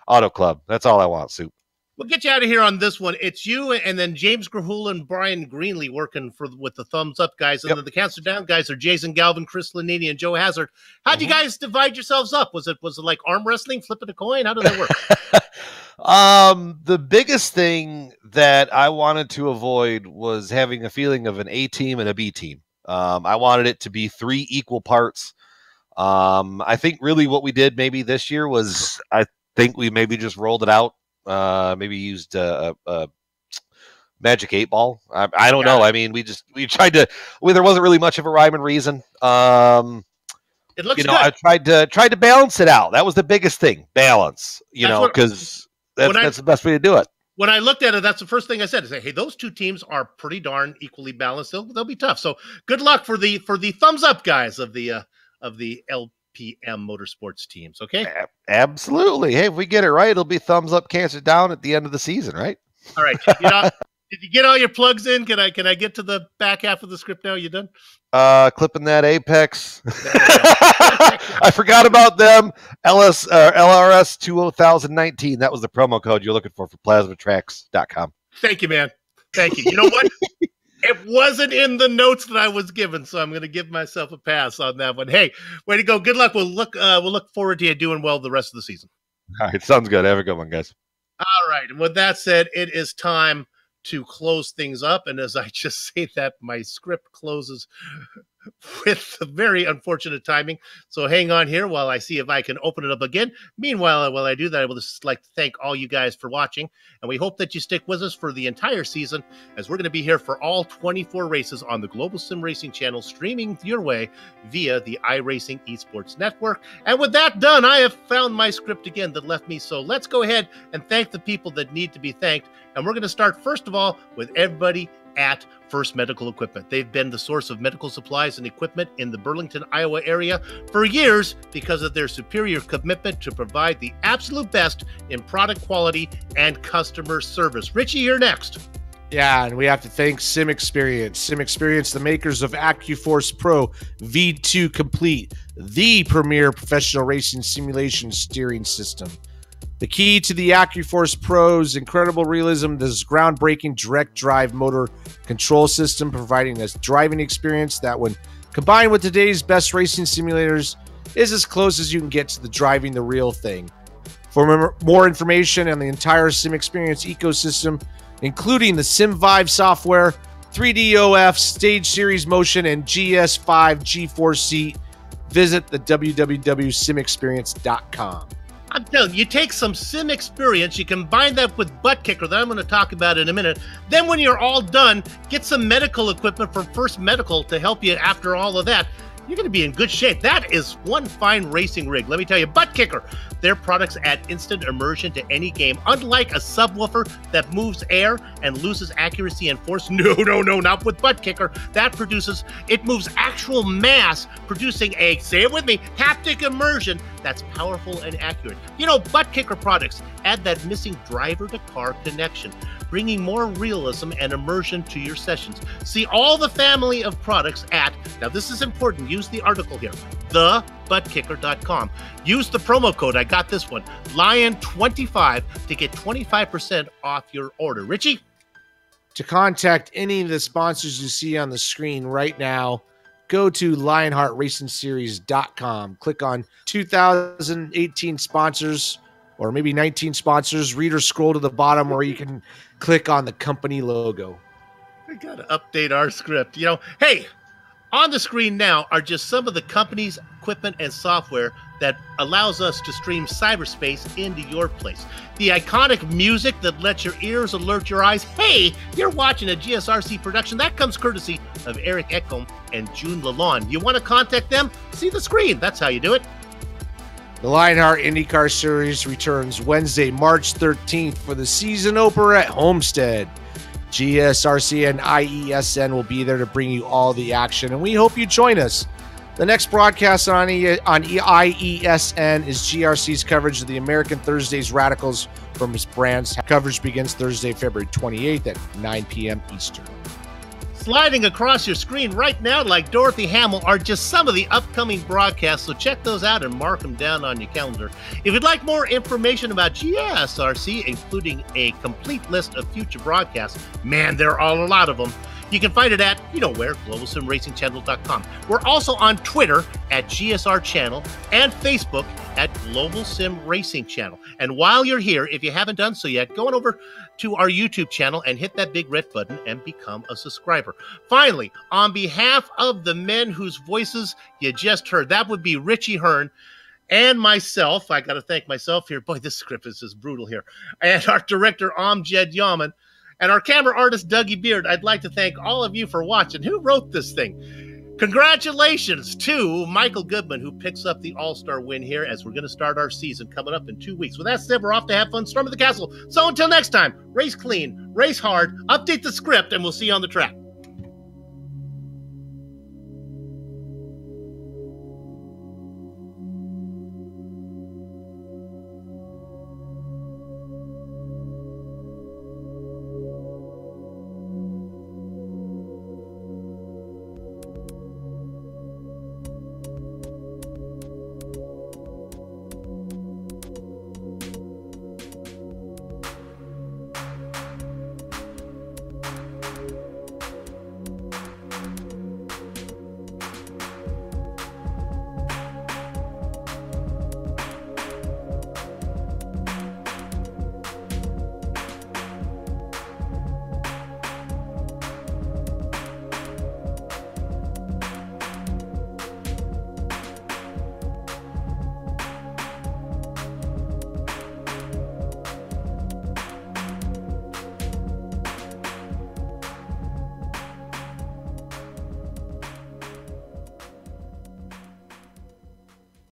Auto Club. That's all I want, Soup. We'll get you out of here on this one. It's you and then James Grahula and Brian Greenlee working with the thumbs up guys, and then the cancer down guys are Jason Galvin, Chris Lanini, and Joe Hazard. How'd you guys divide yourselves up? Was it like arm wrestling, flipping a coin? How did that work? The biggest thing that I wanted to avoid was having a feeling of an A team and a B team. I wanted it to be 3 equal parts. I think really what we did maybe this year was I think we maybe just rolled it out. Maybe used a magic 8-ball. I don't know. I mean, we tried to. There wasn't really much of a rhyme and reason. It looks good. I tried to balance it out. That was the biggest thing, balance. Because that's the best way to do it. When I looked at it, that's the first thing I said. I said, "Hey, those 2 teams are pretty darn equally balanced. They'll be tough." So good luck for the thumbs up guys of the LPM Motorsports teams. Okay. Absolutely. Hey, if we get it right, it'll be thumbs up, cancer down at the end of the season, right? All right. Did you get all your plugs in? Can I get to the back half of the script now? You done? Clipping that Apex. I forgot about them. LRS 2019. That was the promo code you're looking for plasmatracks.com. Thank you, man. Thank you. You know what? It wasn't in the notes that I was given, so I'm going to give myself a pass on that one. Hey, way to go! Good luck. We'll look forward to you doing well the rest of the season. All right, sounds good. Have a good one, guys. All right, and with that said, it is time to close things up. And as I just say that, my script closes with very unfortunate timing. So hang on here while I see if I can open it up again. Meanwhile, while I do that, I would just like to thank all you guys for watching. And we hope that you stick with us for the entire season, as we're going to be here for all 24 races on the Global SimRacing Channel, streaming your way via the iRacing Esports Network. And with that done, I have found my script again that left me. So let's go ahead and thank the people that need to be thanked. And we're going to start, first of all, with everybody at First Medical Equipment. They've been the source of medical supplies and equipment in the Burlington, Iowa area for years because of their superior commitment to provide the absolute best in product quality and customer service. Richie, you're next. Yeah, and we have to thank Sim Experience. Sim Experience, the makers of AccuForce Pro V2 Complete, the premier professional racing simulation steering system. The key to the AccuForce Pro's incredible realism, this groundbreaking direct drive motor control system, providing a driving experience that, when combined with today's best racing simulators, is as close as you can get to the driving the real thing. For more information on the entire Sim Experience ecosystem, including the SimVive software, 3DOF, Stage Series Motion, and GS5 G4 seat, visit the www.simexperience.com. I'm telling you, you take some Sim Experience, you combine that with Butt Kicker that I'm going to talk about in a minute. Then when you're all done, get some medical equipment from First Medical to help you after all of that. You're going to be in good shape. That is one fine racing rig. Let me tell you, Butt Kicker. Their products add instant immersion to any game. Unlike a subwoofer that moves air and loses accuracy and force, no, not with Butt Kicker. It moves actual mass, producing a, say it with me, haptic immersion that's powerful and accurate. You know, Butt Kicker products add that missing driver-to-car connection, bringing more realism and immersion to your sessions. See all the family of products at, now this is important, use the article here, thebuttkicker.com. Use the promo code, I got this one, Lion25, to get 25% off your order. Richie? To contact any of the sponsors you see on the screen right now, go to LionheartRacingSeries.com. Click on 2018 sponsors, or maybe 19 sponsors. Read or scroll to the bottom where you can click on the company logo. I got to update our script. You know, hey, on the screen now are just some of the company's equipment and software that allows us to stream cyberspace into your place. The iconic music that lets your ears alert your eyes, hey, you're watching a GSRC production. That comes courtesy of Eric Ekholm and June Lalonde. You want to contact them? See the screen. That's how you do it. The Lionheart IndyCar Series returns Wednesday, March 13th for the season opener at Homestead. GSRC and IESN will be there to bring you all the action, and we hope you join us. The next broadcast on IESN is GRC's coverage of the American Thursday's Radicals from its brands. Coverage begins Thursday, February 28th at 9 p.m. Eastern. Sliding across your screen right now like Dorothy Hamill are just some of the upcoming broadcasts, so check those out and mark them down on your calendar. If you'd like more information about GSRC, including a complete list of future broadcasts, man, there are a lot of them, you can find it at, you know where, globalsimracingchannel.com. We're also on Twitter at GSR Channel and Facebook at Global Sim Racing Channel. And while you're here, if you haven't done so yet, go on over to our YouTube channel and hit that big red button and become a subscriber. Finally, on behalf of the men whose voices you just heard, that would be Richie Hearn and myself, I got to thank myself here. Boy, this script is just brutal here. And our director, Amjad Yaman, and our camera artist, Dougie Beard. I'd like to thank all of you for watching. Who wrote this thing? Congratulations to Michael Goodman, who picks up the All-Star win here as we're going to start our season coming up in 2 weeks. With that said, we're off to have fun, storm of the castle. So until next time, race clean, race hard, update the script, and we'll see you on the track.